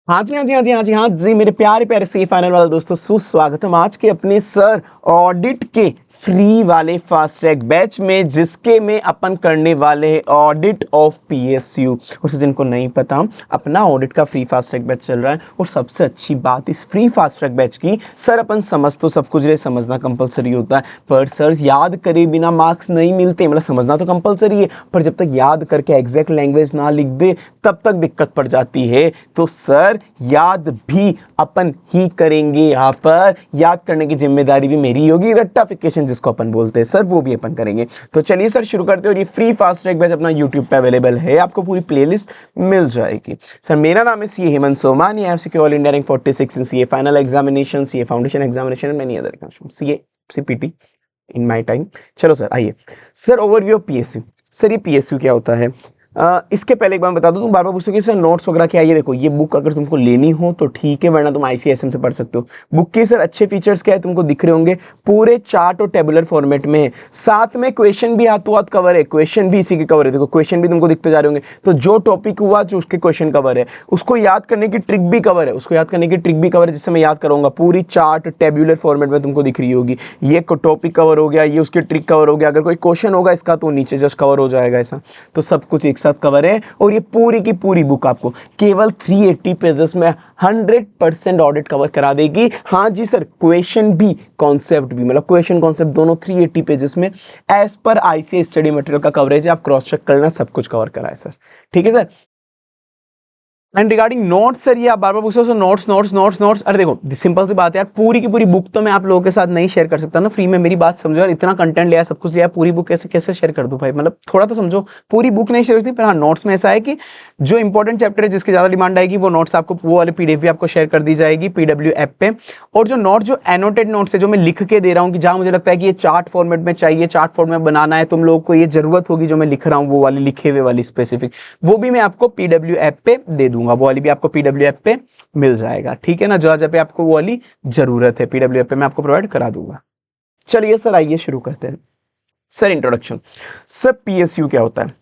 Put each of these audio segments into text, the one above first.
हाँ जी, हाँ जी, हाँ जी, हाँ जी, हाँ जी, मेरे प्यारे प्यारे सी फाइनल वाले दोस्तों, सुस्वागतम आज के अपने सर ऑडिट के फ्री वाले फास्ट ट्रैक बैच में, जिसके में अपन करने वाले हैं ऑडिट ऑफ पीएसयू। उसे जिनको नहीं पता, अपना ऑडिट का फ्री फास्ट ट्रैक बैच चल रहा है। और सबसे अच्छी बात इस फ्री फास्ट ट्रैक बैच की, सर अपन समझ तो सब कुछ रहे, समझना कंपलसरी होता है, पर सर याद करे बिना मार्क्स नहीं मिलते। मतलब समझना तो कंपलसरी है, पर जब तक याद करके एग्जैक्ट लैंग्वेज ना लिख दे तब तक दिक्कत पड़ जाती है। तो सर याद भी अपन ही करेंगे, यहाँ पर याद करने की जिम्मेदारी भी मेरी होगी, रट्टाफिकेशन जिसको अपन बोलते हैं सर, वो भी अपन करेंगे। तो चलिए सर शुरू करते हैं। और ये फ्री फास्ट ट्रैक बैच अपना यूट्यूब पे अवेलेबल है, आपको पूरी प्लेलिस्ट मिल जाएगी। सर मेरा नाम है CA Hemant Somani, I have secured all India rank 46 in CA final examination, CA foundation examination and many other examination, CA CPT in my time. चलो सर आइए। Sir overview of PSU. Sir ये PSU क्या होता है? इसके पहले एक बार बता दूं, तुम बार बार पूछते हो कि सर नोट्स वगैरह क्या है। ये देखो, ये बुक अगर तुमको लेनी हो तो ठीक है, वरना तुम आईसीएसएम से पढ़ सकते हो। बुक के सर अच्छे फीचर्स क्या है तुमको दिख रहे होंगे, पूरे चार्ट और टेबुलर फॉर्मेट में है। साथ में क्वेश्चन भी हाथों हाथ कवर है, क्वेश्चन भी इसी के कवर है। देखो क्वेश्चन भी तुमको दिखते जा रहे होंगे, तो जो टॉपिक हुआ जो उसके क्वेश्चन कवर है, उसको याद करने की ट्रिक भी कवर है, उसको याद करने की ट्रिक भी कवर है, जिससे मैं याद करूंगा। पूरी चार्ट टेबुलर फॉर्मेट में तुमको दिख रही होगी। ये टॉपिक कवर हो गया, ये उसकी ट्रिक कवर हो गया, अगर कोई क्वेश्चन होगा इसका तो नीचे जस्ट कवर हो जाएगा ऐसा। तो सब कुछ एक साथ कवर है। और ये पूरी की पूरी बुक आपको केवल 380 पेजेस में 100% ऑडिट कवर करा देगी। हाँ जी सर, क्वेश्चन भी कॉन्सेप्ट भी, मतलब क्वेश्चन कॉन्सेप्ट दोनों 380 पेजेस में as per ICA study material का कवरेज है। आप क्रॉस चेक करना, सब कुछ कवर करा है सर। ठीक है sir. And regarding notes sir, ये आप बार बार पूछो sir notes notes notes notes. अरे देखो सिंपल सी बात है यार, पूरी की पूरी बुक तो मैं आप लोगों के साथ नहीं शेयर कर सकता ना फ्री में। मेरी बात समझो यार, इतना कंटेंट लिया, सब कुछ लिया, पूरी बुक कैसे कैसे शेयर कर दूं भाई? मतलब थोड़ा तो समझो। पूरी बुक नहीं शेयर होती, पर हाँ नोट्स में ऐसा है कि जो इंपॉर्टेंट चैप्टर है जिसकी ज्यादा डिमांड आएगी, वो नोट्स आपको, वो वाले पीडीएफ भी आपको शेयर कर दी जाएगी पीडब्ल्यू ऐप पे। और जो नोट, जो एनोटेड नोट्स है, जो मैं लिख के दे रहा हूँ, कि जहां मुझे लगता है कि ये चार्ट फॉर्मेट में चाहिए, चार्ट फॉर्मेट में बनाना है, तुम लोगों को ये जरूरत होगी जो मैं लिख रहा हूँ, वो वाली लिखे हुए वाली स्पेसिफिक, वो भी मैं आपको पीडब्ल्यू ऐप पे दे दूंगा। वो वाली भी आपको पीडब्ल्यू ऐप पे मिल जाएगा। ठीक है ना, जहां जहां पे आपको वो वाली जरूरत है, पीडब्ल्यू ऐप पे मैं आपको प्रोवाइड करा दूंगा। चलिए सर आइए शुरू करते हैं। Sir introduction. सर पीएसयू क्या होता है?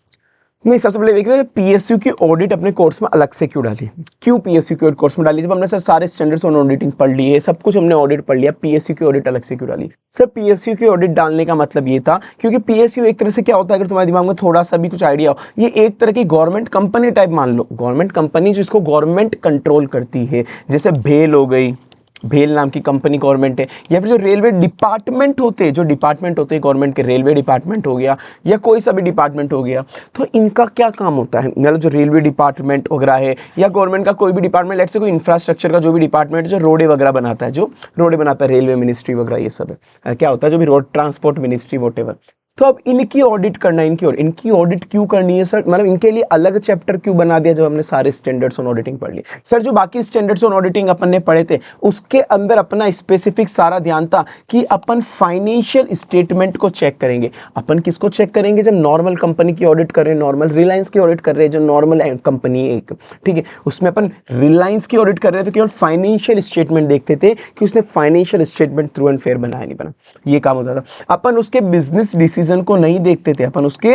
नहीं, सबसे पहले देखते हैं पीएसयू की ऑडिट अपने कोर्स में अलग से क्यों डाली। क्यों पीएसयू की कोर्स में डाली? जब हमने सर सारे स्टैंडर्ड्स ऑन ऑडिटिंग पढ़ लिए, सब कुछ हमने ऑडिट पढ़ लिया, पीएसयू की ऑडिट अलग से क्यों डाली? सर पीएसयू की ऑडिट डालने का मतलब ये था क्योंकि पीएसयू एक तरह से क्या होता है, अगर तुम्हारे दिमाग में थोड़ा सा भी कुछ आइडिया हो, ये एक तरह की गवर्नमेंट कंपनी टाइप मान लो, गवर्नमेंट कंपनी जिसको गवर्नमेंट कंट्रोल करती है। जैसे भेल हो गई, भेल नाम की कंपनी गवर्नमेंट है, या फिर जो रेलवे डिपार्टमेंट होते हैं, जो डिपार्टमेंट होते हैं गवर्नमेंट के, रेलवे डिपार्टमेंट हो गया या कोई सा भी डिपार्टमेंट हो गया, तो इनका क्या काम होता है? मतलब जो रेलवे डिपार्टमेंट वगैरह है, या गवर्नमेंट का कोई भी डिपार्टमेंट, लेट्स से कोई इंफ्रास्ट्रक्चर का जो भी डिपार्टमेंट जो रोडे वगैरह बनाता है, जो रोडे बनाता है, रेलवे मिनिस्ट्री वगैरह ये सब है, क्या होता है जो भी रोड ट्रांसपोर्ट मिनिस्ट्री वोटेवर। तो अब इनकी ऑडिट करना है, इनकी ऑडिट क्यों करनी है सर? मतलब इनके लिए अलग चैप्टर क्यों बना दिया जब हमने सारे स्टैंडर्ड्स ऑन ऑडिटिंग पढ़ लिए? सर जो बाकी स्टैंडर्ड्स ऑन ऑडिटिंग अपन ने पढ़े थे, उसके अंदर अपना स्पेसिफिक सारा ध्यान था कि अपन फाइनेंशियल स्टेटमेंट को चेक करेंगे। अपन किसको चेक करेंगे? जब नॉर्मल कंपनी की ऑडिट कर रहे हैं, नॉर्मल रिलायंस की ऑडिट कर रहे हैं, जो नॉर्मल कंपनी है एक, ठीक है, उसमें अपन रिलायंस की ऑडिट कर रहे थे, केवल फाइनेंशियल स्टेटमेंट देखते थे कि उसने financial statement true and fair बनाया नहीं बना, ये काम होता था। अपन उसके बिजनेस डिसीजन को नहीं देखते थे, अपन उसके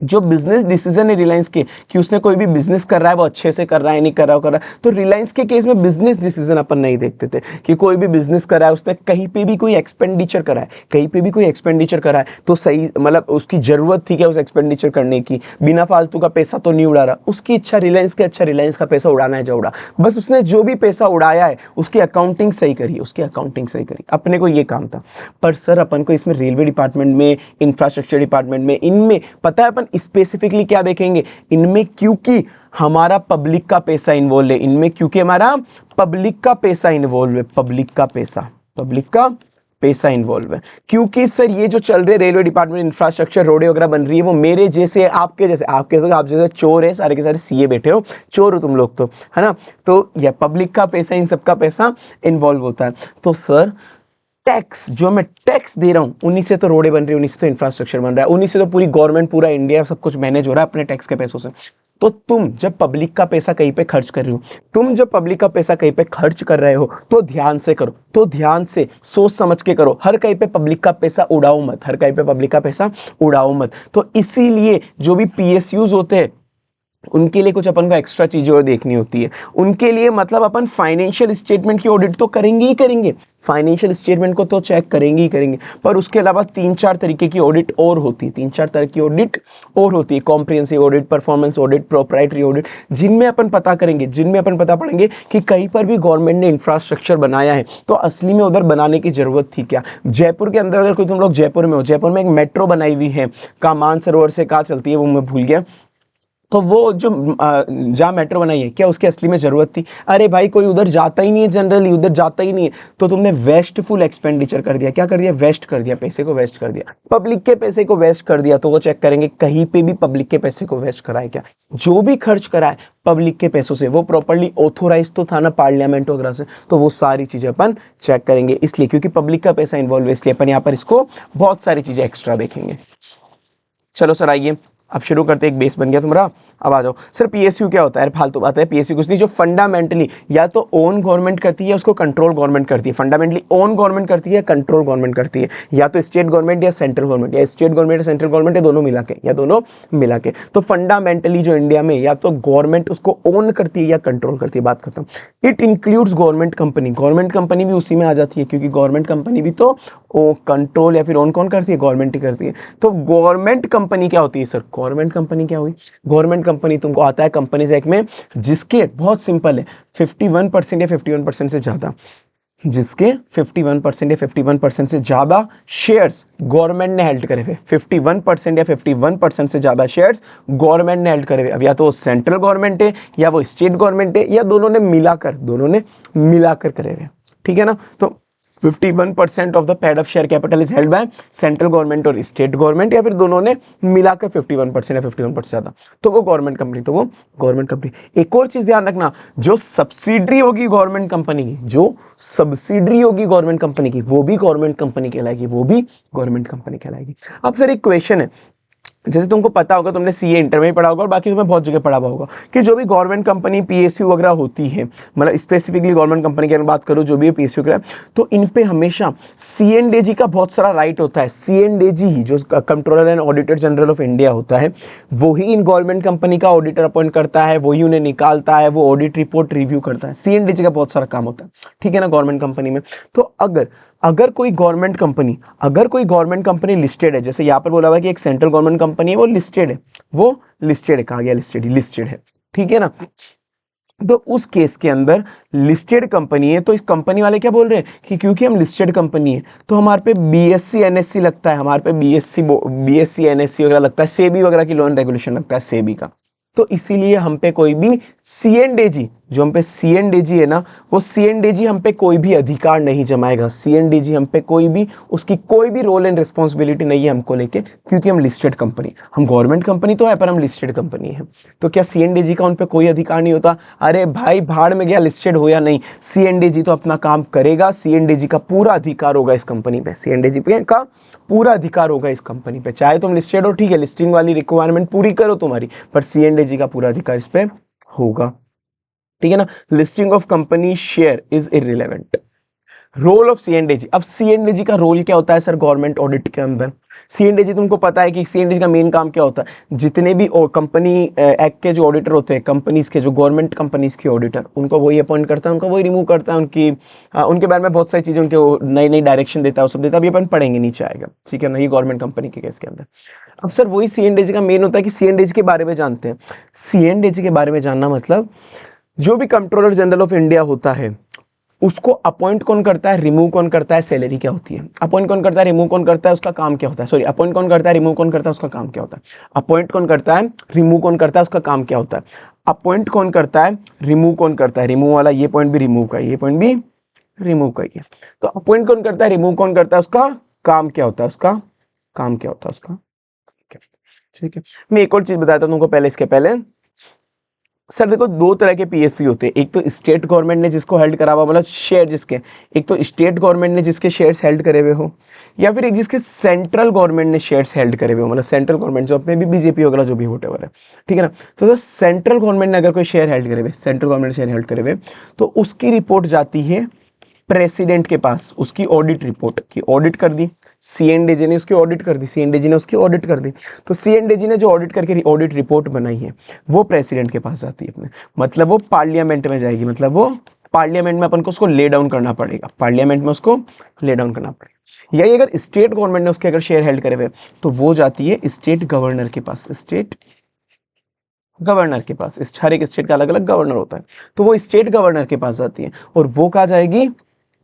जो बिजनेस डिसीजन है रिलायंस के, कि उसने कोई भी बिजनेस कर रहा है वो अच्छे से कर रहा है नहीं कर रहा है। तो रिलायंस के केस में बिजनेस डिसीजन अपन नहीं देखते थे कि कोई भी बिजनेस कर रहा है, उसने कहीं पे भी कोई एक्सपेंडिचर करा है, कहीं पे भी कोई एक्सपेंडिचर करा है तो सही, मतलब उसकी जरूरत थी क्या उस एक्सपेंडिचर करने की, बिना फालतू का पैसा तो नहीं उड़ा रहा, उसकी इच्छा रिलायंस की, अच्छा रिलायंस का पैसा उड़ाना है जो उड़ा, बस उसने जो भी पैसा उड़ाया है उसकी अकाउंटिंग सही करी, उसकी अकाउंटिंग सही करी, अपने को ये काम था। पर सर अपन को इसमें रेलवे डिपार्टमेंट में, इंफ्रास्ट्रक्चर डिपार्टमेंट में, इनमें पता है अपन स्पेसिफिकली क्या देखेंगे इनमें? क्योंकि हमारा पब्लिक का पैसा इन्वॉल्व है इनमें, क्योंकि हमारा पब्लिक का पैसा इन्वॉल्व है, पब्लिक का पैसा इन्वॉल्व है। क्योंकि सर ये जो चल रहे रेलवे डिपार्टमेंट, इंफ्रास्ट्रक्चर, रोडे वगैरह बन रही है, वो मेरे जैसे, आपके जैसे, आप जैसे चोर है, सारे के सारे सीए बैठे हो, चोर हो तुम लोग तो, है ना? तो यह पब्लिक का पैसा, इन सबका पैसा इन्वॉल्व होता है। तो सर टैक्स, जो मैं टैक्स दे रहा हूं, उन्हीं से तो रोडे बन रही है, उन्हीं से तो इंफ्रास्ट्रक्चर बन रहा है, उन्हीं से तो पूरी गवर्नमेंट, पूरा इंडिया सब कुछ मैनेज हो रहा है अपने टैक्स के पैसों से। तो तुम जब पब्लिक का पैसा कहीं पे खर्च कर रहे हो, तुम जब पब्लिक का पैसा कहीं पे खर्च कर रहे हो, तो ध्यान से करो, तो ध्यान से सोच समझ के करो। हर कहीं पे पब्लिक का पैसा उड़ाओ मत, हर कहीं पे पब्लिक का पैसा उड़ाओ मत। तो इसीलिए जो भी पीएसयूज होते हैं, उनके लिए कुछ अपन को एक्स्ट्रा चीजें और देखनी होती है। उनके लिए मतलब अपन फाइनेंशियल स्टेटमेंट की ऑडिट तो करेंगे ही करेंगे, फाइनेंशियल स्टेटमेंट को तो चेक करेंगे ही करेंगे, पर उसके अलावा 3-4 तरीके की ऑडिट और होती है, 3-4 तरह की ऑडिट और होती है। Comprehensive audit, performance audit, proprietary audit, जिनमें अपन पता करेंगे, जिनमें अपन पता पड़ेंगे कि कहीं पर भी गवर्नमेंट ने इंफ्रास्ट्रक्चर बनाया है तो असली में उधर बनाने की जरूरत थी क्या। जयपुर के अंदर अगर कोई, तुम लोग जयपुर में हो, जयपुर में एक मेट्रो बनाई हुई है, कहाँ मानसरोवर से कहाँ चलती है वो मैं भूल गया, तो वो जो जहाँ मेट्रो बनाई है, क्या उसकी असली में जरूरत थी? अरे भाई कोई उधर जाता ही नहीं है, जनरली उधर जाता ही नहीं है, तो तुमने वेस्टफुल एक्सपेंडिचर कर दिया। क्या कर दिया? वेस्ट कर दिया, पैसे को वेस्ट कर दिया, पब्लिक के पैसे को वेस्ट कर दिया। तो वो चेक करेंगे कहीं पे भी पब्लिक के पैसे को वेस्ट कराए क्या, जो भी खर्च कराए पब्लिक के पैसों से वो प्रॉपर्ली ऑथोराइज तो था ना पार्लियामेंट वगैरह से, तो वो सारी चीजें अपन चेक करेंगे। इसलिए क्योंकि पब्लिक का पैसा इन्वॉल्व है, इसलिए अपन यहाँ पर इसको बहुत सारी चीजें एक्स्ट्रा देखेंगे। चलो सर आइए अब शुरू करते, एक बेस बन गया तुम्हारा। अब आ जाओ सर, पीएसयू क्या होता है? फालतू बात है, पीएसयू कुछ नहीं, जो फंडामेंटली या तो ओन गवर्नमेंट करती है, उसको कंट्रोल गवर्नमेंट करती है। फंडामेंटली ओन गवर्नमेंट करती है, कंट्रोल गवर्नमेंट करती है, या तो स्टेट गवर्नमेंट या सेंट्रल गवर्नमेंट, या स्टेट गवर्नमेंट या सेंट्रल गवर्नमेंट, या दोनों मिला के, या दोनों मिला के। तो फंडामेंटली जो इंडिया में या तो गवर्नमेंट उसको ओन करती है या कंट्रोल करती है, बात खत्म। It includes government company, government company भी उसी में आ जाती है, क्योंकि गवर्नमेंट कंपनी भी तो कंट्रोल या फिर ओन कौन करती है? गवर्नमेंट ही करती है। तो गवर्नमेंट कंपनी क्या होती है सर? गवर्नमेंट कंपनी क्या हुई? गवर्नमेंट कंपनी तुमको आता है कंपनीज एक्ट में, जिसके बहुत सिंपल है 51% या 51% से ज्यादा, जिसके 51% या 51% से ज्यादा शेयर्स गवर्नमेंट ने हेल्ड करे हुए, 51% या 51% से ज्यादा शेयर्स गवर्नमेंट ने हेल्ड करे हुए। अब या तो वो सेंट्रल गवर्नमेंट है या वो स्टेट गवर्नमेंट है, या दोनों ने मिलाकर करे हुए, ठीक है ना। तो 51% of the paid up share capital is held by central government और स्टेट गवर्नमेंट, या फिर दोनों ने मिलाकर 51% या 51% ज्यादा, तो वो गवर्नमेंट कंपनी, तो वो गवर्नमेंट कंपनी। एक और चीज ध्यान रखना, जो सब्सिडरी होगी गवर्नमेंट कंपनी की, जो सब्सिडरी होगी गवर्नमेंट कंपनी की, वो भी गवर्नमेंट कंपनी कहलाएगी, वो भी गवर्नमेंट कंपनी कहलाएगी। अब सर एक क्वेश्चन है, जैसे तुमको पता होगा, तुमने सीए इंटर में ही पढ़ा होगा और बाकी तुम्हें बहुत जगह पढ़ा हुआ होगा, कि जो भी गवर्नमेंट कंपनी पीएसयू वगैरह होती है, मतलब स्पेसिफिकली गवर्नमेंट कंपनी की अगर बात करूं, जो भी है पीएसयू वगैरह, तो इन पे हमेशा सीएनडीजी का बहुत सारा राइट होता है। सीएनडीजी ही, जो controller and auditor general of India होता है, वही इन गवर्नमेंट कंपनी का ऑडिटर अपॉइंट करता है, वही उन्हें निकालता है, वो ऑडिट रिपोर्ट रिव्यू करता है। सीएनडीजी का बहुत सारा काम होता है, ठीक है ना, गवर्नमेंट कंपनी में। तो अगर कोई गवर्नमेंट कंपनी लिस्टेड है, जैसे यहां पर बोला हुआ है कि एक सेंट्रल गवर्नमेंट कंपनी है, वो लिस्टेड है, कहा गया लिस्टेड है, ठीक है ना। तो उस केस के अंदर लिस्टेड कंपनी है, तो इस कंपनी वाले क्या बोल रहे हैं कि क्योंकि हम लिस्टेड कंपनी है तो हमारे पे बीएससी एनएससी लगता है, हमारे पे बीएससी एनएससी वगैरह लगता है, सेबी वगैरह की लोन रेगुलेशन लगता है, सेबी का। तो इसीलिए हम पे कोई भी सीएनडीजी, जो हम पे सीएनडीजी है ना, वो सीएनडीजी हम पे कोई भी अधिकार नहीं जमाएगा। सीएनडीजी हम पे कोई भी, उसकी कोई भी रोल एंड रिस्पॉन्सिबिलिटी नहीं है हमको लेके, क्योंकि हम लिस्टेड कंपनी, हम गवर्नमेंट कंपनी तो है पर हम लिस्टेड कंपनी है। तो क्या सीएनडीजी का उन पे कोई अधिकार नहीं होता? अरे भाई भाड़ में गया, लिस्टेड हो या नहीं, सीएनडीजी तो अपना काम करेगा। सीएनडीजी का पूरा अधिकार होगा इस कंपनी पे, सीएनडीजी पे का पूरा अधिकार होगा इस कंपनी पे। चाहे तुम लिस्टेड हो, ठीक है, लिस्टिंग वाली रिक्वायरमेंट पूरी करो तुम्हारी, पर सीएनडीजी का पूरा अधिकार इस पे होगा, ठीक है ना। Listing of company share is irrelevant. Role of C and AG, अब सीएनडीजी का रोल क्या होता है सर गवर्नमेंट ऑडिट के अंदर? सीएनडीजी तुमको पता है कि सीएनडीजी का मेन काम क्या होता है? जितने भी कंपनी एक्ट के जो ऑडिटर होते हैं, कंपनीज के जो गवर्नमेंट कंपनीज के ऑडिटर, उनको वही अपॉइंट करता है, उनका वही रिमूव करता है, उनके बारे में बहुत सारी चीजें, उनके नई नई डायरेक्शन देता है, वो सब देता है। अभी अपन पढ़ेंगे, नीचे आएगा, ठीक है ना, ये गवर्नमेंट कंपनी के केस के अंदर। अब सर वही सीएनडीजी का मेन होता है कि सीएनडीजी के बारे में जानते हैं। सीएनडीजी के बारे में जानना मतलब जो भी कंट्रोलर जनरल ऑफ इंडिया होता है, उसको अपॉइंट कौन करता है, रिमूव कौन करता है, सैलरी क्या होती है, अपॉइंट कौन करता है, रिमूव कौन करता है, उसका काम क्या होता है, सॉरी, अपॉइंट कौन करता है, रिमूव कौन करता है, उसका काम क्या होता है, अपॉइंट कौन करता है, रिमूव कौन करता है, उसका काम क्या होता है, अपॉइंट कौन करता है, रिमूव कौन करता है, रिमूव वाला ये पॉइंट भी रिमूव का, ये पॉइंट भी रिमूव का, ये तो अपॉइंट कौन करता है, रिमूव कौन करता है, उसका काम क्या होता है, उसका काम क्या होता है, उसका, ठीक है। मैं एक और चीज बताता हूं तुमको पहले, इसके पहले सर देखो, दो तरह के पीएसयू होते हैं, एक तो स्टेट गवर्नमेंट ने जिसको हेल्ड करा हुआ, मतलब शेयर जिसके, एक तो स्टेट गवर्नमेंट ने जिसके शेयर्स हेल्ड करे हुए हो, या फिर एक जिसके सेंट्रल गवर्नमेंट ने शेयर्स हेल्ड करे हुए हो, मतलब सेंट्रल गवर्नमेंट जो अपने भी बीजेपी वगैरह जो भी व्हाटएवर है, ठीक है ना। तो सेंट्रल गवर्नमेंट ने अगर कोई शेयर हेल्ड करे हुए, सेंट्रल गवर्नमेंट शेयर हेल्ड करे हुए, तो उसकी रिपोर्ट जाती है प्रेसिडेंट के पास, उसकी ऑडिट रिपोर्ट की ऑडिट कर दी, सीएनडीजी ने उसकी ऑडिट कर दी, सीएनडीजी ने उसकी ऑडिट कर दी। तो सीएनडीजी ने जो ऑडिट करके ऑडिट रिपोर्ट बनाई है वो प्रेसिडेंट के पास जाती है अपने, मतलब वो पार्लियामेंट में जाएगी, मतलब वो पार्लियामेंट में अपन को उसको ले डाउन करना पड़ेगा, पार्लियामेंट में उसको ले डाउन करना पड़ेगा। यही अगर स्टेट गवर्नमेंट ने उसके अगर शेयर हेल्ड करे हुए तो वो जाती है स्टेट गवर्नर के पास, स्टेट गवर्नर के पास। हर एक स्टेट का अलग अलग गवर्नर होता है, तो वो स्टेट गवर्नर के पास जाती है और वो कहाँ जाएगी,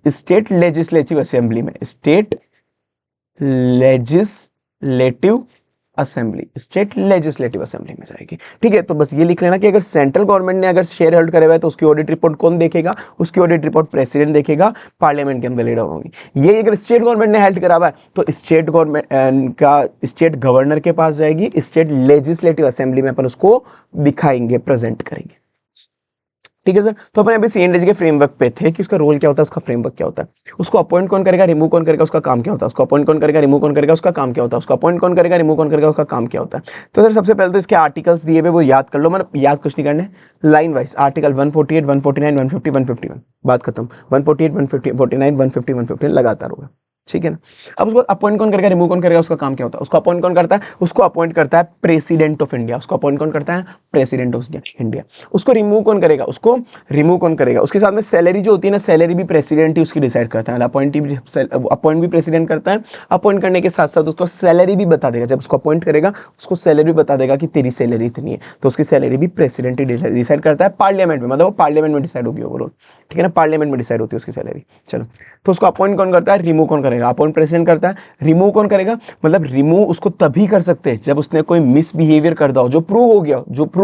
स्टेट लेजिस्लेटिव असेंबली में, state legislative assembly, state legislative assembly में जाएगी। ठीक है, तो बस ये लिख लेना कि अगर सेंट्रल गवर्नमेंट ने अगर शेयर होल्ड करे हुआ है तो उसकी ऑडिट रिपोर्ट कौन देखेगा, उसकी ऑडिट रिपोर्ट प्रेसिडेंट देखेगा, पार्लियामेंट के अंदर ले डाउन होगी। ये अगर स्टेट गवर्नमेंट ने हेल्ड करा हुआ है तो स्टेट गवर्नमेंट का स्टेट गवर्नर के पास जाएगी, स्टेट लेजिस्लेटिव असेंबली में अपन उसको दिखाएंगे, प्रेजेंट करेंगे। ठीक है सर, तो अपन अभी सीएनडीजी के फ्रेमवर्क पे थे कि उसका रोल क्या होता है, उसका फ्रेमवर्क क्या होता है, उसको अपॉइंट कौन करेगा, रिमूव कौन करेगा, उसका काम क्या होता है, उसको अपॉइंट कौन करेगा, रिमूव कौन करेगा, उसका काम क्या होता है, उसको अपॉइंट कौन करेगा, रिमूव कौन करेगा, उसका काम क्या होता है। तो सर सबसे पहले तो इसके आर्टिकल्स दिए हुए वो याद कर लो, मतलब याद कुछ नहीं करने, लाइन वाइज आर्टिकल 148, 149, 150, 151, बात खत्म। 148, 149, 150, 151 लगातार होगा। ठीक है ना। अब उसको अपॉइंट कौन करेगा, रिमूव कौन करेगा, उसका काम क्या होता है। उसको अपॉइंट कौन करता है, उसको अपॉइंट करता है प्रेसिडेंट ऑफ इंडिया, उसको अपॉइंट कौन करता है, प्रेसिडेंट ऑफ इंडिया। उसको रिमूव कौन करेगा, उसको रिमूव कौन करेगा। उसके साथ में सैलरी जो होती है ना, सैलरी भी प्रेसिडेंट ही उसकी डिसाइड करता है, अपॉइंट भी प्रेसिडेंट करता है। अपॉइंट करने के साथ साथ उसको सैलरी भी बता देगा, जब उसको अपॉइंट करेगा उसको सैलरी भी बता देगा कि तेरी सैलरी इतनी है, तो उसकी सैलरी भी प्रेसिडेंट ही डिसाइड करता है पार्लियामेंट में, मतलब वो पार्लियामेंट में डिसाइड होगी ओवरऑल। ठीक है ना, पार्लियामेंट में डिसाइड होती है उसकी सैलरी। चलो, तो उसको अपॉइंट कौन करता है, रिमूव कौन करेगा, अपॉइंट प्रेसिडेंट करता है। रिमूव कौन करेगा, मतलब रिमूव उसको तभी कर सकते हैं जब उसने कोई मिसबिहेवियर कर दिया हो, जो प्रूव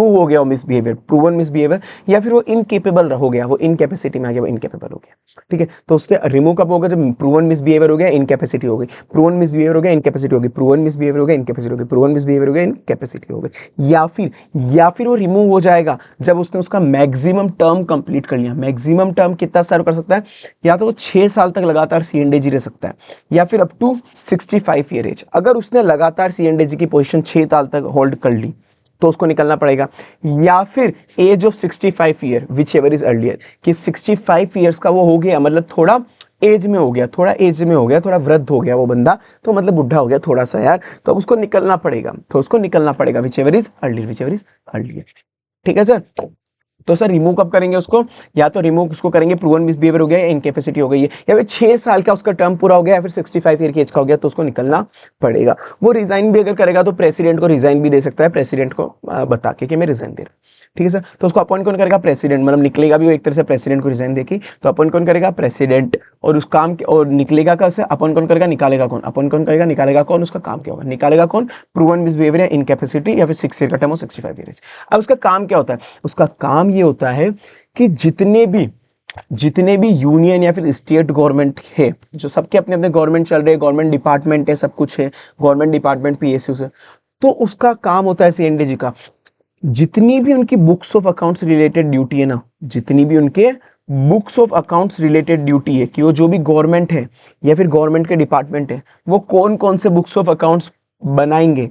हो गया हो मिसबिहेवियर, प्रूवन मिसबिहेवियर, या फिर वो इनकेपेबल हो गया, वो इनकैपेसिटी में आ गया, वो इनकेपेबल हो गया। ठीक है, तो उससे रिमूव कब होगा, जब प्रूवन मिसबिहेवियर हो गया, इनकैपेसिटी हो गई, प्रूवन मिसबिहेवियर हो गया, इनकैपेसिटी हो गई, प्रूवन मिसबिहेवियर हो गया, इनकैपेसिटी हो गई, प्रूवन मिसबिहेवियर हो गया, इनकैपेसिटी हो गई। या फिर वो रिमूव हो जाएगा जब उसने उसका मैक्सिमम टर्म कंप्लीट कर लिया। मैक्सिमम टर्म कितना सर्व कर सकता है, या तो वो 6 साल तक लगातार सीएनडीजी रह सकता है, या फिर अप टू 65 ईयर एज। अगर उसने लगातार सीएनडीजी की पोजीशन 6 साल तक होल्ड कर ली तो उसको निकलना पड़ेगा। या फिर age of 65 year, whichever is earlier, कि 65 ईयर्स का वो हो गया, मतलब थोड़ा एज में हो गया, थोड़ा वृद्ध हो गया वो बंदा, तो मतलब बुढ़ा हो गया थोड़ा सा यार, तो अब उसको निकलना पड़ेगा, विच एवर इज अर्लियर। ठीक है सर। तो सर रिमूव कब करेंगे उसको, या तो रिमूव उसको करेंगे प्रूवन मिसबिहेवियर हो गया, या इनकैपेसिटी हो गई है, या फिर 6 साल का उसका टर्म पूरा हो गया, या फिर 65 ईयर की एज का हो गया, तो उसको निकलना पड़ेगा। वो रिजाइन भी अगर करेगा तो प्रेसिडेंट को रिजाइन भी दे सकता है, प्रेसिडेंट को बता के कि मैं रिजाइन दे रहा हूं। ठीक है सर, तो उसको अपॉइंट कौन करेगा, प्रेसिडेंट, मतलब निकलेगा भी वो एक तरह से प्रेसिडेंट को रिजाइन देके, तो अपॉइंट कौन करेगा, प्रेसिडेंट। और उस काम और निकलेगा कैसे, अपॉइंट कौन करेगा, निकालेगा कौन, अपॉइंट कौन करेगा, निकालेगा कौन, उसका काम क्या होगा, निकालेगा कौन, प्रूवन मिसबिहेवियर या इनकैपेसिटी, या फिर 6 ईयर का टर्म हो 65 ईयर। अब उसका काम क्या होता है, उसका काम ये होता है कि जितने भी यूनियन या फिर स्टेट गवर्नमेंट है, जो सबके अपने अपने गवर्नमेंट चल रहे हैं, गवर्नमेंट डिपार्टमेंट है, सब कुछ है, गवर्नमेंट डिपार्टमेंट पीएसयू से, तो उसका काम होता है सीएनडीजी का, जितनी भी उनकी books of accounts related duty है ना, जितनी भी उनके books of accounts related duty है, कि वो जो भी गवर्नमेंट है या फिर गवर्नमेंट के डिपार्टमेंट है, वो कौन कौन से बुक्स ऑफ अकाउंट्स बनाएंगे,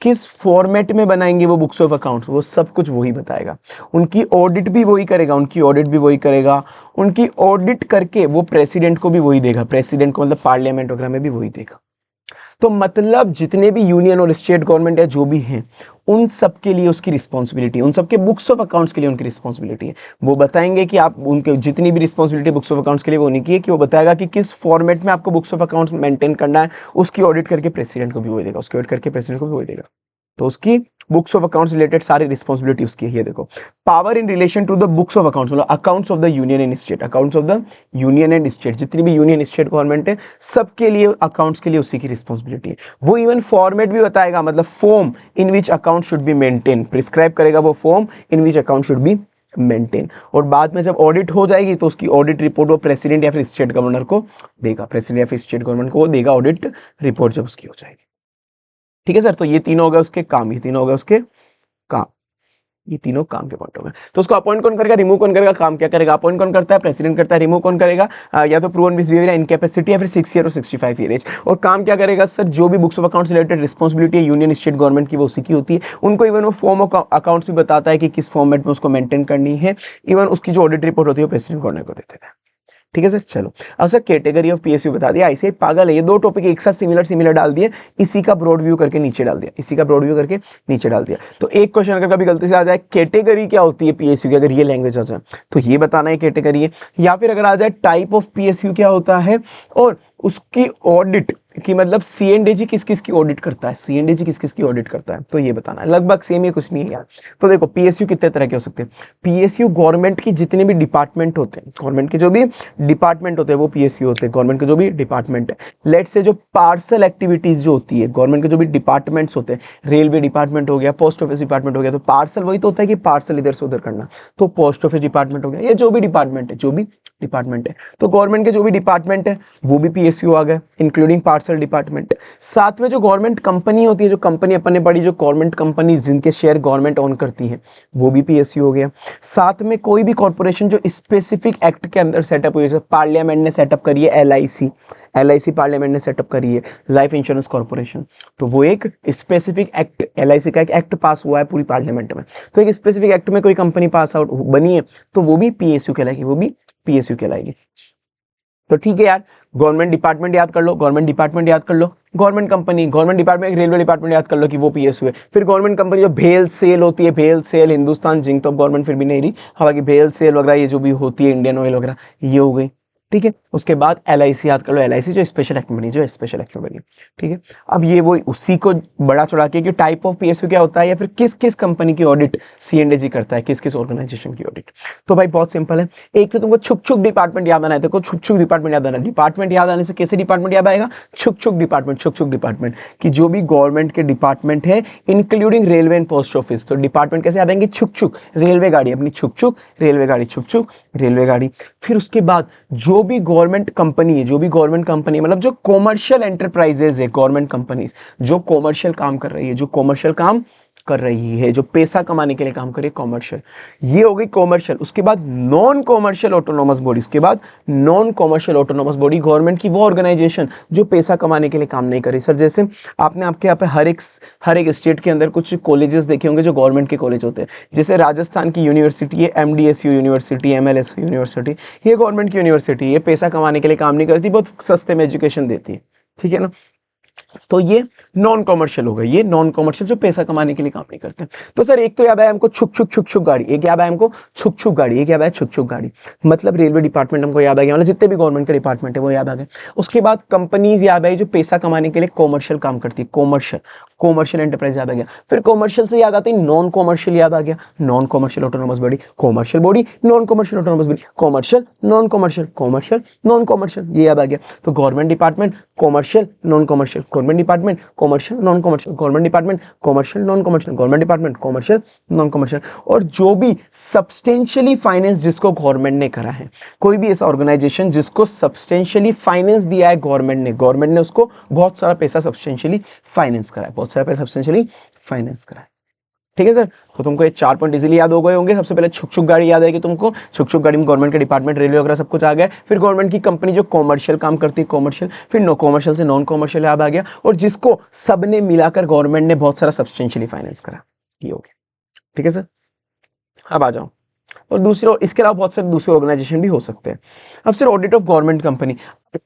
किस फॉर्मेट में बनाएंगे वो बुक्स ऑफ अकाउंट्स, वो सब कुछ वही बताएगा। उनकी ऑडिट भी वही करेगा, उनकी ऑडिट करके वो प्रेसिडेंट को भी वही देगा, प्रेसिडेंट को मतलब पार्लियामेंट वगैरह में भी वही देगा। तो मतलब जितने भी यूनियन और स्टेट गवर्नमेंट है जो भी हैं, उन सब के लिए उसकी रिस्पॉन्सिबिलिटी, उन सबके बुक्स ऑफ अकाउंट्स के लिए उनकी रिस्पॉन्सिबिलिटी है। वो बताएंगे कि आप उनके जितनी भी रिस्पॉन्सिबिलिटी बुक्स ऑफ अकाउंट्स के लिए वो नहीं की है, कि वो बताएगा कि किस फॉर्मेट में आपको बुक्स ऑफ अकाउंट्स मेंटेन करना है, उसकी ऑडिट करके प्रेसिडेंट को भी वही देगा, तो उसकी बुक्स ऑफ अकाउंट्स रिलेटेड सारी रिस्पॉन्सिबिलिटी उसकी है। ये देखो, power in relation to the books of accounts, मतलब accounts of the union and state, जितनी भी यूनियन स्टेट गवर्नमेंट है सबके लिए अकाउंट्स के लिए उसी की रिस्पॉन्सिबिलिटी है। वो इवन फॉर्मेट भी बताएगा, मतलब form in which account should be maintain, prescribe करेगा वो form in which account should be maintain. और बाद में जब ऑडिट हो जाएगी तो उसकी ऑडिट रिपोर्ट वो प्रेसिडेंट या फिर स्टेट गवर्नर को देगा, ऑडिट रिपोर्ट जब उसकी हो जाएगी। ठीक है सर, तो ये तीनों हो गए उसके काम, ये तीनों काम के पॉइंट हो गए। तो उसको अपॉइंट कौन करेगा, रिमूव कौन करेगा, काम क्या करेगा, अपॉइंट कौन करता है, प्रेसिडेंट करता है, रिमूव कौन करेगा, या तो प्रूवन मिसबिहेवियर, इनकैपेसिटी, या फिर 6 ईयर और 65 ईयर एज। और काम क्या करेगा सर, जो भी books of accounts related responsibility है यूनियन स्टेट गवर्नमेंट की वो उसी की होती है। उनको इवन वो फॉर्म ऑफ अकाउंट्स भी बताता है कि किस फॉर्मेट में उसको मेंटेन करनी है। इवन उसकी जो ऑडिट रिपोर्ट होती है वो प्रेसिडेंट गवर्नर को देते हैं। ठीक है सर। चलो अब सर कैटेगरी ऑफ पीएसयू बता दिया। ऐसे ही पागल है, ये दो टॉपिक एक साथ सिमिलर डाल दिए, इसी का ब्रॉड व्यू करके नीचे डाल दिया, इसी का ब्रॉड व्यू करके नीचे डाल दिया। तो एक क्वेश्चन अगर कभी गलती से आ जाए कैटेगरी क्या होती है पीएसयू की, अगर ये लैंग्वेज आ जाए तो ये बताना है कैटेगरी है, या फिर अगर आ जाए टाइप ऑफ पीएसयू क्या होता है और उसकी ऑडिट कि मतलब सीएनडीजी किस किस की ऑडिट करता है, सीएनडीजी किस किस की ऑडिट करता है, तो ये बताना है। लगभग सेम ही, कुछ नहीं है यार। तो देखो पीएसयू कितने तरह के हो सकते हैं। पीएसयू गवर्नमेंट की जितने भी डिपार्टमेंट होते हैं, गवर्नमेंट के जो भी डिपार्टमेंट होते हैं वो पीएसयू होते हैं, गवर्नमेंट के जो भी डिपार्टमेंट है। लेट से जो पार्सल एक्टिविटीज जो होती है गवर्नमेंट के जो भी डिपार्टमेंट्स होते हैं, रेलवे डिपार्टमेंट हो गया, पोस्ट ऑफिस डिपार्टमेंट हो गया, तो पार्सल वही तो होता है कि पार्सल इधर से उधर करना, तो पोस्ट ऑफिस डिपार्टमेंट हो गया, ये जो भी डिपार्टमेंट है, जो भी डिपार्टमेंट है, तो गवर्नमेंट के जो भी डिपार्टमेंट है वो भी पीएसयू आ गए, इंक्लूडिंग पार्सल डिपार्टमेंट। साथ में जो गवर्नमेंट कंपनी होती है, जो कंपनी अपन ने पढ़ी, जो गवर्नमेंट कंपनी जिनके शेयर गवर्नमेंट ओन करती है, वो भी पीएसयू हो गया। साथ में कोई भी कॉर्पोरेशन जो स्पेसिफिक एक्ट के अंदर सेटअप हुई है, पार्लियामेंट ने सेटअप करी है एलआईसी पार्लियामेंट ने सेटअप करी है, लाइफ इंश्योरेंस कॉर्पोरेशन, तो वो एक स्पेसिफिक एक्ट, एलआईसी का एक एक्ट पास हुआ है पूरी पार्लियामेंट में, तो एक स्पेसिफिक एक्ट में कोई कंपनी पास आउट बनी है तो वो भी पीएसयू कहलाएगी, वो भी पीएसयू कहलाएगी। तो ठीक है यार, गवर्नमेंट डिपार्टमेंट याद कर लो, गवर्नमेंट डिपार्टमेंट याद कर लो, government company, government department, railway department याद कर लो कि वो पीएसयू है। फिर गवर्नमेंट कंपनी जो भेल सेल होती है, भेल सेल, हिंदुस्तान जिंक तो अब गवर्नमेंट फिर भी नहीं रही, हालांकि भेल सेल वगैरह ये जो भी होती है, इंडियन ऑयल वगैरह, ये हो गई। ठीक है, उसके बाद एलआईसी याद कर लो, एलआईसी जो स्पेशल एक्ट में बनी, जो स्पेशल एक्ट में बनी। ठीक है, अब ये वो उसी को बड़ा चढ़ा के कि टाइप ऑफ पीएसयू क्या होता है या फिर किस किस कंपनी की ऑडिट सीएनडीजी करता है, किस किस ऑर्गेनाइजेशन की ऑडिट। तो भाई बहुत सिंपल है, एक तो तुमको छुक छुक डिपार्टमेंट याद आना है, देखो छुक छुक डिपार्टमेंट याद आना है। डिपार्टमेंट याद आने से कैसे डिपार्टमेंट याद आएगा, छुक छुक डिपार्टमेंट, छुक छुक डिपार्टमेंट कि जो भी गवर्नमेंट के डिपार्टमेंट है including railway and post office, तो डिपार्टमेंट कैसे याद आएंगे, छुक छुक, रेलवे गाड़ी अपनी छुक छुक रेलवे गाड़ी, छुक छुक रेलवे गाड़ी। फिर उसके बाद जो भी गवर्नमेंट कंपनी है, जो भी गवर्नमेंट कंपनी मतलब जो कॉमर्शियल एंटरप्राइजेज है, गवर्नमेंट कंपनीज जो कॉमर्शियल काम कर रही है, जो कॉमर्शियल काम कर रही है, जो पैसा कमाने के लिए काम करे, कॉमर्शियल, ये हो गई कॉमर्शियल। उसके बाद नॉन कॉमर्शियल ऑटोनोमस बॉडी, उसके बाद non commercial autonomous body, government की वो ऑर्गेनाइजेशन जो पैसा कमाने के लिए काम नहीं करे। सर जैसे आपने आपके यहाँ पे हर एक स्टेट के अंदर कुछ कॉलेजेस देखे होंगे जो गवर्नमेंट के कॉलेज होते हैं, जैसे राजस्थान की यूनिवर्सिटी है एमडीएसयू यूनिवर्सिटी, एमएलएसयू यूनिवर्सिटी, ये गवर्नमेंट की यूनिवर्सिटी, ये पैसा कमाने के लिए काम नहीं करती, बहुत सस्ते में एजुकेशन देती है। ठीक है ना, तो ये नॉन कॉमर्शियल हो गई, ये नॉन कॉमर्शियल जो पैसा कमाने के लिए काम नहीं करते। तो सर एक तो याद आया हमको छुक छुक छुक छुक गाड़ी, एक याद आया हमको छुक छुक गाड़ी, एक याद आया छुक छुक गाड़ी, मतलब रेलवे डिपार्टमेंट हमको याद आ गया, मतलब जितने भी गवर्नमेंट के डिपार्टमेंट है वो याद आ गए। उसके बाद कंपनीज याद आई जो पैसा कमाने के लिए कॉमर्शियल काम करती है, कॉमर्शियल एंटरप्राइज याद आ गया। फिर कॉमर्शियल से याद आती है नॉन कॉमर्शियल याद आ गया, non commercial autonomous body, commercial body, non commercial autonomous body, commercial non commercial, commercial non commercial, ये याद आ गया। तो government department commercial non commercial, government department commercial non commercial, government department commercial non commercial, government department commercial non commercial. और जो भी substantially finance जिसको government ने करा है, कोई भी ऐसा ऑर्गेनाइजेशन जिसको सब्सटेंशियली फाइनेंस दिया है गवर्नमेंट ने उसको बहुत सारा पैसा सब्सटेंशियली फाइनेंस करा है, बहुत सारा पैसा सब्सटेंशियली फाइनेंस करा है। ठीक है सर, तो तुमको ये 4 पॉइंट इजीली याद हो गए होंगे। सबसे पहले छुक छुक गाड़ी याद आएगी तुमको, छुक छुक गाड़ी में गवर्नमेंट के डिपार्टमेंट, रेलवे वगैरह सब कुछ आ गया। फिर गवर्नमेंट की कंपनी जो कॉमर्शियल काम करती है, कॉमर्शियल, फिर नो कॉमर्शियल से नॉन कॉमर्शियल याद आ गया, और जिसको सबने मिलाकर गवर्नमेंट ने बहुत सारा सब्सटेंशियली फाइनेंस करा, ये हो गया। ठीक है सर, अब आ जाओ, और दूसरे, इसके अलावा बहुत सारे दूसरे ऑर्गेनाइजेशन भी हो सकते हैं। अब sir audit of government company,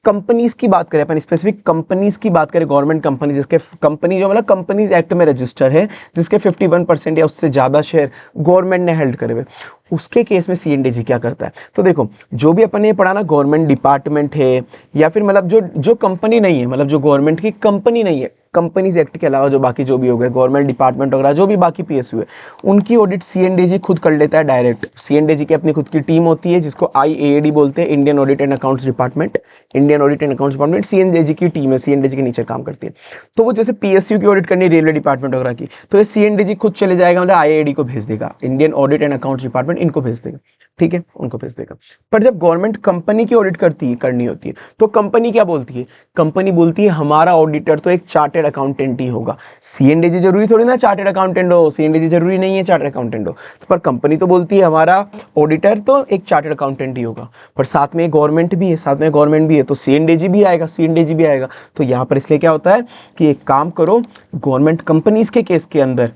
companies की बात करें अपन, स्पेसिफिक कंपनीज की बात करें, गवर्नमेंट कंपनी जिसके कंपनी जो मतलब कंपनीज एक्ट में रजिस्टर है, जिसके 51% या उससे ज्यादा शेयर गवर्नमेंट ने हेल्ड करे हुए, उसके केस में सीएनडीजी क्या करता है। तो देखो जो भी अपन ने पढ़ा ना, गवर्नमेंट डिपार्टमेंट है या फिर मतलब जो कंपनी नहीं है, मतलब जो गवर्नमेंट की कंपनी नहीं है, कंपनीज एक्ट के अलावा जो बाकी जो भी हो गए गवर्नमेंट डिपार्टमेंट वगैरह जो भी बाकी पीएसयू है, उनकी ऑडिट सीएनडीजी खुद कर लेता है डायरेक्ट। सीएनडीजी की अपनी खुद की टीम होती है जिसको आईएएडी बोलते हैं, Indian audit and accounts department, Indian audit and accounts department C and AG की टीम है, सीएनडीजी के नीचे काम करती है। तो वो जैसे पीएसयू की ऑडिट करनी है रेलवे डिपार्टमेंट वगैरह की, तो ये सीएनडीजी खुद चले जाएगा, मतलब आईएएडी को भेज देगा, Indian audit and accounts department इनको भेज देगा। ठीक है, उनको भेज देगा। पर जब गवर्नमेंट कंपनी की ऑडिट करनी होती है, तो कंपनी क्या बोलती है, कंपनी बोलती है हमारा ऑडिटर तो एक चार्टेड अकाउंटेंट ही होगा। सीएनडीजी जरूरी थोड़ी ना चार्टेड अकाउंटेंट हो, सीएनडीजी जरूरी नहीं है चार्टेड अकाउंटेंट हो, तो पर कंपनी तो बोलती है हमारा ऑडिटर तो एक चार्टेड अकाउंटेंट ही होगा। पर साथ में गवर्नमेंट भी है, साथ में गवर्नमेंट भी है, तो सीएनडीजी भी आएगा, सीएनडीजी भी आएगा। तो यहां पर इसलिए क्या होता है कि एक काम करो, गवर्नमेंट कंपनीज के केस के अंदर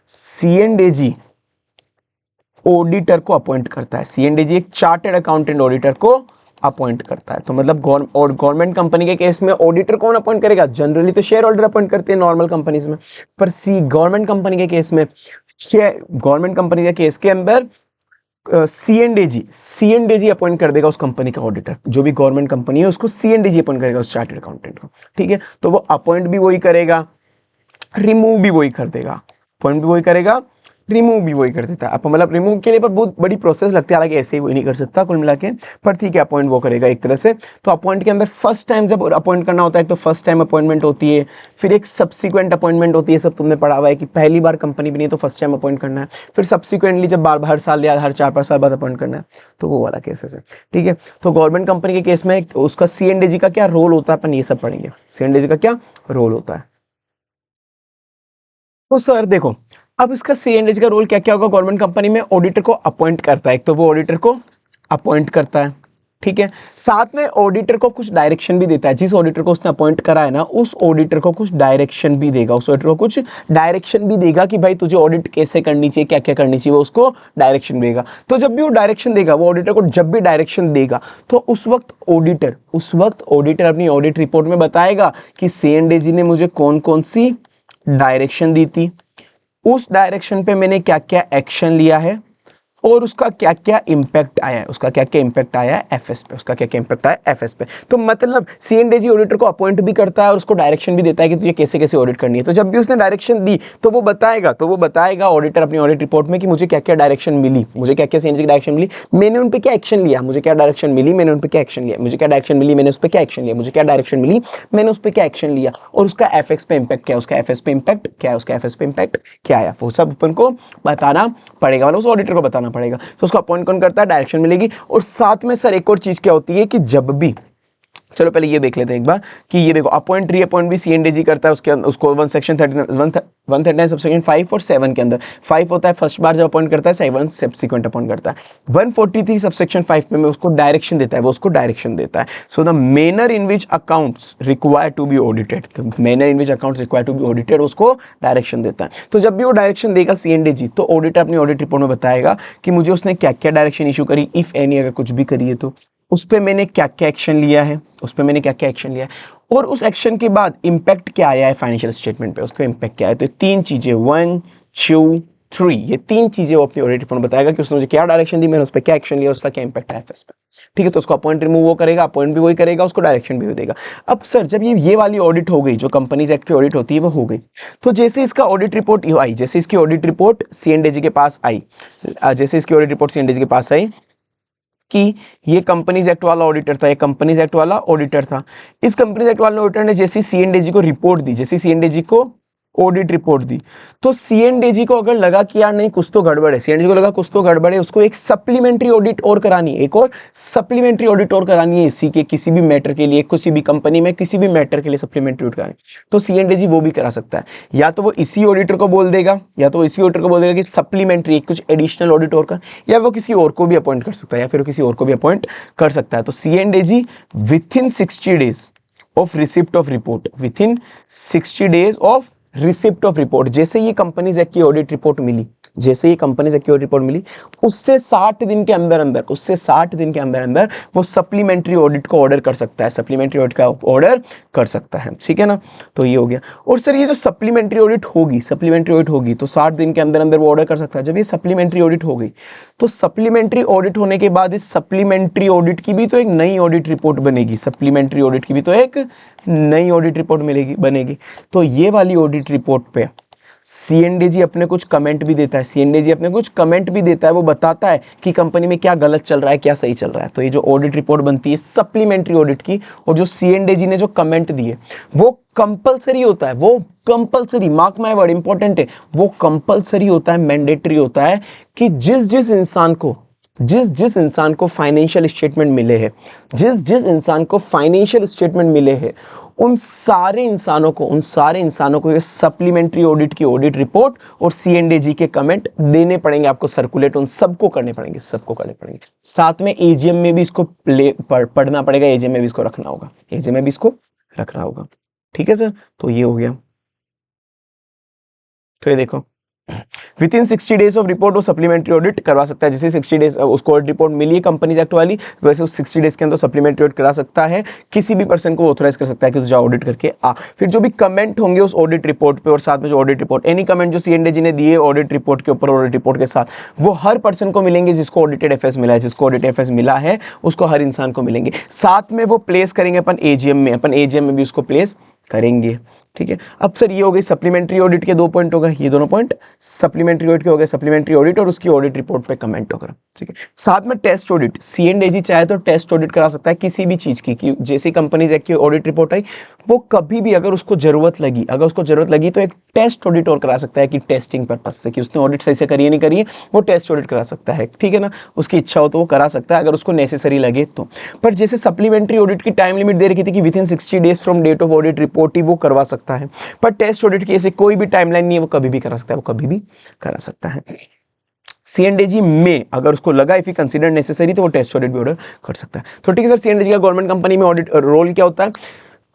सीएनडीजी ऑडिटर को अपॉइंट करता है, सीएनडीजी एक चार्टेड अकाउंटेंट ऑडिटर को अपॉइंट करता है। तो मतलब गवर्नमेंट कंपनी के केस में ऑडिटर कौन अपॉइंट करेगा? जनरली तो शेयर होल्डर अपॉइंट करते हैं नॉर्मल कंपनीज में, पर गवर्नमेंट कंपनी के केस में, गवर्नमेंट कंपनी के केस के अंदर सी एंड डी अपॉइंट कर देगा उस कंपनी का ऑडिटर। जो भी गवर्नमेंट कंपनी है उसको सी एंड डी अपॉइंट करेगा उस चार्टर्ड अकाउंटेंट को, ठीक है। तो वो अपॉइंट भी वही करेगा, रिमूव भी वही कर देगा, अपॉइंट भी वही करेगा, रिमूव भी वही कर देता है। अब मतलब रिमूव के लिए पर बहुत बड़ी प्रोसेस लगती है, हालांकि ऐसे ही वही नहीं कर सकता कुल मिला के, पर ठीक है अपॉइंट वो करेगा एक तरह से। तो अपॉइंट के अंदर फर्स्ट टाइम जब अपॉइंट करना होता है तो फर्स्ट टाइम अपॉइंटमेंट होती है, फिर एक सब्सिक्वेंट अपॉइंटमेंट होती है। सब तुमने पढ़ा हुआ है कि पहली बार कंपनी बनी है तो फर्स्ट टाइम अपॉइंट करना है, फिर सब्सिक्वेंटली जब बार हर साल या हर 4-5 साल बाद अपॉइंट करना है, तो वो वाला केसेस है, ठीक है। तो गवर्नमेंट कंपनी के केस में उसका सी एंड डी का क्या रोल होता है अपन ये सब पढ़ेंगे, सी एंड डी का क्या रोल होता है। तो सर देखो, अब इसका सी एंड का रोल क्या क्या होगा गवर्नमेंट कंपनी में? ऑडिटर को अपॉइंट करता है, एक तो वो ऑडिटर को अपॉइंट करता है, ठीक है। साथ में ऑडिटर को कुछ डायरेक्शन भी देता है, जिस ऑडिटर को उसने अपॉइंट करा है ना उस ऑडिटर को कुछ डायरेक्शन भी देगा, उस ऑडिटर को कुछ डायरेक्शन भी देगा कि भाई तुझे ऑडिट कैसे करनी चाहिए, क्या क्या करनी चाहिए, वो उसको डायरेक्शन देगा। तो जब भी वो डायरेक्शन देगा, वो ऑडिटर को जब भी डायरेक्शन देगा, तो उस वक्त ऑडिटर अपनी ऑडिट रिपोर्ट में बताएगा कि सी एंड ने मुझे कौन कौन सी डायरेक्शन दी थी, उस डायरेक्शन पे मैंने क्या क्या एक्शन लिया है, और उसका क्या क्या इंपैक्ट आया है, उसका क्या क्या इंपैक्ट आया है एफएस पे, उसका क्या क्या इंपैक्ट आया एफएस पे। तो मतलब सी एंड ऑडिटर को अपॉइंट भी करता है और उसको डायरेक्शन भी देता है कि तुझे कैसे कैसे ऑडिट करनी है। तो जब भी उसने डायरेक्शन दी तो वो बताएगा ऑडिटर अपनी ऑडिट रिपोर्ट में कि मुझे क्या क्या डायरेक्शन मिली, मुझे क्या क्या सी एंड की डायरेक्शन मिली, मैंने उन पर क्या एक्शन लिया, मुझे क्या डायरेक्शन मिली, मैंने उन पर क्या एक्शन लिया, मुझे क्या डायरेक्शन मिली, मैंने उस पर क्या एक्शन लिया, मुझे क्या डायरेक्शन मिली, मैंने उस पर क्या एक्शन लिया, और उसका एफएक्स पे इंपैक्ट क्या है, उसका एफएस पे इंपैक्ट क्या है, उसका एफएस पे इंपैक्ट क्या है, वो सब अपन को बताना पड़ेगा, मतलब उस ऑडिटर को बताना पड़ेगा। तो उसको अपॉइंट कौन करता है? डायरेक्शन मिलेगी। और साथ में सर एक और चीज क्या होती है कि जब भी, चलो पहले ये देख लेते हैं एक बार कि ये देखो अपॉइंट री अपॉइंट भी सी करता है, उसके उसको 1 सेक्शन 139 सबसेक्शन 5 और 7 के अंदर 5 होता है फर्स्ट बार जब अपॉइंट करता है, 7 सब्सिक्वेंट अपॉइंट करता है। 143 सबसेक्शन 5 में उसको डायरेक्शन देता है, वो उसको डायरेक्शन देता है। So the manner in which accounts require to be audited, manner in which accounts require to be audited उसको डायरेक्शन देता है। तो जब भी वो डायरेक्शन देगा सी तो ऑडिटर अपनी ऑडिट रिपोर्ट में बताएगा कि मुझे उसने क्या क्या डायरेक्शन इशू करी, इफ एनी, अगर कुछ भी करी है तो उस पर मैंने क्या क्या एक्शन लिया है, और उस एक्शन के बाद इंपैक्ट क्या आया है फाइनेंशियल स्टेटमेंट पे, उसका इंपैक्ट क्या है। तो 3 चीजें 1 2 3, ये 3 चीजें वो अपनी ऑडिट रिपोर्ट में बताएगा कि उसने मुझे क्या डायरेक्शन दी, मैंने उस पर क्या एक्शन लिया, उसका क्या इंपैक्ट आया एफएस पे, ठीक है। तो उसको अपॉइंट रिमूव वो करेगा, अपॉइंट भी वही करेगा, उसको डायरेक्शन भी देगा। अब सर जब ये वाली ऑडिट हो गई, जो कंपनीज एक्ट की ऑडिट होती है वो हो गई, तो जैसे इसका ऑडिट रिपोर्ट आई, जैसे इसकी ऑडिट रिपोर्ट सी के पास आई, जैसे इसकी ऑडिट रिपोर्ट सी के पास आई कि ये कंपनीज एक्ट वाला ऑडिटर था, ये कंपनीज एक्ट वाला ऑडिटर था, इस कंपनीज एक्ट वाले ऑडिटर ने जैसी सी को रिपोर्ट दी, जैसी सी को ऑडिट रिपोर्ट दी, तो सी को अगर लगा कि यार नहीं कुछ तो गड़बड़ है, सी को लगा कुछ तो गड़बड़ है, उसको एक सप्लीमेंट्री ऑडिट और करानी है, एक और सप्लीमेंट्री ऑडिट और करानी है इसी के किसी भी मैटर के लिए, किसी भी कंपनी में किसी भी मैटर के लिए सप्लीमेंट्री ऑडिट करानी, तो सी वो भी करा सकता है। या तो वो इसी ऑडिटर को बोल देगा, कि सप्लीमेंट्री कुछ एडिशनल ऑडिट और कर, या वो किसी और को भी अपॉइंट कर सकता है, या फिर किसी और को भी अपॉइंट कर सकता है। तो see within 60 days of receipt of report, within 60 days of receipt of report, जैसे ये कंपनीज एक्ट की ऑडिट रिपोर्ट मिली, उससे 60 दिन के अंदर वो सप्लीमेंट्री ऑडिट को ऑर्डर कर सकता है, सप्लीमेंट्री ऑडिट का ऑर्डर कर सकता है, ठीक है ना। तो ये हो गया। और सर ये जो सप्लीमेंट्री ऑडिट होगी तो 60 दिन के अंदर वो ऑर्डर कर सकता है। जब ये सप्लीमेंट्री ऑडिट हो गई, तो सप्लीमेंट्री ऑडिट होने के बाद इस सप्लीमेंट्री ऑडिट की भी तो एक नई ऑडिट रिपोर्ट बनेगी, सप्लीमेंट्री ऑडिट की भी तो एक नई ऑडिट रिपोर्ट बनेगी। तो ये वाली ऑडिट रिपोर्ट पे सी अपने कुछ कमेंट भी देता है, वो बताता है कि कंपनी में क्या गलत चल रहा है, क्या सही चल रहा है। तो ये जो ऑडिट रिपोर्ट बनती है सप्लीमेंट्री ऑडिट की, और जो सी ने जो कमेंट दिए वो कंपलसरी होता है, वो compulsory, mark my word, important है, वो कंपलसरी होता है, मैंडेटरी होता है कि जिस जिस इंसान को फाइनेंशियल स्टेटमेंट मिले हैं, उन सारे इंसानों को ये सप्लीमेंट्री ऑडिट की ऑडिट रिपोर्ट और सी के कमेंट देने पड़ेंगे, आपको सर्कुलेट उन सबको करने पड़ेंगे, साथ में एजीएम में भी इसको पढ़ना पड़ेगा, एजीएम में भी इसको रखना होगा, ठीक है सर। तो ये हो गया। तो ये देखो with in 60 days of report वो सप्लीमेंट्री ऑडिट करवा सकता है। जैसे 60 डेज उसको ऑडिट रिपोर्ट मिली है कंपनीज एक्ट वाली, वैसे उस 60 डेज के अंदर सप्लीमेंट्री ऑडिट करा सकता है। किसी भी पर्सन को ऑथराइज कर सकता है कि तू जाओ ऑडिट करके आ। फिर जो भी कमेंट होंगे उस ऑडिट रिपोर्ट पे और साथ में जो ऑडिट रिपोर्ट, एनी कमेंट जो सीएनडीजी ने दिए ऑडिट रिपोर्ट के ऊपर, ऑडिट रिपोर्ट के साथ, वो हर पर्सन को मिलेंगे जिसको ऑडिटेड एफएस मिला है। जिसको ऑडिटेड एफएस मिला है उसको हर इंसान को मिलेंगे। साथ में वो प्लेस करेंगे अपन एजीएम में, अपन एजीएम में भी उसको प्लेस करेंगे। ठीक है, अब सर ये हो गई सप्लीमेंट्री ऑडिट के 2 पॉइंट हो गए, ये दोनों पॉइंट सप्लीमेंट्री ऑडिट के हो गए। सप्लीमेंट्री ऑडिट और उसकी ऑडिट रिपोर्ट पे कमेंट होगा। ठीक है, साथ में टेस्ट ऑडिट, सीएनडीजी चाहे तो टेस्ट ऑडिट करा सकता है किसी भी चीज की, कि जैसे कंपनीज एक्ट की ऑडिट रिपोर्ट आई, वो कभी भी अगर उसको जरूरत लगी तो एक टेस्ट ऑडिट और करा सकता है कि टेस्टिंग पर्पज से, कि उसने ऑडिट सही से करी है नहीं करी है, वो टेस्ट ऑडिट करा सकता है। ठीक है ना, उसकी इच्छा हो तो वो करा सकता है अगर उसको नेसेसरी लगे तो। पर जैसे सप्लीमेंट्री ऑडिट की टाइम लिमिट दे रखी थी कि within 60 days from date of audit report ही वो करवा सकता है, पर टेस्ट ऑडिट की ऐसे कोई भी टाइमलाइन नहीं है, वो कभी भी करा सकता है, वो कभी भी करा सकता है। सीएनडीजी में अगर उसको लगा इफ ही कंसीडर नेसेसरी तो वो टेस्ट ऑडिट भी ऑर्डर कर सकता है। तो ठीक है सर, सीएनडीजी का गवर्नमेंट कंपनी में ऑडिट रोल क्या होता है?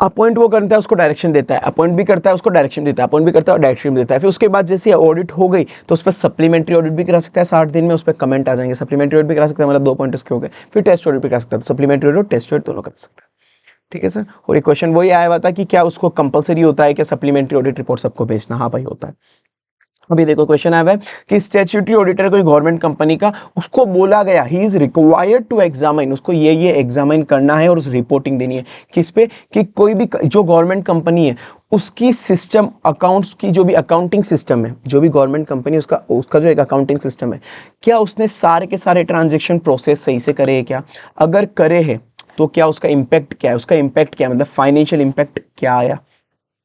अपॉइंट वो करता है, उसको डायरेक्शन देता है, अपॉइंट भी करता है, उसको डायरेक्शन देता है, अपॉइंट भी करता है और डायरेक्शन भी देता है। फिर उसके बाद जैसे ऑडिट हो गई तो उस पर सप्लीमेंट्री ऑडिट भी करा सकता है, 60 दिन में उस पर कमेंट आ जाएंगे। सप्लीमेंट्री ऑडिट भी करा सकता है, मतलब 2 पॉइंट उसके हो गए। फिर टेस्ट ऑडिट भी करा सकता है, सप्लीमेंट्री ऑडिट और टेस्ट ऑडिट दोनों कर सकता है। ठीक है सर, और एक क्वेश्चन वही आया हुआ था कि क्या उसको कंपलसरी होता है क्या सप्लीमेंट्री ऑडिट रिपोर्ट सबको भेजना? हाँ भाई होता है। अभी देखो क्वेश्चन आया है कि स्टैट्यूटरी ऑडिटर कोई गवर्नमेंट कंपनी का, उसको बोला गया he is required to examine, उसको ये एग्जामिन करना है और उस रिपोर्टिंग देनी है किस पे, कि कोई भी जो गवर्नमेंट कंपनी है उसकी सिस्टम अकाउंट्स की, जो भी अकाउंटिंग सिस्टम है, जो भी गवर्नमेंट कंपनी उसका जो एक अकाउंटिंग सिस्टम है, क्या उसने सारे के सारे ट्रांजेक्शन प्रोसेस सही से करे है क्या? अगर करे है तो क्या उसका इंपैक्ट क्या है? उसका इंपैक्ट क्या है, मतलब फाइनेंशियल इंपैक्ट क्या आया?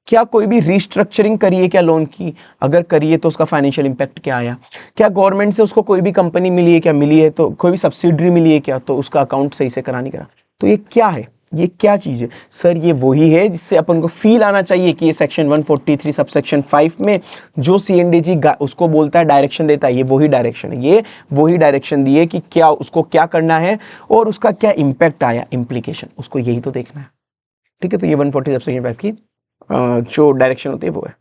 क्या कोई भी रिस्ट्रक्चरिंग करी है क्या लोन की? अगर करी है तो उसका फाइनेंशियल इंपैक्ट क्या आया? क्या गवर्नमेंट से उसको कोई भी कंपनी मिली है क्या? मिली है तो कोई भी सब्सिडरी मिली है क्या? तो उसका अकाउंट सही से करा नहीं करा। तो ये क्या है, ये क्या चीज है सर? ये वही है जिससे अपन को फील आना चाहिए कि ये सेक्शन 143 सबसेक्शन 5 में जो सीएनडीजी उसको बोलता है, डायरेक्शन देता है, ये वही डायरेक्शन है। ये वही डायरेक्शन दिए कि क्या उसको क्या करना है और उसका क्या इंपैक्ट आया, इंप्लीकेशन, उसको यही तो देखना है। ठीक है, तो ये 140 सबसेक्शन 5 की जो डायरेक्शन होती है वो है।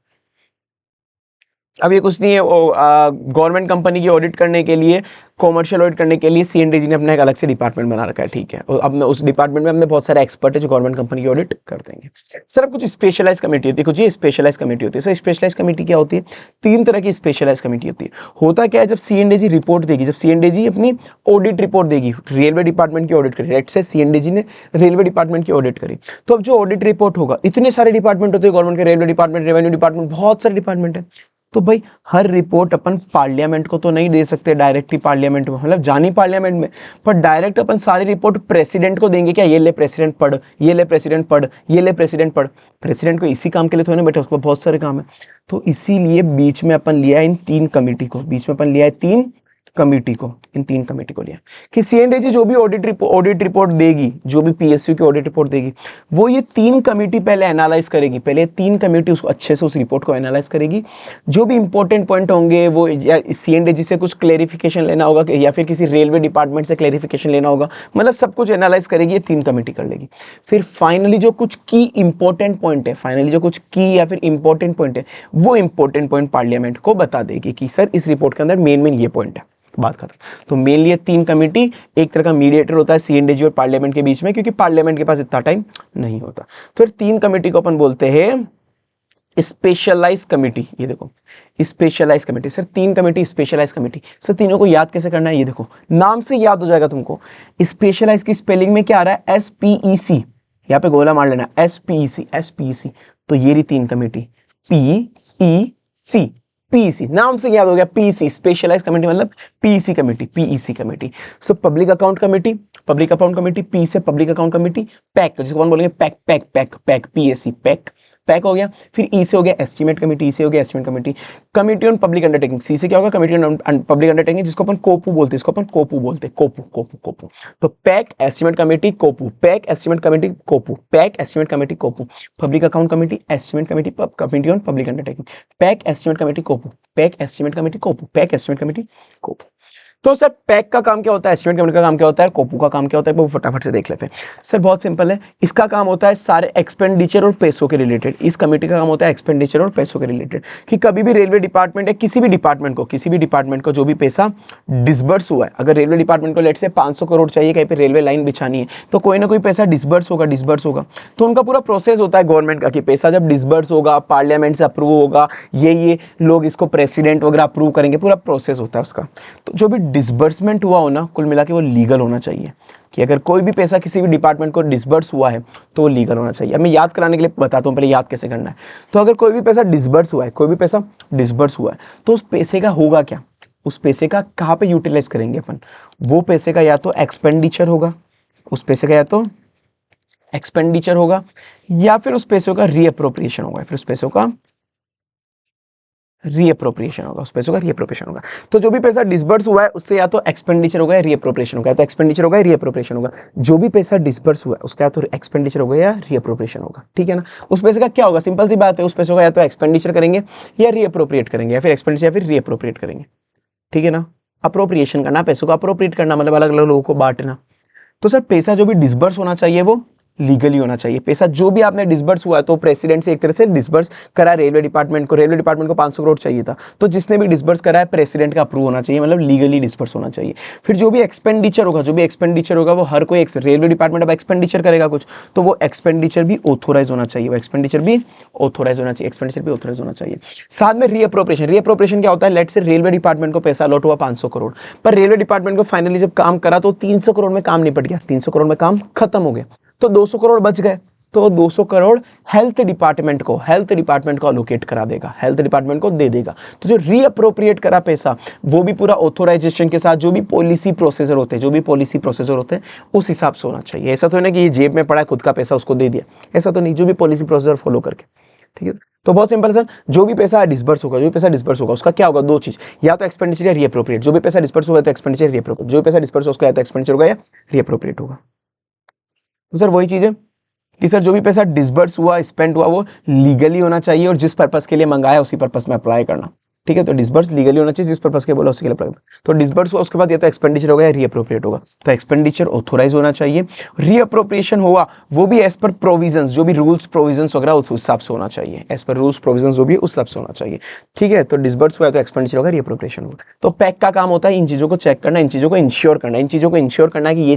अब ये कुछ नहीं है, गवर्नमेंट कंपनी की ऑडिट करने के लिए, कॉमर्शियल ऑडिट करने के लिए सीएनडीजी ने अपना एक अलग से डिपार्टमेंट बना रखा है। ठीक है, और अब मैं उस डिपार्टमेंट में हमने बहुत सारे एक्सपर्ट है जो गवर्नमेंट कंपनी की ऑडिट कर देंगे। सर अब कुछ स्पेशलाइज कमेटी होती है, कुछ ये स्पेशलाइज कमेटी होती है। सर स्पेशलाइज कमेटी क्या होती है? 3 तरह की स्पेशलाइज कमेटी होती है। होता क्या है, जब सीएनडीजी रिपोर्ट देगी, जब सीएनडीजी अपनी ऑडिट रिपोर्ट देगी, रेलवे डिपार्टमेंट की ऑडिट करी, लेट्स से सीएनडीजी ने रेलवे डिपार्टमेंट की ऑडिट करी, तो अब जो ऑडिट रिपोर्ट होगा, इतने सारे डिपार्टमेंट होते हैं गवर्नमेंट के, रेलवे डिपार्टमेंट, रेवेन्यू डिपार्टमेंट, बहुत सारे डिपार्टमेंट है। तो भाई हर रिपोर्ट अपन पार्लियामेंट को तो नहीं दे सकते डायरेक्टली पार्लियामेंट में, मतलब जानी पार्लियामेंट में, पर डायरेक्ट अपन सारी रिपोर्ट प्रेसिडेंट को देंगे क्या? ये ले प्रेसिडेंट पढ़, ये ले प्रेसिडेंट पढ़, ये ले प्रेसिडेंट पढ़। प्रेसिडेंट को इसी काम के लिए तो नहीं बैठे, उसको बहुत सारे काम है। तो इसीलिए बीच में अपन लिया इन 3 कमेटी को, बीच में अपन लिया है 3 कमेटी को, इन 3 कमेटी को लिया कि सीएनडीजी जो भी ऑडिट रिपोर्ट देगी, जो भी पीएसयू की ऑडिट रिपोर्ट देगी, वो ये 3 कमेटी पहले एनालाइज करेगी। पहले 3 कमेटी उसको अच्छे से उस रिपोर्ट को एनालाइज करेगी। जो भी इंपॉर्टेंट पॉइंट होंगे वो, या सीएनडीजी से कुछ क्लेरिफिकेशन लेना होगा या फिर किसी रेलवे डिपार्टमेंट से क्लेरिफिकेशन लेना होगा, मतलब सब कुछ एनालाइज करेगी, ये 3 कमेटी कर लेगी। फिर फाइनली जो कुछ की इंपॉर्टेंट पॉइंट है, फाइनली जो कुछ की या फिर इंपॉर्टेंट पॉइंट है, वो इंपॉर्टेंट पॉइंट पार्लियामेंट को बता देगी कि सर इस रिपोर्ट के अंदर मेन ये पॉइंट है, बात खत्म। तो मेनली ये 3 कमेटी एक तरह का मीडिएटर होता है सीएनडीजी और पार्लियामेंट के बीच में, क्योंकि पार्लियामेंट के पास इतना टाइम नहीं होता। फिर 3 कमेटी को अपन बोलते हैं स्पेशलाइज कमेटी। ये देखो specialise committee, sir 3 committee specialise committee. Sir तीनों को याद कैसे करना है? ये देखो नाम से याद हो जाएगा तुमको। स्पेशलाइज की स्पेलिंग में क्या आ रहा है? SPEC, यहाँ पे गोला मार लेना, SPEC। तो ये रही 3 कमेटी, PEC, पीईसी, नाम से याद हो गया, पीईसी स्पेशलाइज्ड कमेटी, मतलब PEC committee, PEC committee. So public account committee, P से पब्लिक अकाउंट कमेटी, पैक जिसको अपन बोलेंगे पैक, पीएससी पैक हो गया। फिर ई से हो गया एस्टीमेट कमेटी, ई से हो गया estimate committee. Committee on public undertaking, C से क्या होगा? कमेटी ऑन पब्लिक अंडरटेकिंग, जिसको अपन कोपू बोलते हैं, इसको अपन कोपू बोलते हैं, कोपू। तो PAC estimate committee COPU, PAC estimate committee COPU, PAC estimate committee COPU, public account committee, estimate committee, committee on public undertaking, PAC estimate committee COPU, PAC estimate committee COPU, PAC estimate committee COPU. तो sir pack का काम क्या होता है, estimate committee का काम क्या होता है, कोपू का काम क्या होता है, वो फटाफट से देख लेते हैं। सर बहुत सिंपल है, इसका काम होता है सारे एक्सपेंडिचर और पैसों के रिलेटेड। इस कमेटी का काम होता है एक्सपेंडिचर और पैसों के रिलेटेड, कि कभी भी रेलवे डिपार्टमेंट या किसी भी डिपार्टमेंट को जो भी पैसा डिसबर्स हुआ है, अगर रेलवे डिपार्टमेंट को लेट से 500 करोड़ चाहिए कहीं पे रेलवे लाइन बिछानी है, तो कोई ना कोई पैसा डिसबर्स होगा। तो उनका पूरा प्रोसेस होता है गवर्नमेंट का, कि पैसा जब डिसबर्स होगा, पार्लियामेंट से अप्रूव होगा, ये लोग इसको प्रेसिडेंट वगैरह अप्रूव करेंगे, पूरा प्रोसेस होता है उसका। तो जो भी डिसबर्समेंट हुआ हो ना, कुल मिला के वो लीगल होना चाहिए, कि अगर कोई भी पैसा किसी भी डिपार्टमेंट को डिसबर्स हुआ है तो वो लीगल होना चाहिए। अब मैं याद कराने के लिए बताता हूँ, पहले याद कैसे करना है। तो अगर कोई भी पैसा डिसबर्स हुआ है, तो उस पैसे का होगा क्या, उस पैसे का कहाँ पे यूटिलाइज करेंगे अपन, वो पैसे का या तो एक्सपेंडिचर होगा, या फिर उस पैसों का रीअप्रोप्रिएशन होगा, उस पैसों का रीअप्रोप्रिएशन होगा। तो जो भी पैसा डिसबर्स हुआ है उससे या तो एक्सपेंडिचर होगा या रीअप्रोप्रिएशन होगा, जो भी पैसा डिसबर्स हुआ है उसका या तो एक्सपेंडिचर होगा या रीअप्रोप्रिएशन होगा, ठीक है ना। उस पैसे का क्या होगा, सिंपल सी बात है, उस पैसों का या तो एक्सपेंडिचर करेंगे या रीअप्रोप्रिएट करेंगे, या फिर एक्सपेंडिचर या फिर रीअप्रोप्रिएट करेंगे, ठीक है ना। अप्रोप्रिएशन करना, पैसों को अप्रोप्रिएट करना, मतलब अलग अलग लोगों को बांटना। तो सर पैसा जो भी डिसबर्स होना चाहिए वो लीगली होना चाहिए। पैसा जो भी आपने डिसबर्स हुआ है, तो प्रेसिडेंट से एक तरह से डिसबर्स करा रेलवे डिपार्टमेंट को 500 करोड़ चाहिए था, तो जिसने भी डिसबर्स करा है प्रेसिडेंट का अप्रूव होना चाहिए, मतलब लीगली डिसबर्स होना चाहिए। फिर जो भी एक्सपेंडिचर होगा वो हर कोई रेलवे डिपार्टमेंट अब एक्सपेंडिचर करेगा कुछ, तो वो एक्सपेंडिचर भी ऑथोराइज होना चाहिए, साथ में रीअप्रोप्रिएशन क्या होता है, लेट से रेलवे डिपार्टमेंट को पैसा अलॉट हुआ 500 करोड़, पर रेलवे डिपार्टमेंट को फाइनली जब काम करा तो 300 करोड़ में काम निपट गया, 300 करोड़ में काम खत्म हो गया, तो 200 करोड़ बच गए, तो 200 करोड़ हेल्थ डिपार्टमेंट को अलोकेट करा देगा, हेल्थ डिपार्टमेंट को दे देगा। तो जो रीअप्रोप्रिएट करा पैसा, वो भी पूरा ऑथोराइजेशन के साथ, जो भी पॉलिसी प्रोसेसर होते हैं उस हिसाब से होना चाहिए। ऐसा तो है ना कि ये जेब में पड़ा है खुद का पैसा उसको दे दिया, ऐसा तो नहीं, जो भी पॉलिसी प्रोसेसर फॉलो करके, ठीक है। तो बहुत सिंपल सर, जो भी पैसा डिसबर्स होगा उसका क्या होगा, दो चीज, या तो एक्सपेंडिचर या रीअप्रोप्रिएट। जो भी पैसा डिसबर्स होगा तो एक्सपेंडिचर, रीअप्रोप्रिएट, जो भी पैसा डिसबर्स होगा उसका या तो एक्सपेंडिचर होगा या रीअप्रोप्रिएट होगा। तो सर वही चीज है कि सर जो भी पैसा डिसबर्स हुआ, स्पेंड हुआ, वो लीगली होना चाहिए, और जिस पर्पस के लिए मंगाया उसी पर्पस में अप्लाई करना, ठीक है। तो डिसबर्स लीगली होना चाहिए, जिस पर्पस के बोला उसी के लिए अप्लाई करना। तो डिसबर्स हुआ उसके बाद या तो एक्सपेंडिचर होगा या रीअप्रोप्रिएट होगा, तो एक्सपेंडिचर ऑथोराइज होना चाहिए, रीअप्रोप्रिएशन हुआ वो भी एज पर प्रोविजंस, जो भी रूल्स प्रोविजंस वगैरह उस हिसाब से होना चाहिए, एज पर रूल्स प्रोविजंस जो भी उस हिसाब से होना चाहिए, ठीक है। तो डिसबर्स हुआ तो एक्सपेंडिचर होगा, रीअप्रोप्रिएशन होगा। तो पैक का काम होता है इन चीजों को चेक करना, इन चीजों को इंश्योर करना, कि ये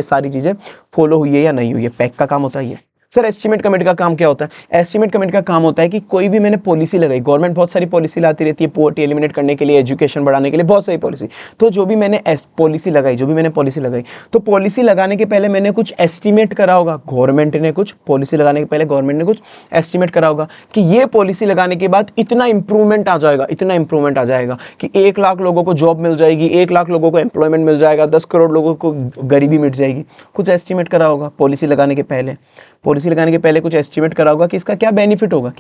सारी चीजें फॉलो हुई है या नहीं हुई है, पैक का काम होता है ये। सर एस्टीमेट कमेटी का काम क्या होता है, एस्टीमेट कमेटी का काम होता है कि कोई भी मैंने पॉलिसी लगाई, गवर्नमेंट बहुत सारी पॉलिसी लाती रहती है, पॉवर्टी एलिमिनेट करने के लिए, एजुकेशन बढ़ाने के लिए, बहुत सारी पॉलिसी। तो जो भी मैंने पॉलिसी लगाई, तो पॉलिसी लगाने के पहले मैंने कुछ एस्टीमेट करा होगा, गवर्नमेंट ने कुछ एस्टीमेट करा होगा कि ये पॉलिसी लगाने के बाद इतना इंप्रूवमेंट आ जाएगा कि 1 लाख लोगों को जॉब मिल जाएगी, 1 लाख लोगों को एम्प्लॉयमेंट मिल जाएगा, 10 करोड़ लोगों को गरीबी मिट जाएगी। कुछ एस्टीमेट करा होगा पॉलिसी लगाने के पहले कुछ एस्टीमेट करा होगा कि इसका क्या बेनिफिट होगा।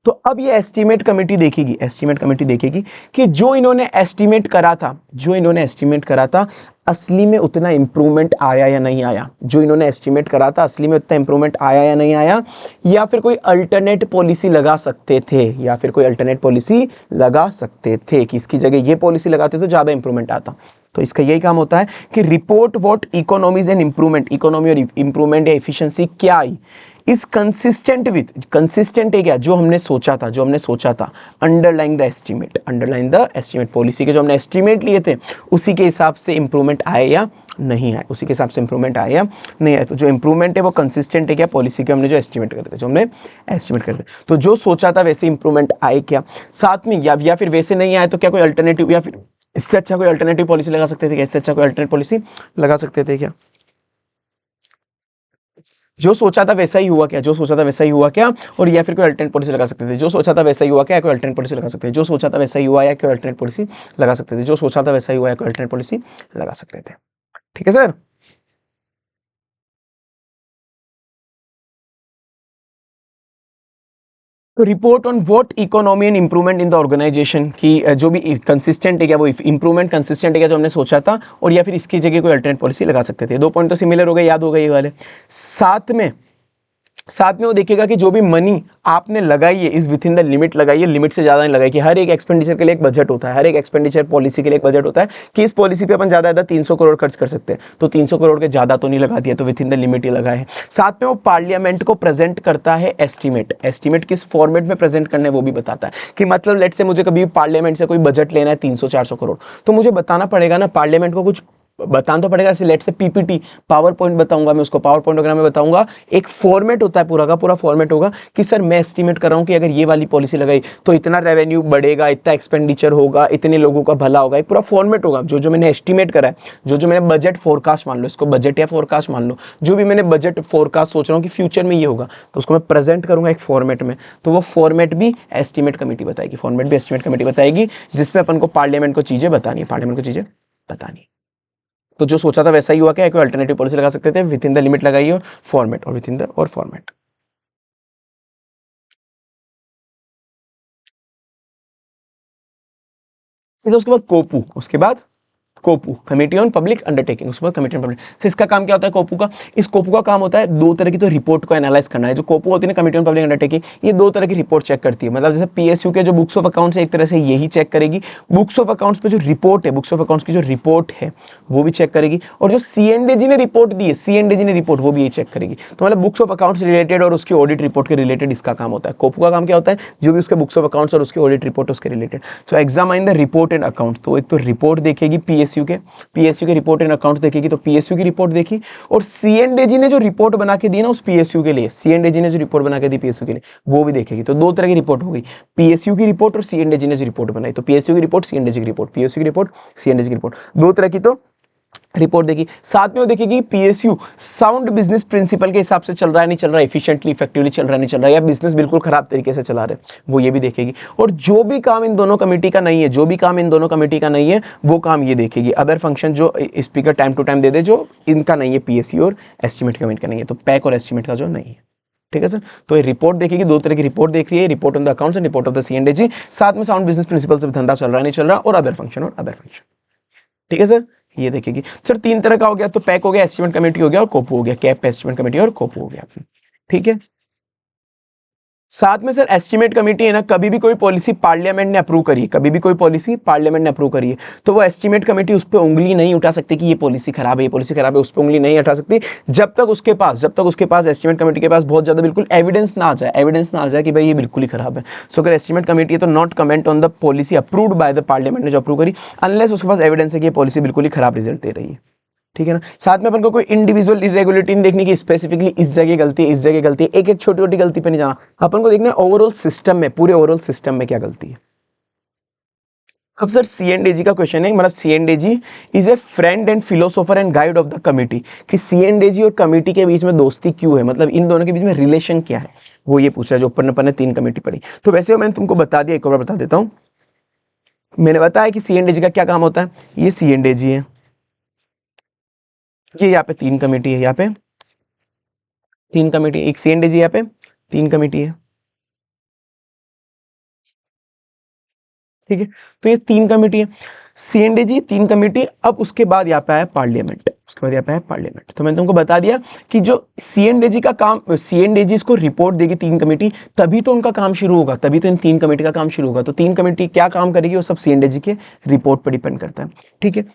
तो अब ये एस्टीमेट कमेटी देखेगी कि जो इन्होंने एस्टीमेट करा था असली में उतना इंप्रूवमेंट आया या नहीं आया, या फिर कोई अल्टरनेट पॉलिसी लगा सकते थे, कि इसकी जगह ये पॉलिसी लगाते तो ज्यादा इंप्रूवमेंट आता। तो इसका यही काम होता है कि report what economies and improvement, economy और इंप्रूवमेंट या एफिशिएंसी क्या आई, इज कंसिस्टेंट है क्या, जो हमने सोचा था, अंडरलाइन द एस्टीमेट, पॉलिसी के जो हमने एस्टीमेट लिए थे उसी के हिसाब से इंप्रूवमेंट आए या नहीं आए, तो जो इंप्रूवमेंट है वो कंसिस्टेंट है क्या पॉलिसी के हमने जो एस्टीमेट करते थे, तो जो सोचा था वैसे इंप्रूवमेंट आए क्या, साथ में या फिर वैसे नहीं आए तो क्या कोई अल्टरनेटिव, या फिर इससे अच्छा कोई अल्टरनेटिव पॉलिसी लगा सकते थे क्या, जो सोचा था वैसा ही हुआ क्या, और या फिर कोई अल्टरनेट पॉलिसी लगा सकते थे, जो सोचा था वैसा ही हुआ क्या, कोई अल्टरनेट पॉलिसी लगा सकते थे, जो सोचा था वैसा ही हुआ या कोई अल्टरनेट पॉलिसी लगा सकते थे, ठीक है सर। तो report on what economy and improvement in the organisation, की जो भी कंसिस्टेंट है क्या, वो इंप्रूवमेंट कंसिस्टेंट है क्या जो हमने सोचा था, और या फिर इसकी जगह कोई अल्टरनेट पॉलिसी लगा सकते थे। 2 पॉइंट तो सिमिलर हो गए, याद हो गए ये वाले। साथ में साथ में वो देखेगा कि जो भी मनी आपने लगाई है इस विथ इन द लिमिट लगाई है, लिमिट से ज़्यादा नहीं लगाई। कि हर एक एक्सपेंडिचर के लिए एक बजट होता है, हर एक एक्सपेंडिचर पॉलिसी के लिए एक बजट होता है कि इस पॉलिसी पे अपन ज़्यादा 300 करोड़ खर्च कर सकते हैं, तो 300 करोड़ के ज़्यादा तो नहीं लगा दिया, तो विथ इन द लिमिट ही लगा है। साथ में वो पार्लियामेंट को प्रेजेंट करता है एस्टीमेट। एस्टीमेट किस फॉर्मेट में प्रेजेंट करना है वो भी बताता है कि मतलब लेट से मुझे कभी पार्लियामेंट से कोई बजट लेना है 300-400 करोड़, तो मुझे बताना पड़ेगा ना, पार्लियामेंट को कुछ बताना तो पड़ेगा। लेट से पीपीटी पावर पॉइंट बताऊंगा मैं उसको, पावर पॉइंट वगैरह में बताऊंगा, एक फॉर्मेट होता है, पूरा का पूरा फॉर्मेट होगा कि सर मैं एस्टीमेट कर रहा हूं कि अगर ये वाली पॉलिसी लगाई तो इतना रेवेन्यू बढ़ेगा, इतना एक्सपेंडिचर होगा, इतने लोगों का भला होगा। एक पूरा फॉर्मेट होगा जो जो मैंने एस्टीमेट करा है, जो जो मैंने बजट फोरकास्ट मान लो, इसको बजट या फोरकास्ट मान लो, जो भी मैंने बजट फोरकास्ट सोच रहा हूँ कि फ्यूचर में ये होगा, तो उसको मैं प्रेजेंट करूंगा एक फॉर्मेट में, तो वो फॉर्मेट भी एस्टीमेट कमेटी बताएगी, फॉर्मेट भी एस्टीमेट कमेटी बताएगी, जिसमें अपन को पार्लियामेंट को चीजें बतानी है, पार्लियामेंट को चीजें बतानी है। तो जो सोचा था वैसा ही हुआ, क्या कोई अल्टरनेटिव पॉलिसी लगा सकते थे, विद इन द लिमिट लगाइए और फॉर्मेट, और विद इन द और फॉर्मेट। उसके बाद कोपू, उसके बाद कोपू कमेटी ऑन पब्लिक अंडरटेकिंग, उसके बाद कमेटी ऑन पब्लिक। तो इसका काम क्या होता है कोपू का? इस कोपू का काम होता है दो तरह की तो रिपोर्ट को एनालाइज करना है। जो कोपू होती है ना, कमेटी ऑन पब्लिक अंडरटेकिंग, ये दो तरह की रिपोर्ट चेक करती है। मतलब जैसे पीएसयू के जो बुक्स ऑफ अकाउंट्स है, एक तरह से यही चेक करेगी, बुक्स ऑफ अकाउंट्स पे जो रिपोर्ट है, बुक्स ऑफ अकाउंट्स की जो रिपोर्ट है वो भी चेक करेगी, और जो सीएनडीजी ने रिपोर्ट दी है, सीएनडीजी ने रिपोर्ट, वो भी ये चेक करेगी। तो मतलब बुक्स ऑफ अकाउंट्स रिलेटेड और उसकी ऑडिट रिपोर्ट के रिलेटेड इसका काम होता है। कोपू का काम क्या होता है? जो भी उसके बुक्स ऑफ अकाउंट्स और उसकी ऑडिट रिपोर्ट उसके रिलेटेड। तो examine the report and account, तो एक तो रिपोर्ट देखेगी पीएसयू के रिपोर्ट एंड अकाउंट्स देखेगी, तो पीएसयू की रिपोर्ट देखी, और सीएनडीजी ने जो रिपोर्ट बना के दी ना उस पीएसयू के लिए, सीएनडीजी ने जो रिपोर्ट बना के दी पीएसयू के लिए, वो भी देखेगी। तो दो तरह की रिपोर्ट हो गई, पीएसयू की रिपोर्ट और सीएनडीजी ने जो रिपोर्ट बनाई। तो पीएसयू की रिपोर्ट, सीएनडीजी की रिपोर्ट, पीएसयू की रिपोर्ट, सीएनडीजी की रिपोर्ट, दो तरह की तो रिपोर्ट देखी। साथ में वो देखेगी पीएसयू साउंड बिजनेस प्रिंसिपल के हिसाब से चल रहा है नहीं चल रहा है, इफिशिएंटली इफेक्टिवली चल रहा है नहीं चल रहा है, या बिजनेस बिल्कुल खराब तरीके से चला रहे, वो ये भी देखेगी। और जो भी काम इन दोनों कमेटी का नहीं है, जो भी काम इन दोनों कमेटी का नहीं है, वो काम ये देखेगी। अदर फंक्शन जो स्पीकर टाइम टू टाइम दे दे, जो इनका नहीं है, पीएसयू और एस्टिमेट कमेटी का नहीं है, तो पैक और एस्टिमेट का जो नहीं है। ठीक है सर, तो ये रिपोर्ट देखेगी, दो तरह की रिपोर्ट देख रही है, report on the accounts and report of the C and AG. साथ में साउंड बिजनेस प्रिंसिपल से धंधा चल रहा है नहीं चल रहा, और अदर फंक्शन। ठीक है सर, ये देखेगी। सर तीन तरह का हो गया, तो पैक हो गया, एस्टिमेट कमेटी हो गया, और कोपू हो गया, कैप एस्टिमेट कमेटी और कोपू हो गया। ठीक है, साथ में सर एस्टिमेट कमेटी है ना, कभी भी कोई पॉलिसी पार्लियामेंट ने अप्रूव करी है, कभी भी कोई पॉलिसी पार्लियामेंट ने अप्रूव करी है, तो वो एस्टिमेट कमेटी उस पर उंगली नहीं उठा सकती कि ये पॉलिसी खराब है, ये पॉलिसी खराब है, उस पर उंगली नहीं उठा सकती जब तक उसके पास एस्टिमेट कमेटी के पास बहुत ज्यादा बिल्कुल एविडेंस ना आ जाए, कि भाई ये बिल्कुल ही खराब है। सो अगर एस्टिमेट कमेटी है तो not comment on the policy approved by the parliament ने जो अप्रूव करी, अनलेस उसके पास एविडेंस है कि ये पॉलिसी बिल्कुल ही खराब रिजल्ट दे रही है। ठीक है ना। साथ में अपन को कोई इंडिविजुअल इरेगुलरिटी नहीं देखनी कि स्पेसिफिकली इस जगह गलती है, इस जगह गलती है, एक एक छोटी छोटी गलती पे नहीं जाना, अपन को देखना है ओवरऑल सिस्टम में, पूरे ओवरऑल सिस्टम में क्या गलती है। अब सर सीएनडीजी का क्वेश्चन है, मतलब C and AG is a friend and philosopher and guide of the committee, कि सीएनडीजी और कमिटी के बीच में दोस्ती क्यों है, मतलब इन दोनों के बीच में रिलेशन क्या है, वो ये पूछ रहा है। जो अपन ने तीन कमेटी पढ़ी, तो वैसे मैंने तुमको बता दिया, एक और बता देता हूं। मैंने बताया कि सीएनडीजी का क्या काम होता है, ये सीएनडीजी है, ये यहाँ पे तीन कमेटी है, यहाँ पे तीन कमेटी, एक सीएनडीजी, यहाँ पे तीन कमेटी है। ठीक है, तो ये तीन कमेटी है, सीएनडीजी तीन कमेटी। अब उसके बाद यहाँ पे आया पार्लियामेंट, उसके बाद यहाँ पे आया पार्लियामेंट। तो मैंने तुमको बता दिया कि जो सीएनडीजी का काम, सीएनडीजी इसको रिपोर्ट देगी तीन कमेटी, तभी तो उनका काम शुरू होगा, तभी तो इन तीन कमेटी का काम शुरू होगा। तो तीन कमेटी क्या काम करेगी वो सब सीएनडीजी के रिपोर्ट पर डिपेंड करता है। ठीक है,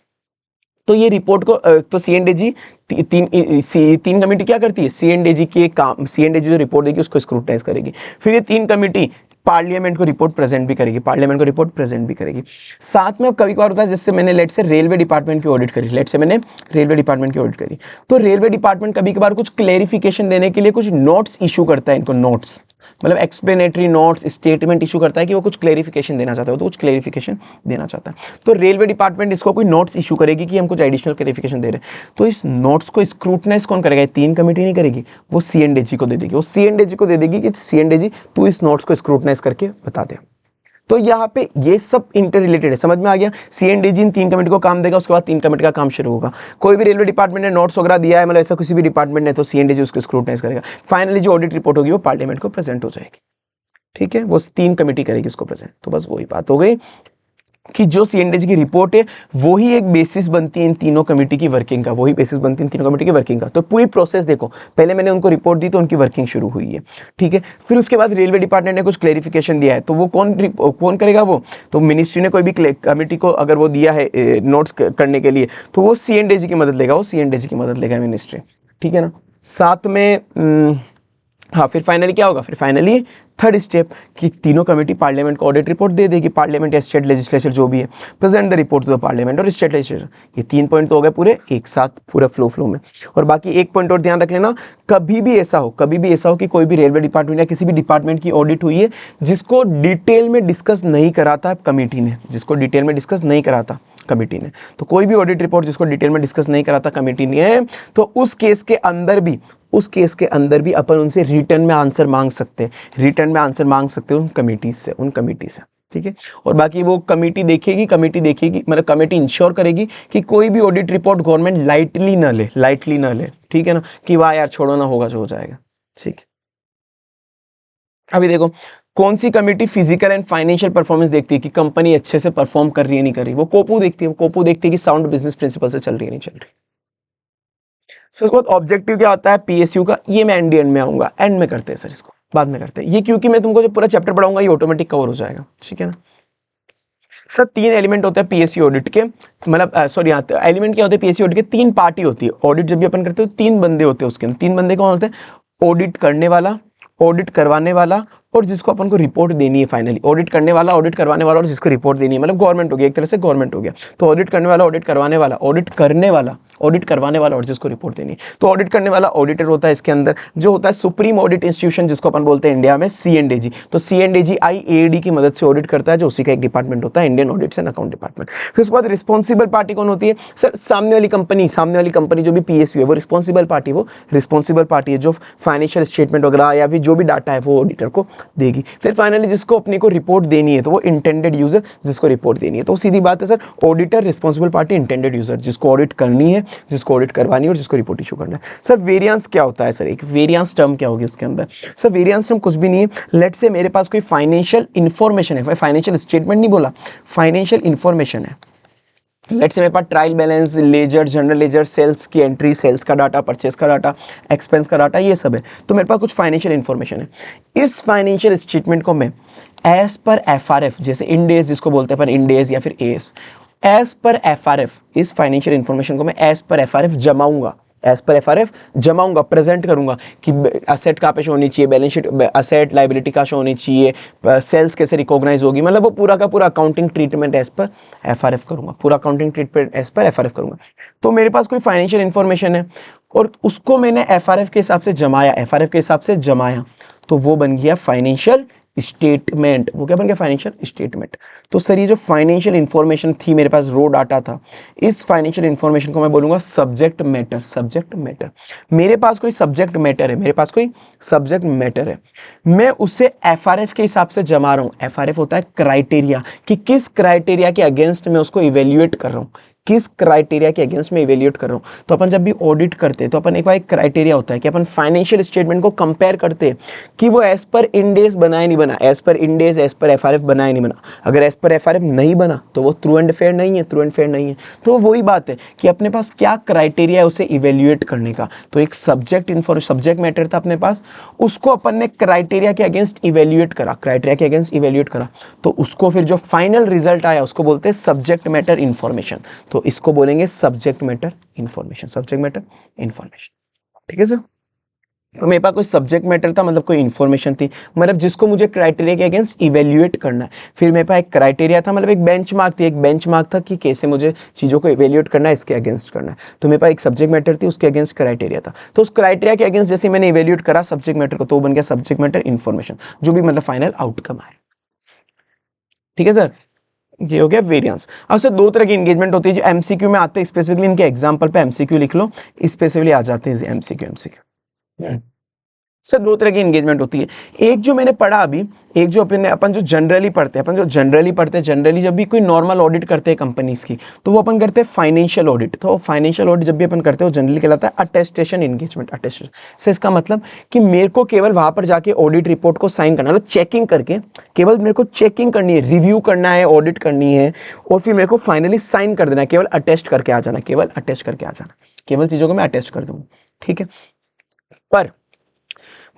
तो ये रिपोर्ट को तो सीएनडीजी तीन कमेटी क्या करती है, सीएनडीजी के काम, सीएनडीजी जो रिपोर्ट देगी उसको स्क्रूटनाइज करेगी। फिर ये तीन कमेटी पार्लियामेंट को रिपोर्ट प्रेजेंट भी करेगी, पार्लियामेंट को रिपोर्ट प्रेजेंट भी करेगी। साथ में कभी कभार होता है, जैसे मैंने लेट से रेलवे डिपार्टमेंट की ऑडिट करी, तो रेलवे डिपार्टमेंट कभी कभार कुछ क्लेरिफिकेशन देने के लिए कुछ नोट्स इशू करता है, इनको नोट्स मतलब एक्सप्लेनेटरी नोट्स, स्टेटमेंट इशू करता है कि वो कुछ क्लेरिफिकेशन देना चाहता है, तो कुछ क्लेरिफिकेशन देना चाहता है, तो रेलवे डिपार्टमेंट इसको कोई नोट्स इशू करेगी कि हम कुछ एडिशनल क्लेरिफिकेशन दे रहे हैं। तो इस नोट्स को स्क्रूटनाइज कौन करेगा, तीन कमेटी नहीं करेगी, वो सीएनडीजी को दे देगी, वो सीएनडीजी को दे देगी कि सीएनडीजी तू इस नोट्स को स्क्रूटनाइज करके बता दे। तो यहाँ पे ये सब इंटर रिलेटेड है, समझ में आ गया। सीएनडीजी इन तीन कमेटी को काम देगा, उसके बाद तीन कमेटी का काम शुरू होगा। कोई भी रेलवे डिपार्टमेंट ने नोट्स वगैरह दिया है, मतलब ऐसा किसी भी डिपार्टमेंट ने, तो सीएनडीजी उसको स्क्रूटनाइज करेगा। फाइनली जो ऑडिट रिपोर्ट होगी वो पार्लियामेंट को प्रेजेंट हो जाएगी। ठीक है, वो तीन कमेटी करेगी उसको प्रेजेंट। तो बस वही बात हो गई। कि जो सीएनडीजी की रिपोर्ट है वो ही एक बेसिस बनती है इन तीनों कमेटी की वर्किंग का, वही बेसिस बनती है इन तीनों कमेटी की वर्किंग का। तो पूरी प्रोसेस देखो, पहले मैंने उनको रिपोर्ट दी तो उनकी वर्किंग शुरू हुई है, ठीक है। फिर उसके बाद रेलवे डिपार्टमेंट ने कुछ क्लेरिफिकेशन दिया है, तो वो कौन करेगा वो, तो मिनिस्ट्री ने कोई भी कमेटी को अगर वो दिया है नोट्स करने के लिए, तो वो सीएनडीजी की मदद लेगा, वो सीएनडीजी की मदद लेगा मिनिस्ट्री, ठीक है ना। साथ में हाँ, फिर फाइनली क्या होगा, फिर फाइनली थर्ड स्टेप कि तीनों कमेटी पार्लियामेंट को ऑडिट रिपोर्ट दे देगी, पार्लियामेंट या स्टेट लेजिस्लेचर जो भी है, present the report to the parliament और स्टेट लेजिस्लेचर। ये 3 पॉइंट तो हो गए पूरे एक साथ, पूरा फ्लो में। और बाकी एक पॉइंट और ध्यान रख लेना, कभी भी ऐसा हो कि कोई भी रेलवे डिपार्टमेंट या किसी भी डिपार्टमेंट की ऑडिट हुई है जिसको डिटेल में डिस्कस नहीं करा था कमेटी ने, जिसको डिटेल में डिस्कस नहीं करा था कमेटी ने, तो कोई भी ऑडिट रिपोर्ट जिसको डिटेल में डिस्कस नहीं करा था कमेटी ने, तो उस केस के अंदर भी अपन उनसे रिटर्न में आंसर मांग सकते हैं उन कमेटी से, ठीक है। और बाकी वो कमेटी देखेगी मतलब कमेटी इंश्योर करेगी कि कोई भी ऑडिट रिपोर्ट गवर्नमेंट लाइटली ना ले, ठीक है ना, कि वाह यार छोड़ो ना, होगा जो हो जाएगा, ठीक है। अभी देखो कौन सी committee physical and financial performance देखती है कि कंपनी अच्छे से परफॉर्म कर रही है नहीं कर रही, वो कोपू देखती है कि साउंड बिजनेस प्रिंसिपल से चल रही है नहीं चल रही। सर उसके बाद ऑब्जेक्टिव क्या होता है पीएसयू का, ये मैं एंड में आऊंगा, एंड में करते हैं सर, इसको बाद में करते हैं ये, क्योंकि मैं तुमको जब पूरा चैप्टर पढ़ाऊंगा ये ऑटोमेटिक कवर हो जाएगा, ठीक है ना। सर 3 एलिमेंट होते हैं पीएसयू ऑडिट के, मतलब सॉरी यहाँ एलिमेंट क्या होते हैं पीएसयू ऑडिट के, 3 पार्टी होती है ऑडिट जब भी अपन करते हो, 3 बंदे होते हैं उसके अंदर। 3 बंदे कौन होते हैं, ऑडिट करने वाला, ऑडिट करवाने वाला और जिसको अपन को रिपोर्ट देनी है फाइनली। ऑडिट करने वाला, ऑडिट करवाने वाला और जिसको रिपोर्ट देनी है, मतलब गवर्नमेंट हो गया, एक तरह से गवर्नमेंट हो गया। तो ऑडिट करने वाला, ऑडिट करवाने वाला, ऑडिट करवाने वाला और जिसको रिपोर्ट देनी है। तो ऑडिट करने वाला ऑडिटर होता है इसके अंदर, जो होता है सुप्रीम ऑडिट इंस्टीट्यूशन, जिसको अपन बोलते हैं इंडिया में सीएनडीजी। तो सीएनडीजी आईएडी की मदद से ऑडिट करता है, जो उसी का एक डिपार्टमेंट होता है, Indian audits and account department. फिर उसके बाद रिस्पॉन्सिबल पार्टी कौन होती है सर, सामने वाली कंपनी जो भी पीएसयू है वो रिस्पॉन्सिबल पार्टी है, जो फाइनेंशियल स्टेटमेंट वगैरह या फिर जो भी डाटा है वो ऑडिटर को देगी। फिर फाइनली जिसको अपने को रिपोर्ट देनी है तो वो इंटेंडेड यूजर, जिसको रिपोर्ट देनी है। तो सीधी बात है sir, auditor, responsible party, intended user, जिसको ऑडिट करनी है, जिसको ऑडिट करवानी है और जिसको रिपोर्ट इशू करना है। सर वेरिएंस क्या होता है सर, एक वेरिएंस टर्म क्या होगी इसके अंदर। सर वेरिएंस टर्म कुछ भी नहीं है, लेट्स से मेरे पास कोई फाइनेंशियल इंफॉर्मेशन है, फाइनेंशियल स्टेटमेंट नहीं बोला, फाइनेंशियल इंफॉर्मेशन है। लेट्स से मेरे पास trial balance, ledger, general ledger, sales की एंट्री, सेल्स का डाटा, परचेस का डाटा, एक्सपेंस का डाटा, ये सब है। तो मेरे पास कुछ फाइनेंशियल इंफॉर्मेशन है। इस फाइनेंशियल स्टेटमेंट को मैं एज पर एफआरएफ, जैसे इंडेज जिसको बोलते हैं अपन, इंडेज या फिर एएस, एज पर एफआरएफ, इस फाइनेंशियल इंफॉर्मेशन को मैं एज पर एफआरएफ जमाऊंगा, प्रेजेंट करूंगा कि असेट कहाँ पे शो होनी चाहिए, बैलेंस शीट असेट लायबिलिटी का शो होनी चाहिए, सेल्स कैसे रिकॉग्नाइज होगी, मतलब वो पूरा का पूरा accounting treatment as per FRF करूंगा, पूरा accounting treatment as per FRF करूंगा। तो मेरे पास कोई फाइनेंशियल इंफॉर्मेशन है और उसको मैंने एफआरएफ के हिसाब से जमाया, तो वो बन गया फाइनेंशियल स्टेटमेंट। वो क्या बन गया, फाइनेंशियल स्टेटमेंट। तो सर ये जो फाइनेंशियल इंफॉर्मेशन थी मेरे पास, रो डाटा था, इस फाइनेंशियल इंफॉर्मेशन को मैं बोलूंगा सब्जेक्ट मैटर। मेरे पास कोई सब्जेक्ट मैटर है, मैं उसे एफआरएफ के हिसाब से जमा रहा हूं। एफआरएफ होता है क्राइटेरिया, कि किस क्राइटेरिया के अगेंस्ट मैं उसको इवेल्युएट कर रहा हूं, तो अपन जब भी ऑडिट करते हैं तो अपन एक क्राइटेरिया होता है कि अपन फाइनेंशियल स्टेटमेंट को कंपेयर करते हैं कि वो एज पर इंडेज बना है नहीं बना, as per इंडेज, as per FRF बना है नहीं बना। अगर एज पर एफआरएफ नहीं बना तो वो ट्रू एंड फेयर नहीं है, तो वही बात है कि अपने पास क्या क्राइटेरिया है उसे इवेल्युएट करने का। तो एक सब्जेक्ट मैटर था अपने पास, उसको अपन ने क्राइटेरिया के अगेंस्ट इवेल्युएट करा, तो उसको फिर जो फाइनल रिजल्ट आया उसको बोलते हैं सब्जेक्ट मैटर इंफॉर्मेशन। तो इसको बोलेंगे सब्जेक्ट मैटर इंफॉर्मेशन, ठीक है सर। तो मेरे पास कोई सब्जेक्ट मैटर था, मतलब कोई इंफॉर्मेशन थी, मतलब जिसको मुझे क्राइटेरिया के अगेंस्ट इवेल्युएट करना है। फिर मेरे पास एक क्राइटेरिया था, मतलब एक बेंचमार्क था कि कैसे मुझे चीज़ों को इवेल्युएट करना है, इसके अगेंस्ट करना है। तो मेरे पास एक सब्जेक्ट मैटर थी, उसके अगेंस्ट क्राइटेरिया था। तो उस क्राइटेरिया के अगेंस्ट जैसे मैंने इवेल्युएट करा सब्जेक्ट मैटर को, तो बन गया सब्जेक्ट मैटर इंफॉर्मेशन, जो भी मतलब फाइनल आउटकम आए, ठीक है सर। ये हो गया वेरिएंस। अब सर 2 तरह की एंगेजमेंट होती है जो एमसीक्यू में आते हैं, स्पेसिफिकली इनके एग्जांपल पे एमसीक्यू लिख लो, स्पेसिफिकली आ जाते हैं एमसीक्यू। सर दो तरह की एंगेजमेंट होती है। एक जो मैंने पढ़ा अभी, एक जो अपन जो जनरली पढ़ते हैं, जनरली जब भी कोई नॉर्मल ऑडिट करते हैं कंपनीज की, तो वो अपन करते हैं फाइनेंशियल ऑडिट। तो फाइनेंशियल ऑडिट जब भी अपन करते हैं वो जनरली कहलाता है अटेस्टेशन एंगेजमेंट। अटेस्टेशन से इसका मतलब कि मेरे को केवल वहां पर जाके ऑडिट रिपोर्ट को साइन करना, मतलब चेकिंग करके, केवल मेरे को चेकिंग करनी है, रिव्यू करना है, ऑडिट करनी है, और फिर मेरे को फाइनली साइन कर देना है, केवल अटेस्ट करके आ जाना, केवल अटेस्ट करके आ जाना, केवल चीजों को मैं अटेस्ट कर दूंगा, ठीक है। पर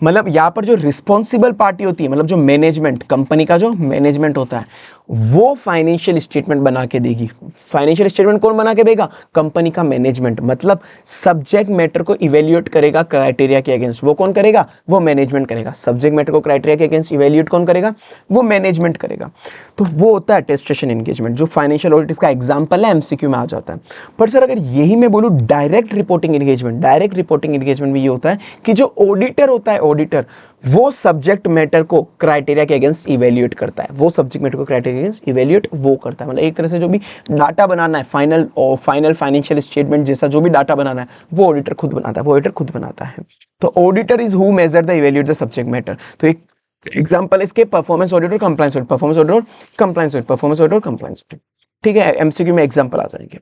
मतलब यहां पर जो रिस्पॉन्सिबल पार्टी होती है, मतलब जो मैनेजमेंट, कंपनी का जो मैनेजमेंट होता है, वो फाइनेंशियल स्टेटमेंट बना के देगी। फाइनेंशियल स्टेटमेंट कौन बना के देगा? कंपनी का मैनेजमेंट। मतलब सब्जेक्ट मैटर को इवेल्युएट करेगा क्राइटेरिया के अगेंस्ट, वो कौन करेगा? वो मैनेजमेंट करेगा। सब्जेक्ट मैटर को क्राइटेरिया के अगेंस्ट इवेल्युएट कौन करेगा? वो मैनेजमेंट करेगा। तो वो होता है अटेस्टेशन एंगेजमेंट, जो फाइनेंशियल ऑडिट इसका एग्जांपल है, एमसीक्यू में आ जाता है। पर सर अगर यही मैं बोलूं direct reporting engagement, direct reporting engagement में ये होता है कि जो ऑडिटर होता है, ऑडिटर वो सब्जेक्ट मैटर को क्राइटेरिया के अगेंस्ट इवेल्युएट करता है, वो सब्जेक्ट मैटर को क्राइटेरिया के अगेंस्ट इवेल्युएट वो करता है। मतलब एक तरह से जो भी डाटा बनाना है, फाइनल फाइनेंशियल स्टेटमेंट जैसा जो भी डाटा बनाना है, वो ऑडिटर खुद बनाता है, वो ऑडिटर खुद बनाता है। तो auditor is who measure the evaluate the subject matter. तो एक एग्जांपल इसके परफॉर्मेंस ऑडिट और कंप्लायंस ऑडिट, परफॉर्मेंस ऑडिट और कंप्लायंस ऑडिट, परफॉर्मेंस ऑडिट और कंप्लायंस ऑडिट, ठीक है। एमसीक्यू में एग्जांपल आ जाएंगे।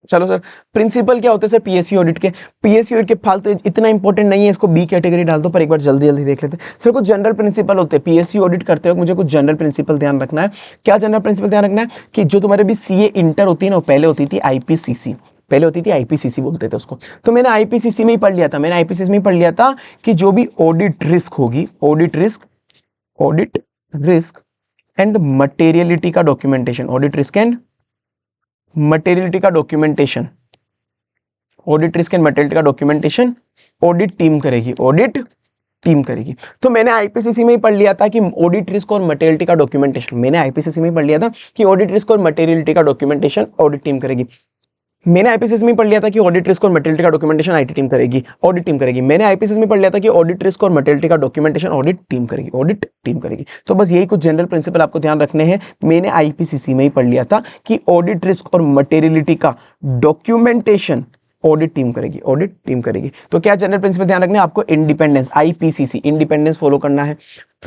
चलो सर, प्रिंसिपल क्या होते हैं सर पीएससी ऑडिट के? पीएससी ऑडिट के फालतू इतना इंपॉर्टेंट नहीं है, इसको बी कैटेगरी डाल दो, पर एक बार जल्दी जल्दी देख लेते हैं। सर कुछ जनरल प्रिंसिपल होते हैं पीएससी ऑडिट करते हो, मुझे कुछ जनरल प्रिंसिपल ध्यान रखना है। क्या जनरल प्रिंसिपल ध्यान रखना है? कि जो तुम्हारे भी सीए इंटर होती है ना, पहले होती थी आईपीसीसी, पहले होती थी आईपीसीसी बोलते थे उसको। तो मैंने आईपीसीसी में ही पढ़ लिया था, मैंने आईपीसीसी में ही पढ़ लिया था कि जो भी ऑडिट रिस्क होगी, ऑडिट रिस्क एंड मटेरियलिटी का documentation, audit risk and materiality का documentation, audit risk and materiality का डॉक्यूमेंटेशन ऑडिट टीम करेगी, ऑडिट टीम करेगी। तो मैंने आईपीसीसी में ही पढ़ लिया था कि ऑडिट रिस्क और मटेरियलिटी का डॉक्यूमेंटेशन, मैंने आईपीसीसी में ही पढ़ लिया था कि ऑडिट रिस्क और मटेरियलिटी का डॉक्यूमेंटेशन ऑडिट टीम करेगी। मैंने आईपीसीएस में पढ़ लिया था कि ऑडिट रिस्क और मटेरियलिटी का डॉक्यूमेंटेशन आईटी टीम करेगी, ऑडिट टीम करेगी। मैंने आईपीसीएस में पढ़ लिया था कि ऑडिट रिस्क और मटेरियलिटी का डॉक्यूमेंटेशन ऑडिट टीम करेगी, ऑडिट टीम करेगी। तो बस यही कुछ जनरल प्रिंसिपल आपको ध्यान रखने हैं। मैंने आईपीसीसी में ही पढ़ लिया था कि ऑडिट रिस्क और मटेरियलिटी का डॉक्यूमेंटेशन ऑडिट टीम करेगी, ऑडिट टीम करेगी। तो क्या जनरल प्रिंसिपल ध्यान रखना है आपको? इंडिपेंडेंस, आईपीसीसी इंडिपेंडेंस फॉलो करना है।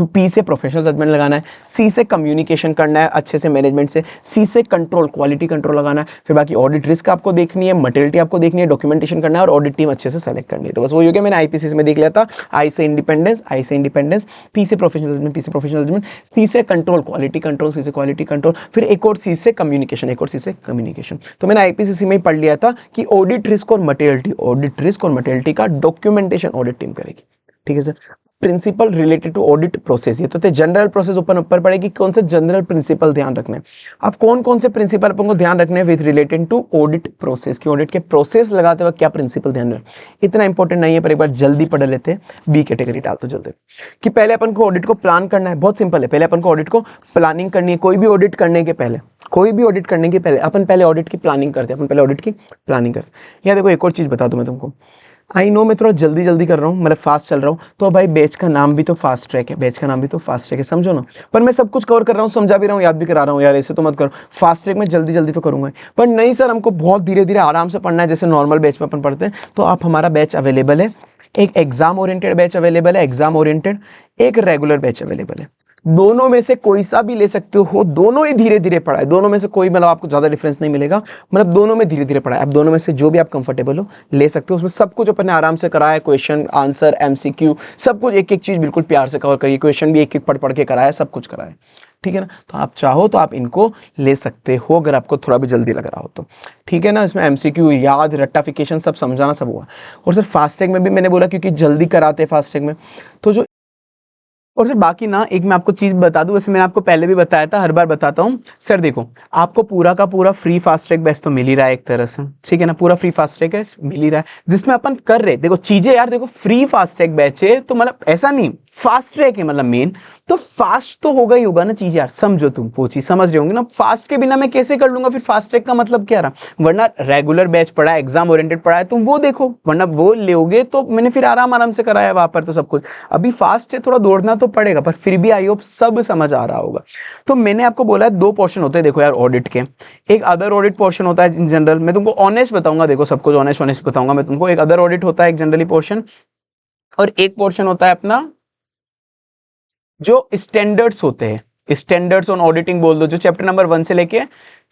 पी से प्रोफेशनल जजमेंट लगाना है, सी से कम्युनिकेशन करना है अच्छे से मैनेजमेंट से, सी से कंट्रोल, क्वालिटी कंट्रोल लगाना है। फिर बाकी ऑडिट रिस्क आपको देखनी है, मटेरियलिटी आपको देखनी है, डॉक्यूमेंटेशन करना है और ऑडिट टीम अच्छे से सेलेक्ट करनी है। तो बस वो हो गया, मैंने आईपीसीसी में देख लिया था। आई से इंडिपेंडेंस, पी से प्रोफेशनल जजमेंट, पी से प्रोफेशनल जजमेंट, सी से कंट्रोल, क्वालिटी कंट्रोल, सी से क्वालिटी कंट्रोल, फिर एक और सी से कम्युनिकेशन, एक और सी से कम्युनिकेशन। तो मैंने आईपीसीसी में ही पढ़ लिया था कि ऑडिट रिस्क और मटेरियलिटी, ऑडिट रिस्क और मटेरियलिटी का डॉक्यूमेंटेशन ऑडिट टीम करेगी, ठीक है sir. Principle related to audit process, ये तो थे जनरल प्रोसेस, ऊपर पड़ेगी कौन से जनरल प्रिंसिपल ध्यान रखने हैं। अब कौन कौन से प्रिंसिपल अपन को ध्यान रखने हैं with related to audit process, की ऑडिट के प्रोसेस लगाते वक्त क्या प्रिंसिपल ध्यान रखें, इतना इंपॉर्टेंट नहीं है, पर एक बार जल्दी पढ़ लेते हैं। बी कैटेगरी डाल दो जल्दी, कि पहले अपन को ऑडिट को प्लान करना है। बहुत सिंपल है, पहले अपन को ऑडिट को प्लानिंग करनी है। कोई भी ऑडिट करने के पहले, कोई भी ऑडिट करने के पहले अपन पहले ऑडिट की प्लानिंग करते हैं, अपन पहले ऑडिट की प्लानिंग करते हैं। या देखो एक और चीज बता दूं मैं तुमको, आई नो मैं थोड़ा जल्दी जल्दी कर रहा हूँ, मतलब फास्ट चल रहा हूँ, तो भाई बैच का नाम भी तो फास्ट ट्रैक है, बैच का नाम भी तो फास्ट ट्रैक है, समझो ना। पर मैं सब कुछ कवर कर रहा हूँ, समझा भी रहा हूँ, याद भी करा रहा हूँ यार, ऐसे तो मत करो। फास्ट ट्रैक में जल्दी जल्दी तो करूंगा, पर नहीं सर हमको बहुत धीरे धीरे आराम से पढ़ना है, जैसे नॉर्मल बैच में अपन पढ़ते हैं। तो आप हमारा बैच अवेलेबल है, एक एग्जाम ओरिएंटेड बैच अवेलेबल है, एग्जाम ओरिएंटेड, एक रेगुलर बैच अवेलेबल है। दोनों में से कोई सा भी ले सकते हो, दोनों ही धीरे धीरे पढ़ाए, दोनों में से कोई मतलब आपको ज्यादा डिफरेंस नहीं मिलेगा, मतलब दोनों में धीरे धीरे पढ़ाए। आप दोनों में से जो भी आप कंफर्टेबल हो ले सकते हो, उसमें सब कुछ अपन ने आराम से कराया, क्वेश्चन आंसर एमसीक्यू सब कुछ, एक एक चीज बिल्कुल प्यार से कवर करिए, क्वेश्चन भी एक एक पढ़ पढ़ के कराया, सब कुछ कराया, ठीक है ना। तो आप चाहो तो आप इनको ले सकते हो, अगर आपको थोड़ा भी जल्दी लग रहा हो तो, ठीक है ना। इसमें एमसीक्यू याद, रट्टाफिकेशन सब समझाना सब हुआ। और सर फास्टैग में भी मैंने बोला क्योंकि जल्दी कराते हैं फास्टैग में, तो जो और सर बाकी ना एक मैं आपको चीज बता दूं, वैसे मैंने आपको पहले भी बताया था, हर बार बताता हूं सर। देखो आपको पूरा का पूरा फ्री फास्ट ट्रैक बैच तो मिल ही रहा है एक तरह से, ठीक है ना, पूरा फ्री फास्ट ट्रैक है मिल ही रहा है, जिसमें अपन कर रहे देखो चीजें यार, देखो फ्री फास्ट ट्रैक बैच है तो मतलब ऐसा नहीं फास्ट ट्रैक है, मतलब मेन तो फास्ट तो होगा ही होगा ना चीज यार, समझो तुम वो चीज समझ रहे होंगे ना। फास्ट के बिना मैं कैसे कर लूंगा, फिर फास्ट ट्रैक का मतलब क्या रहा, वरना रेगुलर बैच पढ़ा है, एग्जाम ओरिएंटेड पढ़ा है, तुम वो देखो, वरना वो लोगे तो मैंने फिर आराम आराम से कराया वहां पर तो सब कुछ। अभी फास्ट है, थोड़ा दौड़ना तो पड़ेगा, पर फिर भी आई होप सब समझ आ रहा होगा। तो मैंने आपको बोला है दो पोर्शन होते हैं, देखो यार ऑडिट के, एक अदर ऑडिट पोर्शन होता है जनरल, मैं तुमको ऑनेस्ट बताऊंगा, देखो सब कुछ ऑनेस्ट ऑनेस्ट बताऊंगा मैं तुमको। एक अदर ऑडिट होता है एक जनरली पोर्शन, और एक पोर्शन होता है अपना जो स्टैंडर्ड्स होते हैं, स्टैंडर्ड्स ऑन ऑडिटिंग बोल दो, जो चैप्टर नंबर 1 से लेके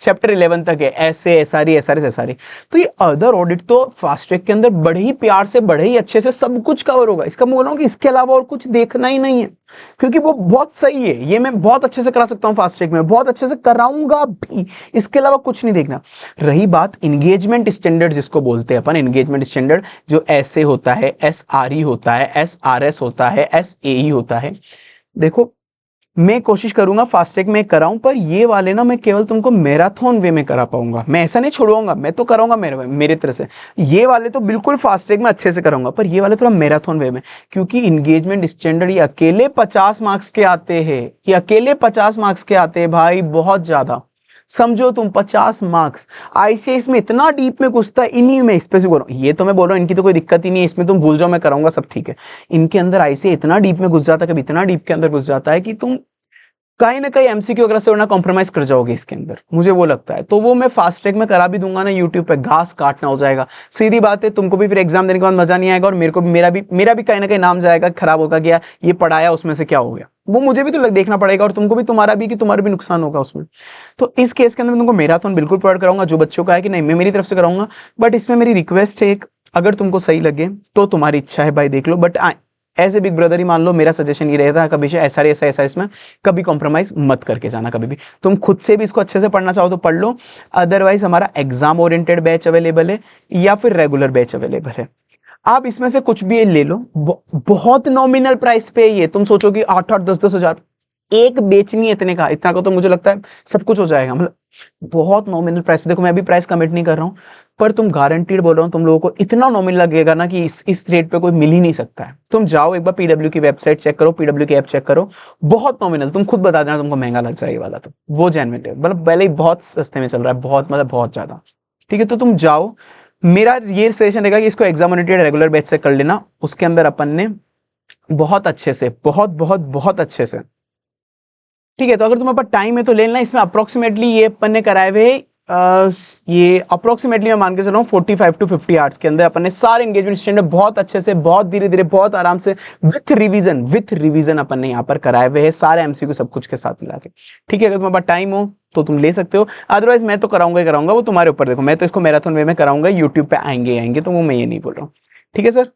चैप्टर 11 तक है, ऐसे एसआरई एसआरएस एसआरई। तो ये अदर ऑडिट तो फास्ट ट्रैक के अंदर बड़े ही प्यार से, बड़े ही अच्छे से सब कुछ कवर होगा। इसका मैं बोल रहा हूँ कि इसके अलावा और कुछ देखना ही नहीं है, क्योंकि वो बहुत सही है। ये मैं बहुत अच्छे से करा सकता हूँ फास्ट ट्रैक में, बहुत अच्छे से कराऊंगा भी। इसके अलावा कुछ नहीं देखना। रही बात इंगेजमेंट स्टैंडर्ड, जिसको बोलते हैं अपन इंगेजमेंट स्टैंडर्ड, जो एसए होता है, एसआरई होता है, एसआरएस होता है, एसएई होता है। देखो मैं कोशिश करूंगा फास्ट ट्रैक में कराऊं, पर ये वाले ना मैं केवल तुमको मैराथन वे में करा पाऊंगा। मैं ऐसा नहीं छोड़ूंगा, मैं तो कराऊंगा मेरे तरह से। ये वाले तो बिल्कुल फास्ट ट्रैक में अच्छे से कराऊंगा, पर ये वाले थोड़ा मैराथन वे में, क्योंकि इंगेजमेंट स्टैंडर्ड ये अकेले 50 मार्क्स के आते हैं। ये अकेले 50 मार्क्स के आते हैं भाई, बहुत ज्यादा। समझो तुम 50 मार्क्स। आईसीएस में इतना डीप में घुसता है, इन्हीं में स्पेसिफिक बोल रहा हूँ। ये तो मैं बोल रहा हूँ इनकी तो कोई दिक्कत ही नहीं है, इसमें तुम भूल जाओ, मैं कराऊंगा सब ठीक है। इनके अंदर आईसीएस इतना डीप में घुस जाता है, कभी इतना डीप के अंदर घुस जाता है कि तुम कहीं ना कहीं एमसीक्यू वगैरह से वरना कॉम्प्रोमाइज कर जाओगे इसके अंदर, मुझे वो लगता है। तो वो मैं फास्ट ट्रैक में करा भी दूंगा ना, यूट्यूब पे घास काटना हो जाएगा। सीधी बात है, तुमको भी फिर एग्जाम देने के बाद मजा नहीं आएगा, और मेरे को भी मेरा भी कहीं ना कहीं नाम जाएगा, खराब होगा, गया ये पढ़ाया उसमें से क्या हो गया, वो मुझे भी तो देखना पड़ेगा, और तुमको भी, तुम्हारा भी नुकसान होगा उसमें। तो इस केस के अंदर मैं तुमको मैराथन बिल्कुल प्रोवाइड कराऊंगा, जो बच्चों का है कि नहीं मैं मेरी तरफ से कराऊंगा। बट इसमें मेरी रिक्वेस्ट है एक, अगर तुमको सही लगे तो तुम्हारी इच्छा है भाई देख लो, but as a big brother ही मान लो, मेरा सजेशन ये रहता है कभी ऐसा इसमें कभी कॉम्प्रोमाइज मत करके जाना कभी भी। तुम खुद से भी इसको अच्छे से पढ़ना चाहो तो पढ़ लो, अदरवाइज हमारा एग्जाम ओरिएंटेड बैच अवेलेबल है या फिर रेगुलर बैच अवेलेबल है। आप इसमें से कुछ भी ले लो, बहुत नॉमिनल प्राइस पे ये, तुम सोचो कि 8-8 10-10 हजार एक बेचनी है, इतने का, इतना का तो मुझे लगता है सब कुछ हो जाएगा, मतलब बहुत नॉमिनल प्राइस पे। देखो मैं अभी प्राइस कमिट नहीं कर रहा हूं, पर तुम गारंटीड बोल रहा हूं, तुम लोगों को इतना नॉमिनल लगेगा ना कि इस रेट पे कोई मिल ही नहीं सकता है। तुम जाओ एक बार पीडब्ल्यू की वेबसाइट चेक करो, पीडब्ल्यू की ऐप चेक करो, बहुत नॉमिनल, तुम खुद बता देना तुमको महंगा लग जाएगा वाला। तो वो जेन्युइन है, मतलब पहले ही बहुत सस्ते में चल रहा है, बहुत मतलब बहुत ज्यादा। ठीक है, तो तुम जाओ, मेरा ये सजेशन रहेगा कि इसको एग्जाम ओरिएंटेड रेगुलर बैच से कर लेना। उसके अंदर अपन ने बहुत अच्छे से, बहुत बहुत बहुत अच्छे से, ठीक है। तो अगर तुम्हारे पास टाइम है तो ले लेना। इसमें अप्रोक्सीमेटली ये अपन ने कराए हुए ये अप्रोक्सीमेटली मैं मान के चल रहा हूँ 45 to 50 आवर्स के अंदर अपन ने सारे एंगेजमेंट स्टैंडर्ड बहुत अच्छे से, बहुत धीरे धीरे, बहुत आराम से, विथ रिवीजन अपन ने यहाँ पर कराए हुए हैं सारे एमसीक्यू सब कुछ के साथ मिला के। ठीक है, अगर तुम्हारे पास टाइम हो तो तुम ले सकते हो, अदरवाइज मैं तो कराऊंगा ही कराऊंगा, वो तुम्हारे ऊपर। देखो मैं तो इसको मैराथन वे में कराऊंगा, यूट्यूब पे आएंगे, तो वो मैं ये नहीं बोल रहा हूँ। ठीक है सर।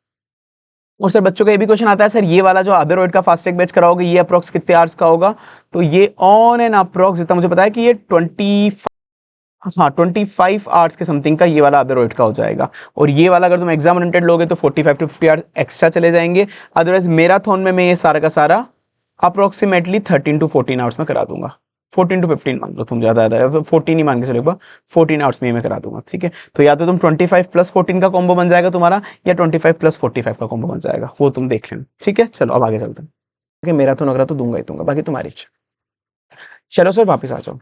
और सर बच्चों का ये भी क्वेश्चन आता है, सर ये वाला जो अबेरॉइड का फास्टैग बैच कराओगे, ये अप्रोक्स कितने आवर्स का होगा? तो ये ऑन एंड अप्रोक्स जितना मुझे पता है कि ये 25 आवर्स के समथिंग का ये वाला अबेरॉइड का हो जाएगा। और ये वाला अगर तुम एग्जाम ओरिएंटेड लोगे तो 45 to 50 आवर्स एक्स्ट्रा चले जाएंगे। अदरवाइज मैराथन में मैं ये सारा का सारा अप्रोक्सीमेटली 13 to 14 आवर्स में करा दूंगा। 14 to 15 मान लो तुम, ज्यादा 14 ही मान के चलो, 14 आवर्स में मैं करा दूंगा। ठीक है, तो या तो तुम 25 + 14 का कॉम्बो बन जाएगा तुम्हारा, या 25 + 45 का कॉम्बो बन जाएगा, वो तुम देख लेना। ठीक है, चलो अब आगे चलते हैं। मैराथन वगैरह तो दूंगा ही दूंगा, बाकी तुम्हारी इच्छा। चलो सर वापिस आ जाओ।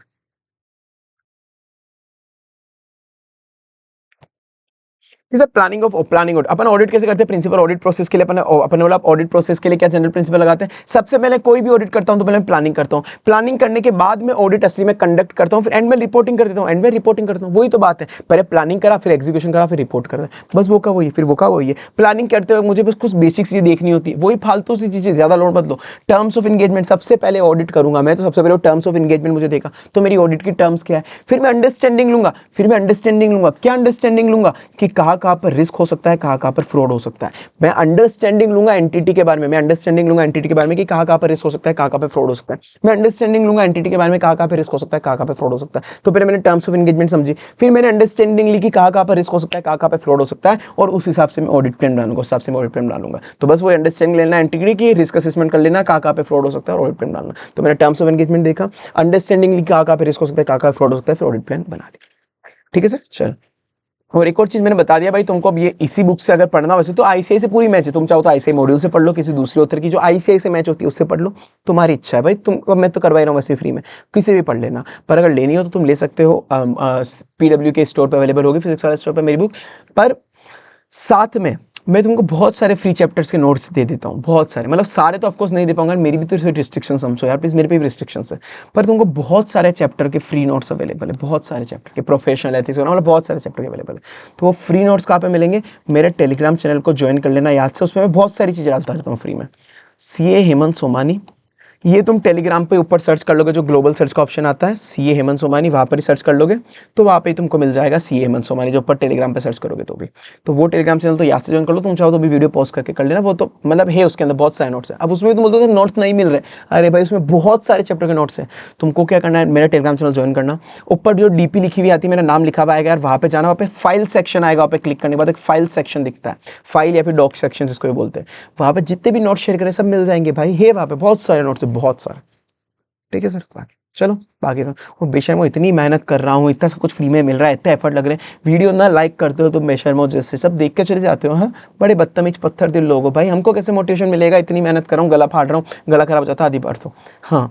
सर प्लानिंग अपन ऑडिट कैसे करते हैं? प्रिंसिपल ऑडिट प्रोसेस के लिए अपन ऑडिट प्रोसेस के लिए क्या जनरल प्रिंसिपल लगाते हैं? सबसे पहले कोई भी ऑडिट करता हूं तो पहले प्लानिंग करता हूं, प्लानिंग करने के बाद में ऑडिट असली में कंडक्ट करता हूं, फिर एंड में रिपोर्टिंग कर देता हूं, एंड में रिपोर्टिंग करता हूं। वही तो बात है, पहले प्लानिंग करा, फिर एग्जीक्यूशन करा, फिर रिपोर्ट करा, बस वो का वही, फिर वो का वही है। प्लानिंग करते हुए मुझे बस कुछ बेसिक चीजें देखनी होती है, वही फालतू सी चीजें, ज्यादा लोड मत लो। टर्म्स ऑफ एंगेजमेंट सबसे पहले ऑडिट करूंगा मैं, तो सबसे पहले टर्म्स ऑफ एंगेजमेंट मुझे देखा, तो मेरी ऑडिट की टर्म्स क्या है, फिर मैं अंडरस्टैंडिंग लूंगा, क्या अंडरस्टैंडिंग लूंगा कि कहां पर रिस्क हो सकता है, कहां पर फ्रॉड हो सकता है। मैं अंडरस्टैंडिंग लूंगा एंटिटी के बारे में, कि कहां पर रिस्क हो सकता है, कहां पर फ्रॉड हो सकता है। मैं अंडरस्टैंडिंग लूंगा एंटिटी के बारे में, कहां पर रिस्क हो सकता है, कहां पर फ्रॉड हो सकता है। तो पहले मैंने टर्म्स ऑफ एंगेजमेंट समझी, फिर मैंने अंडरस्टैंडिंग ली कि कहां पर रिस्क हो सकता है, कहां पर फ्रॉड हो सकता है, और उस हिसाब से मैं ऑडिट प्लान बनाऊंगा, तो बस वो अंडरस्टैंडिंग लेना एंटिटी की, रिस्क असेसमेंट कर लेना, कहां पे फ्रॉड हो सकता है, और ऑडिट प्लान बनाना। तो मैंने टर्म्स ऑफ एंगेजमेंट देखा, अंडरस्टैंडिंग ली कहां पे रिस्क हो सकता है, कहां फ्रॉड हो सकता है, फिर ऑडिट प्लान बना लिया। ठीक है सर, चल। और एक और चीज मैंने बता दिया भाई तुमको, अब ये इसी बुक से अगर पढ़ना, वैसे तो आईसीआई से पूरी मैच है, तुम चाहो तो आईसीआई मॉड्यूल से पढ़ लो, किसी दूसरे ऑथर की जो आईसीआई से मैच होती है उससे पढ़ लो, तुम्हारी इच्छा है भाई। तुम, मैं तो करवा रहा हूँ वैसे फ्री में, किसी भी पढ़ लेना, पर अगर लेनी हो तो तुम ले सकते हो, पीडब्ल्यू के स्टोर पर अवेलेबल होगी, फिजिक्स वाले स्टोर पर मेरी बुक। पर साथ में मैं तुमको बहुत सारे फ्री चैप्टर्स के नोट्स दे देता हूँ, बहुत सारे, मतलब सारे तो ऑफकोर्स नहीं दे पाऊंगा, मेरी भी तो रिस्ट्रिक्शन समझो यार प्लीज, मेरे पे भी रिस्ट्रिक्शंस है, पर तुमको बहुत सारे चैप्टर के फ्री नोट्स अवेलेबल है, बहुत सारे चैप्टर के, प्रोफेशनल एथिक्स मतलब बहुत सारे चैप्टर के अवेलेबल है। तो वो फ्री नोट्स कहाँ पे मिलेंगे, मेरे टेलीग्राम चैनल को ज्वाइन कर लेना याद से, उसमें मैं बहुत सारी चीज़ें डालता रहता हूँ फ्री में। CA हेमंत सोमानी, ये तुम टेलीग्राम पे ऊपर सर्च कर लोगे, जो ग्लोबल सर्च का ऑप्शन आता है CA हेमंत सोमानी, वहां पर ही सर्च कर लोगे तो वहां पे ही तुमको मिल जाएगा CA हेमंत सोमानी, जो ऊपर टेलीग्राम पे सर्च करोगे तो भी। तो वो टेलीग्राम चैनल तो यहाँ से ज्वाइन कर लो, तुम चाहो तो भी वीडियो पॉज करके कर लेना, वो तो मतलब है उसके अंदर बहुत सारे नोट्स है। अब उसमें तुम बोलते हो नोट्स नहीं मिल रहे, अरे भाई उसमें बहुत सारे चैप्टर के नोट्स है, तुमको क्या करना है, मेरा टेलीग्राम चैनल ज्वाइन करना, ऊपर जो DP लिखी हुई आती है, मेरा नाम लिखा हुआ आएगा यार, वहां पे जाना, वहाँ पे फाइल सेक्शन आएगा, वहाँ पे क्लिक करने के बाद एक फाइल सेक्शन दिखता है, फाइल या फिर डॉक सेक्शन जिसको भी बोलते हैं, वहां पे जितने भी नोट शेयर करें सब मिल जाएंगे भाई, है वहां पे बहुत सारे नोट्स है, बहुत सारे। ठीक है सर, बाकी चलो बाकी तो, और बेशर्मो इतनी मेहनत कर रहा हूँ, इतना सब कुछ फ्री में मिल रहा है, इतना एफर्ट लग रहे हैं, वीडियो ना लाइक करते हो तो बेशर्मो जैसे सब देख के चले जाते हो, हाँ बड़े बदतमीज पत्थर दिल लोग हो भाई, हमको कैसे मोटिवेशन मिलेगा, इतनी मेहनत कर रहा हूँ, गला फाड़ रहा हूँ, गला खराब हो जाता आधी बार तो। हाँ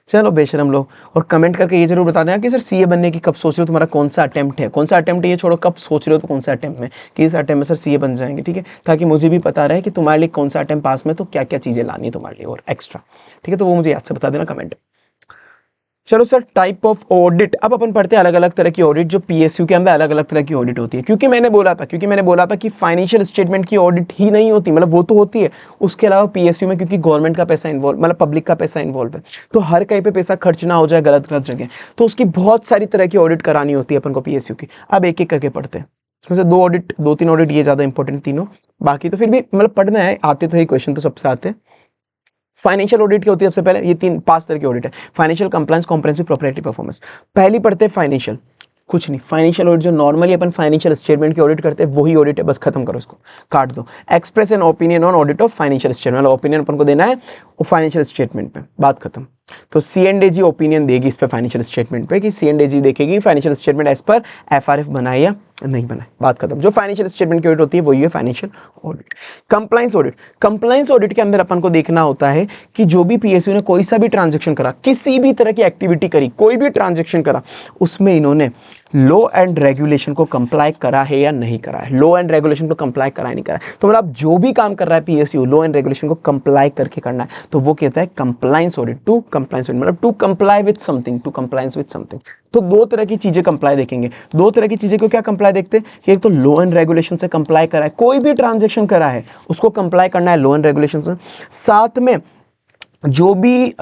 चलो बेशरम लोग, और कमेंट करके ये जरूर बता देना कि सर CA बनने की कब सोच रहे हो, तुम्हारा कौन सा अटेम्प्ट है, कौन सा अटेम्प्ट है ये छोड़ो, कब सोच रहे हो तो कौन सा अटेम्प्ट में, कि इस अटेम्प्ट में सर CA बन जाएंगे, ठीक है, ताकि मुझे भी पता रहे कि तुम्हारे लिए कौन सा अटेम्प्ट पास में, तो क्या क्या चीज़ें लानी है तुम्हारे लिए और एक्स्ट्रा, ठीक है, तो वो मुझे याद से बता देना कमेंट। चलो सर, टाइप ऑफ ऑडिट, अब अपन पढ़ते हैं अलग अलग तरह की ऑडिट, जो PSU के अंदर अलग अलग तरह की ऑडिट होती है, क्योंकि मैंने बोला था कि फाइनेंशियल स्टेटमेंट की ऑडिट ही नहीं होती, मतलब वो तो होती है, उसके अलावा PSU में क्योंकि गवर्नमेंट का पैसा इन्वॉल्व, मतलब पब्लिक का पैसा इन्वॉल्व है, तो हर कहीं पे पैसा खर्च ना हो जाए गलत गलत जगह, तो उसकी बहुत सारी तरह की ऑडिट करानी होती है अपन को PSU की। अब एक एक करके पढ़ते हैं, उसमें से दो तीन ऑडिट ये ज्यादा इंपॉर्टेंट तीनों, बाकी तो फिर भी मतलब पढ़ना है, आते तो ही क्वेश्चन तो सबसे आते हैं। फाइनेंशियल ऑडिट क्या होती है, सबसे पहले ये पांच तरह की ऑडिट है, financial, compliance, comprehensive, proprietary, performance. पहली पढ़ते हैं फाइनेंशियल, कुछ नहीं, फाइनेंशियल ऑडिट जो नॉर्मली अपन फाइनेंशियल स्टेटमेंट की ऑडिट करते हैं वही ऑडिट है, बस खत्म करो इसको, काट दो। Express an opinion on audit of financial statement, opinion अपन को देना है वो फाइनेंशियल स्टेटमेंट पे, बात खत्म। तो C&AG ओपिनियन देगी इस पे फाइनेंशियल स्टेटमेंट पे, कि C&AG देखेगी financial statement as per FRF बनाए या नहीं बनाए, बात खत्म। जो फाइनेंशियल स्टेटमेंट की ऑडिट होती है वही है financial audit. Compliance audit, compliance audit के अंदर अपन को देखना होता है कि जो भी PSU ने कोई सा भी ट्रांजेक्शन करा, किसी भी तरह की एक्टिविटी करी, कोई भी ट्रांजेक्शन करा, उसमें इन्होंने लॉ एंड रेगुलेशन को कंप्लाई करा है या नहीं करा है, लॉ एंड रेगुलेशन को कंप्लाई करा है नहीं करा है, तो मतलब जो भी काम कर रहा है PSU लॉ एंड रेगुलेशन को कंप्लाई करके करना है, तो वो कहता है compliance audit. To compliance audit मतलब to comply with something, to compliance with something. तो दो तरह की चीजें कंप्लाई देखेंगे, दो तरह की चीजें को क्या कंप्लाई देखते हैं कि एक तो लॉ एंड रेगुलेशन से कंप्लाई करा है, कोई भी ट्रांजेक्शन करा है उसको कंप्लाई करना है लॉ एंड रेगुलेशन से, साथ में जो भी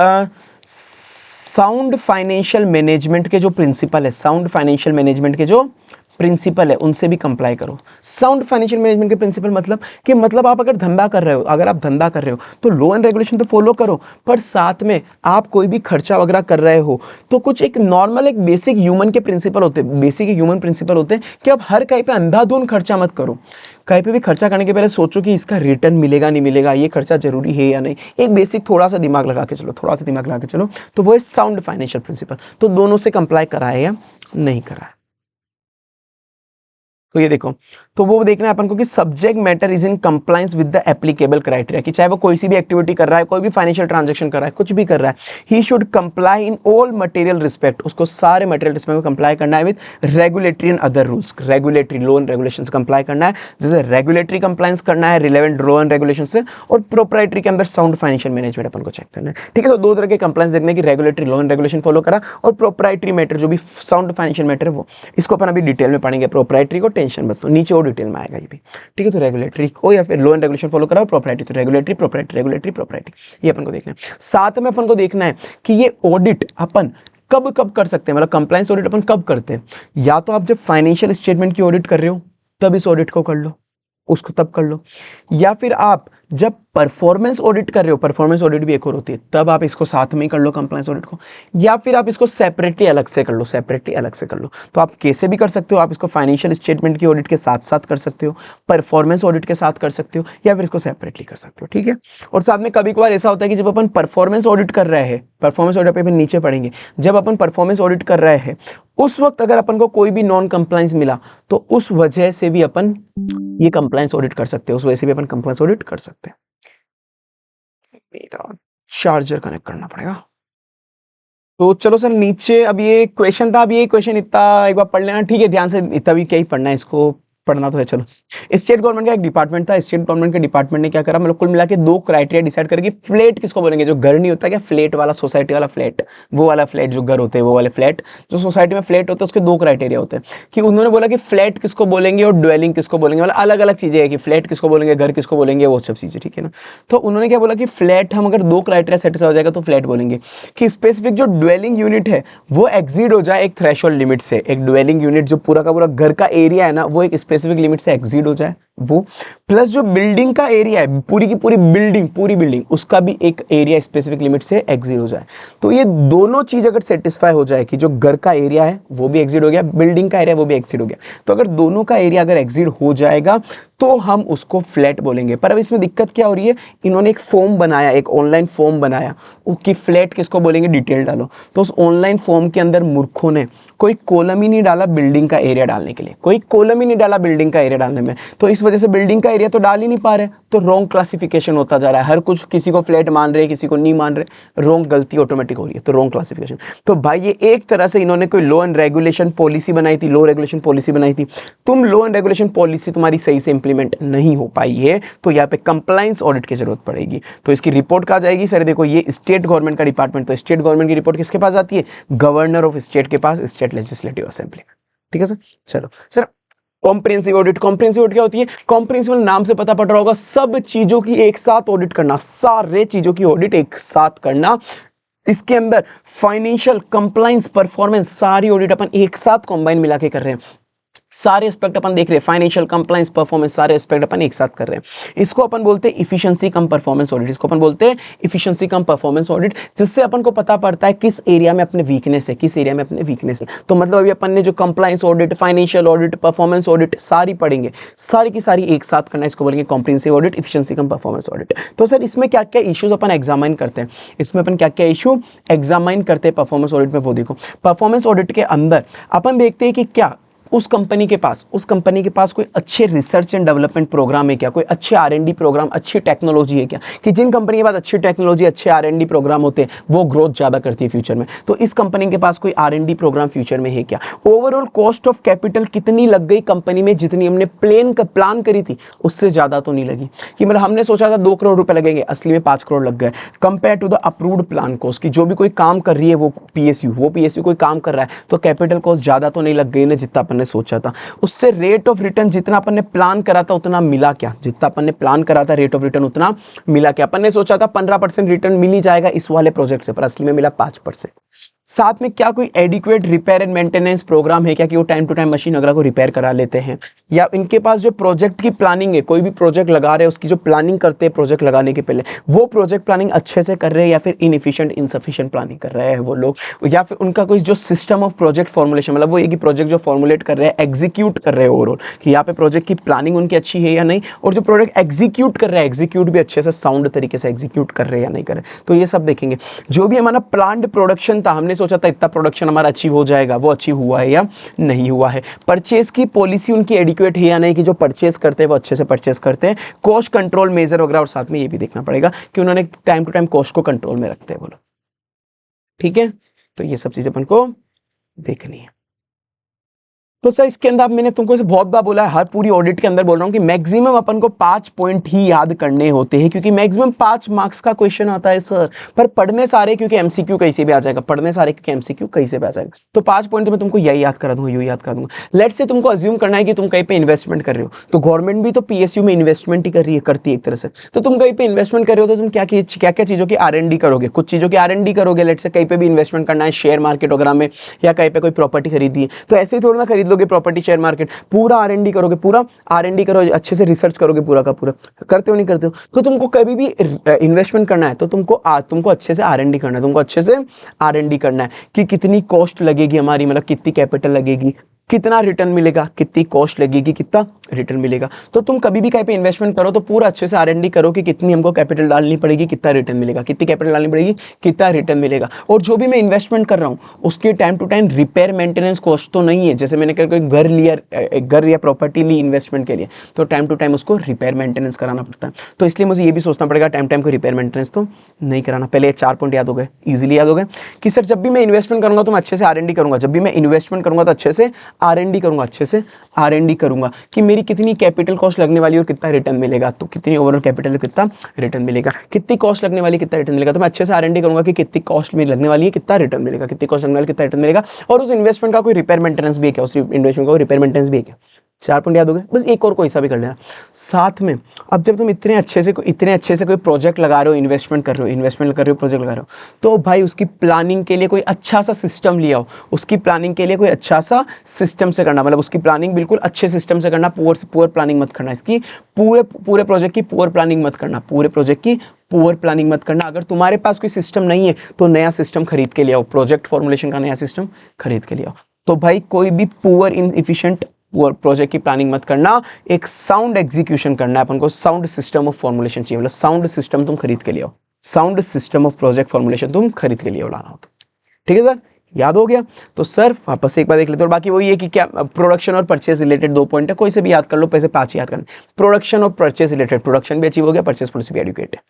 साउंड फाइनेंशियल मैनेजमेंट के जो प्रिंसिपल है, साउंड फाइनेंशियल मैनेजमेंट के जो प्रिंसिपल है उनसे भी कंप्लाई करो। साउंड फाइनेंशियल मैनेजमेंट के प्रिंसिपल मतलब कि मतलब आप अगर धंधा कर रहे हो, अगर आप धंधा कर रहे हो तो लॉ एंड रेगुलेशन तो फॉलो करो, पर साथ में आप कोई भी खर्चा वगैरह कर रहे हो तो कुछ एक नॉर्मल एक बेसिक ह्यूमन के प्रिंसिपल होते हैं, बेसिक ह्यूमन प्रिंसिपल होते हैं कि आप हर कहीं पे अंधाधुंध खर्चा मत करो, कहीं पे भी खर्चा करने के पहले सोचो कि इसका रिटर्न मिलेगा नहीं मिलेगा, ये खर्चा जरूरी है या नहीं, एक बेसिक थोड़ा सा दिमाग लगा के चलो, थोड़ा सा दिमाग लगा के चलो, तो वो है साउंड फाइनेंशियल प्रिंसिपल। तो दोनों से कंप्लाई करा है या नहीं करा है, तो ये देखो, तो वो देखना है अपन को कि subject matter is in compliance with the applicable criteria, कि चाहे वो कोई सी भी एक्टिविटी कर रहा है, कोई भी फाइनेंशियल ट्रांजैक्शन कर रहा है, कुछ भी कर रहा है, he should comply in all material respect, उसको सारे मटेरियल रिस्पेक्ट में कंप्लाई करना है with regulatory and other rules, regulatory law and regulation से कंप्लाई करना है, जैसे रेगुलेटरी कंप्लायंस करना है रिलेवेंट लॉ एंड रेगुलेशन से, और प्रोप्राइटरी के अंदर साउंड फाइनेंशियल मैनेजमेंट अपन को चेक करना है, ठीक है। तो दो तरह के कंप्लायंस देखने की, regulatory law and regulation follow करा, और प्रोप्राइटरी मैटर जो भी साउंड फाइनेंशियल मैटर है वो, इसको अपन अभी डिटेल में पढ़ेंगे, प्रोप्राइटरी को टेंशन मत लो, नीचे डिटेल में आएगा ये भी, ठीक है। तो रेगुलेटरी को या फिर लॉ एंड रेगुलेशन फॉलो करा, प्रोप्राइटरी, तो रेगुलेटरी प्रोप्राइटरी रेगुलेटरी प्रोप्राइटरी, ये अपन को देखना है। साथ में अपन को देखना है कि ये ऑडिट अपन कब कब कर सकते हैं, मतलब कंप्लायंस ऑडिट अपन कब करते हैं, या तो आप जब फाइनेंशियल स्टेटमेंट की ऑडिट कर रहे हो तब इस ऑडिट को कर लो, उसको तब कर लो, या फिर आप जब परफॉर्मेंस ऑडिट कर रहे हो, परफॉर्मेंस ऑडिट भी एक और होती है, तब आप इसको साथ में ही कर लो कंप्लायंस ऑडिट को, या फिर आप इसको सेपरेटली अलग से कर लो, सेपरेटली अलग से कर लो। तो आप कैसे भी कर सकते हो, आप इसको फाइनेंशियल स्टेटमेंट की ऑडिट के साथ साथ कर सकते हो, परफॉर्मेंस ऑडिट के साथ कर सकते हो, या फिर इसको सेपरेटली कर सकते हो, ठीक है। और साथ में कभी कभार ऐसा होता है कि जब अपन परफॉर्मेंस ऑडिट कर रहे हैं, परफॉर्मेंस ऑडिट पे अपन नीचे पढ़ेंगे, जब अपन परफॉर्मेंस ऑडिट कर रहे हैं उस वक्त अगर अपन को कोई भी नॉन कंप्लायंस मिला तो उस वजह से भी अपन ये कंप्लायंस ऑडिट कर सकते हैं, उस वजह से भी अपन कंप्लायंस ऑडिट कर सकते हैं। मेरा चार्जर कनेक्ट करना पड़ेगा। तो चलो सर, नीचे अब ये क्वेश्चन था, अब ये क्वेश्चन इतना एक बार पढ़ लेना, ठीक है, ध्यान से, इतना भी क्या ही पढ़ना है इसको, पढ़ना तो है। चलो, स्टेट गवर्नमेंट का एक डिपार्टमेंट था। स्टेट गवर्नमेंट के डिपार्टमेंट ने क्या करा, मतलब कुल मिला के 2 क्राइटेरिया डिसाइड करें कि फ्लैट किसको बोलेंगे, जो घर नहीं होता क्या, फ्लैट वाला, सोसाइटी वाला फ्लैट, वो वाला फ्लैट जो घर होते हैं, वो वाले फ्लैट जो सोसाइटी में फ्लैट होते हैं, उसके 2 क्राइटेरिया होते हैं। कि उन्होंने बोला कि फ्लैट किसको बोलेंगे और ड्वेलिंग किसको बोलेंगे, मतलब अलग अलग चीजें है कि फ्लैट किसको बोलेंगे, घर किसको बोलेंगे, वो सब चीजें, ठीक है ना। तो उन्होंने क्या बोला कि फ्लैट हम अगर 2 क्राइटेरिया सेटिस्फाई हो जाएगा तो फ्लैट बोलेंगे। कि स्पेसिफिक जो ड्वेलिंग यूनिट है वो एक्सीड हो जाए एक थ्रेशोल्ड लिमिट से, एक ड्वेलिंग यूनिट जो पूरा का पूरा घर का एरिया है ना, वो एक स्पेसिफिक लिमिट से एक्सीड हो जाए वो, प्लस जो बिल्डिंग का एरिया है, पूरी की पूरी बिल्डिंग, पूरी बिल्डिंग, उसका भी एक एरिया स्पेसिफिक लिमिट से एक्सीड हो जाए। तो ये दोनों चीज अगर सेटिस्फाई हो जाए कि जो घर का एरिया है वो भी एक्सीड हो गया, बिल्डिंग का एरिया वो भी एक्सीड हो गया, तो अगर दोनों का एरिया अगर एक्सीड हो जाएगा तो हम उसको फ्लैट बोलेंगे। पर अब इसमें दिक्कत क्या हो रही है, इन्होंने एक फॉर्म बनाया, एक ऑनलाइन फॉर्म बनाया कि फ्लैट किसको बोलेंगे डिटेल डालो। तो उस ऑनलाइन फॉर्म के अंदर मूर्खों ने कोई कॉलम ही नहीं डाला बिल्डिंग का एरिया डालने के लिए, कोई कॉलम ही नहीं डाला बिल्डिंग का एरिया डालने में। तो इस वजह से बिल्डिंग का एरिया तो डाल ही नहीं पा रहे, तो रॉन्ग क्लासिफिकेशन होता जा रहा है। हर कुछ किसी को फ्लैट मान रहे, किसी को नहीं मान रहे, रॉन्ग, गलती ऑटोमेटिक हो रही है, तो रॉन्ग क्लासिफिकेशन। तो भाई ये एक तरह से इन्होंने कोई लॉ एंड रेगुलेशन पॉलिसी बनाई थी, लॉ रेगुलेशन पॉलिसी बनाई थी। तुम लॉ एंड रेगुलेशन पॉलिसी तुम्हारी सही से इंप्लीमेंट नहीं हो पाई है, तो यहाँ पे कंप्लायंस ऑडिट की जरूरत पड़ेगी। तो इसकी रिपोर्ट कहाँ जाएगी, सर देखो ये स्टेट गवर्नमेंट का डिपार्टमेंट, तो स्टेट गवर्नमेंट की रिपोर्ट किसके पास आती है, गवर्नर ऑफ स्टेट के पास, स्टेट लेजिस्लेटिव असेंबली। ठीक है सर। चलो sir, comprehensive audit, comprehensive audit क्या होती है, कॉम्प्रिहेंसिव नाम से पता पड़ रहा होगा, सब चीजों की एक साथ ऑडिट करना, सारे चीजों की ऑडिट एक साथ करना। इसके अंदर फाइनेंशियल, कंप्लायंस, परफॉर्मेंस, सारी ऑडिट अपन एक साथ कंबाइन मिला के कर रहे हैं। सारे एस्पेक्ट अपन देख रहे हैं, फाइनेंशियल, कंप्लायंस, परफॉर्मेंस, सारे एस्पेक्ट अपन एक साथ कर रहे हैं। इसको अपन बोलते हैं इफिशिएंसी कम परफॉर्मेंस ऑडिट, इसको अपन बोलते हैं इफिशिएंसी कम परफॉर्मेंस ऑडिट, जिससे अपन को पता पड़ता है किस एरिया में अपने वीकनेस है, किस एरिया में अपने वीकनेस है। तो मतलब अभी अपन ने जो compliance audit, financial audit, performance audit सारी पढ़ेंगे, सारी की सारी एक साथ करना, इसको बोलेंगे कॉम्प्रिहेंसिव ऑडिट, इफिशिएंसी कम परफॉर्मेंस ऑडिट। तो सर इसमें क्या क्या इश्यूज अपन एग्जामाइन करते हैं, इसमें अपन क्या क्या इशू एग्जामाइन करते हैं परफॉर्मेंस ऑडिट में, वो देखो। परफॉर्मेंस ऑडिट के अंदर अपन देखते हैं कि क्या उस कंपनी के पास कोई अच्छे रिसर्च एंड डेवलपमेंट प्रोग्राम है क्या, कोई अच्छे R&D प्रोग्राम, अच्छी टेक्नोलॉजी है क्या। कि जिन कंपनी के पास अच्छी टेक्नोलॉजी, अच्छे R&D प्रोग्राम होते हैं वो ग्रोथ ज्यादा करती है फ्यूचर में, तो इस कंपनी के पास कोई R&D प्रोग्राम फ्यूचर में है क्या। ओवरऑल कॉस्ट ऑफ कैपिटल कितनी लग गई कंपनी में, जितनी हमने प्लान करी थी उससे ज्यादा तो नहीं लगी। कि मतलब हमने सोचा था 2 करोड़ रुपए लगेंगे, असली में 5 करोड़ लग गए, compare to the approved plan cost. की जो भी कोई काम कर रही है वो PSU कोई काम कर रहा है, तो कैपिटल कॉस्ट ज्यादा तो नहीं लग गई ना जितना अपन ने सोचा था। उससे रेट ऑफ रिटर्न जितना अपन ने प्लान करा था उतना मिला क्या, जितना अपन ने प्लान करा था रेट ऑफ रिटर्न उतना मिला क्या। अपन ने सोचा था 15% रिटर्न मिल ही जाएगा इस वाले प्रोजेक्ट से, पर असली में मिला 5%। साथ में क्या कोई adequate repair and maintenance programme है क्या, कि वो टाइम टू टाइम मशीन वगैरह को रिपेयर करा लेते हैं, या इनके पास जो प्रोजेक्ट की प्लानिंग है, कोई भी प्रोजेक्ट लगा रहे हैं उसकी जो प्लानिंग करते हैं प्रोजेक्ट लगाने के पहले, वो प्रोजेक्ट प्लानिंग अच्छे से कर रहे हैं, या फिर इनएफिशिएंट, इनसफिशिएंट प्लानिंग कर रहे हैं वो लोग, या फिर उनका कोई जो सिस्टम ऑफ प्रोजेक्ट फॉर्मुलेशन, मतलब वो एक ही प्रोजेक्ट जो फॉर्मुलेट कर रहे हैं, एग्जीक्यूट कर रहे हैं ओवरऑल, कि यहाँ पे प्रोजेक्ट की प्लानिंग उनकी अच्छी है या नहीं, और जो प्रोजेक्ट एग्जीक्यूट कर रहे हैं एग्जीक्यूट भी अच्छे से साउंड तरीके से एग्जीक्यूट कर रहे हैं या नहीं कर रहे। तो ये सब देखेंगे। जो भी हमारा प्लान्ड प्रोडक्शन था, हमने सोचा था इतना प्रोडक्शन हमारा अचीव हो जाएगा, वो अचीव हुआ है या नहीं हुआ है। परचेस की पॉलिसी उनकी एडिक्वेट है या नहीं, कि जो परचेस करते हैं वो अच्छे से परचेस करते हैं। कॉस्ट कंट्रोल मेजर वगैरह, और साथ में ये भी देखना पड़ेगा कि उन्होंने टाइम टू टाइम कॉस्ट को कंट्रोल में रखते हैं बोलो। ठीक है, तो ये सब चीजें अपन को देखनी है। तो सर इसके अंदर मैंने तुमको से बहुत बार बोला है, हर पूरी ऑडिट के अंदर बोल रहा हूं कि मैक्सिमम अपन को 5 पॉइंट ही याद करने होते हैं, क्योंकि मैक्सिमम 5 मार्क्स का क्वेश्चन आता है सर। पर पढ़ने सारे क्योंकि MCQ कहीं से भी आ जाएगा, पढ़ने सारे क्योंकि MCQ कहीं से भी आ जाएगा। तो 5 पॉइंट तो मैं तुमको यही याद करा दूंगा, यही याद करा दूंगा। लेट्स से तुमको अज्यूम करना है कि तुम कहीं पे इन्वेस्टमेंट कर रहे हो, तो गवर्नमेंट भी तो PSU में इन्वेस्टमेंट ही कर रही है, करती है एक तरह से। तो तुम कहीं पे इन्वेस्टमेंट कर रहे हो तो तुम क्या क्या चीजों की R&D करोगे, कुछ चीजों की R&D करोगे। लेट्स से कहीं पे भी इन्वेस्टमेंट करना है शेयर मार्केट वगैरह में, या कहीं पे कोई प्रॉपर्टी खरीदी है, तो ऐसे ही थोड़ा ना खरीद लोगे प्रॉपर्टी शेयर मार्केट, पूरा R&D करोगे, पूरा R&D करो, अच्छे से रिसर्च करोगे पूरा का पूरा। करते हो नहीं करते हो? तो तुमको कभी भी इन्वेस्टमेंट करना है तो तुमको अच्छे से R&D करना है, तुमको अच्छे से R&D करना है कि कितनी कॉस्ट लगेगी हमारी, मतलब कितनी कैपिटल लगेगी, कितना रिटर्न मिलेगा, कितनी कॉस्ट लगेगी, कितना रिटर्न मिलेगा। तो तुम कभी भी कहीं पे इन्वेस्टमेंट करो तो पूरा अच्छे से R&D करो कि कितनी हमको कैपिटल डालनी पड़ेगी, कितना रिटर्न मिलेगा, कितनी कैपिटल डालनी पड़ेगी, कितना रिटर्न मिलेगा। और जो भी मैं इन्वेस्टमेंट कर रहा हूँ उसकी time to time repair maintenance cost तो नहीं है। जैसे मैंने कोई घर लिया, एक घर या प्रॉपर्टी ली इन्वेस्टमेंट के लिए, तो टाइम टू टाइम उसको रिपेयर मेंटेनेंस कराना पड़ता है। तो इसलिए मुझे ये भी सोचना पड़ेगा टाइम टाइम को रिपेयर मेंटेनेंस तो नहीं कराना। पहले ये 4 पॉइंट याद हो गए, इजीली याद हो गए कि सर जब भी मैं इन्वेस्टमेंट करूंगा तो मैं अच्छे से R&D करूंगा, जब भी मैं इन्वेस्टमेंट करूंगा तो अच्छे से R&D करूंगा, अच्छे से R&D करूंगा कि मेरी कितनी कैपिटल कॉस्ट लगने वाली और कितना रिटर्न मिलेगा, तो कितनी ओवरऑल कैपिटल कितना रिटर्न मिलेगा, कितनी कॉस्ट लगने वाली कितना रिटर्न मिलेगा, तो मैं अच्छे से R&D करूंगा कि कितनी कॉस्ट में लगने वाली है कितना रिटर्न मिलेगा, कितनी कॉस्ट लगने वाली कितना रिटर्न मिलेगा, और उस इन्वेस्टमेंट का कोई रिपेयर मेंटेनेंस भी है क्या, उस इन्वेस्टमेंट का रिपेयर मेंटेनेंस भी है क्या। 4 पॉइंट याद हो गए। बस एक और कोई सा भी कर लेना साथ में। अब जब तुम इतने अच्छे से कोई प्रोजेक्ट लगा रहे हो, इन्वेस्टमेंट कर रहे हो प्रोजेक्ट लगा रहे हो, तो भाई उसकी प्लानिंग के लिए कोई अच्छा सा सिस्टम लिया हो, उसकी प्लानिंग के लिए कोई अच्छा सा सिस्टम से करना, मतलब उसकी प्लानिंग बिल्कुल अच्छे सिस्टम से करना, पुअर प्लानिंग मत करना, इसकी पूरे प्रोजेक्ट की पुअर प्लानिंग मत करना, पूरे प्रोजेक्ट की पुअर प्लानिंग मत करना। अगर तुम्हारे पास कोई सिस्टम नहीं है तो नया सिस्टम खरीद के ले आओ, प्रोजेक्ट फॉर्मुलेशन का नया सिस्टम खरीद के ले आओ। तो भाई कोई भी पुअर इनएफिशिएंट प्रोजेक्ट की प्लानिंग मत करना, एक साउंड एग्जीक्यूशन करना है अपन को, साउंड सिस्टम ऑफ फॉर्मुलेशन चाहिए, मतलब साउंड सिस्टम तुम खरीद के ले आओ, sound system of project formulation तुम खरीद के लिए लाना हो तो। ठीक है सर, याद हो गया। तो सर वापस एक बार देख लेते, और बाकी वही है कि क्या प्रोडक्शन और परचेज रिलेटेड 2 पॉइंट है, कोई से भी याद कर लो, पैसे 5 याद करना। प्रोडक्शन और परचेज रिलेटेड, प्रोडक्शन भी अचीव हो गया, परचेज पॉलिसी भी एडुकेट है।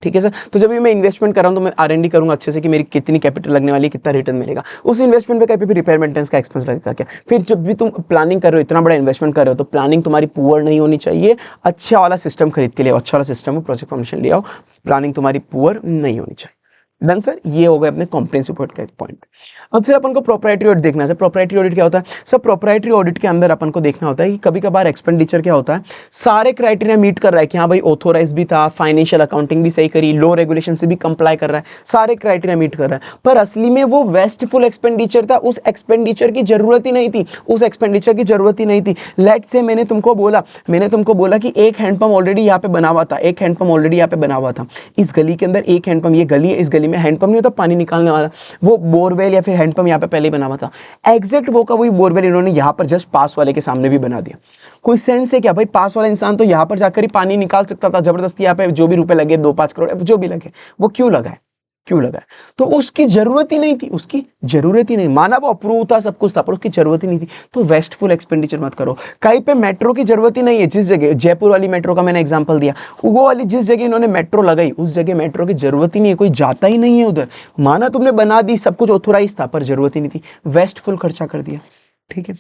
ठीक है सर। तो जब भी मैं इन्वेस्टमेंट कर रहा हूं तो मैं R&D करूंगा अच्छे से कि मेरी कितनी कैपिटल लगने वाली है, कितना रिटर्न मिलेगा, उस इन्वेस्टमेंट पे कहीं भी रिपेयर मेंटेनेंस का एक्सपेंस लगेगा क्या। फिर जब भी तुम प्लानिंग कर रहे हो, इतना बड़ा इन्वेस्टमेंट कर रहे हो, तो प्लानिंग तुम्हारी पुअर नहीं होनी चाहिए, अच्छा वाला सिस्टम खरीद के ले आओ, अच्छा वाला सिस्टम प्रोजेक्ट फॉर्मेशन ले आओ, प्लानिंग तुम्हारी पुअर नहीं होनी चाहिए। डन सर, ये हो गए अपने कॉम्प्रिहेंसिव ऑडिट का एक पॉइंट। अब फिर अपन को प्रोप्राइटरी ऑडिट देखना है। सर प्रोप्राइटरी ऑडिट क्या होता है? सर प्रोप्राइटरी ऑडिट के अंदर अपन को देखना होता है कि कभी कभार एक्सपेंडिचर क्या होता है, सारे क्राइटेरिया मीट कर रहा है कि हाँ भाई ऑथोराइज भी था, फाइनेंशियल अकाउंटिंग भी सही करी, लो रेगुलेशन से भी कंप्लाई कर रहा है, सारे क्राइटेरिया मीट कर रहा है, पर असली में वो वेस्टफुल एक्सपेंडिचर था, उस एक्सपेंडिचर की जरूरत ही नहीं थी, उस एक्सपेंडिचर की जरूरत ही नहीं थी। लेट्स से मैंने तुमको बोला कि एक हैंडपंप ऑलरेडी यहाँ पे बना हुआ था, एक हैंडपंप ऑलरेडी यहाँ पे बना हुआ था, इस गली के अंदर एक हैंडपंप, ये गली है, इस गली में हैंडपंप नहीं होता पानी निकालने वाला, वो बोरवेल या फिर हैंडपंप यहाँ पे पहले ही बना हुआ था, एग्जैक्ट वो का वही बोरवेल इन्होंने यहाँ पर जस्ट पास वाले के सामने भी बना दिया। कोई सेंस है क्या भाई? पास वाला इंसान तो यहाँ पर जाकर ही पानी निकाल सकता था जबरदस्ती, यहाँ पे जो भी रुपए लगे 2-5 करोड़ जो भी लगे, वो क्यों लगा है? तो उसकी जरूरत ही नहीं थी, उसकी जरूरत ही नहीं, माना वो अप्रूव था, सब कुछ था, पर उसकी जरूरत ही नहीं थी। तो वेस्टफुल एक्सपेंडिचर मत करो। कहीं पे मेट्रो की जरूरत ही नहीं है, जिस जगह जयपुर वाली मेट्रो का मैंने एग्जांपल दिया, वो वाली जिस जगह इन्होंने मेट्रो लगाई उस जगह मेट्रो की जरूरत ही नहीं है, कोई जाता ही नहीं है उधर। माना तुमने बना दी, सब कुछ ऑथोराइज था, पर जरूरत ही नहीं थी, वेस्टफुल खर्चा कर दिया। ठीक है,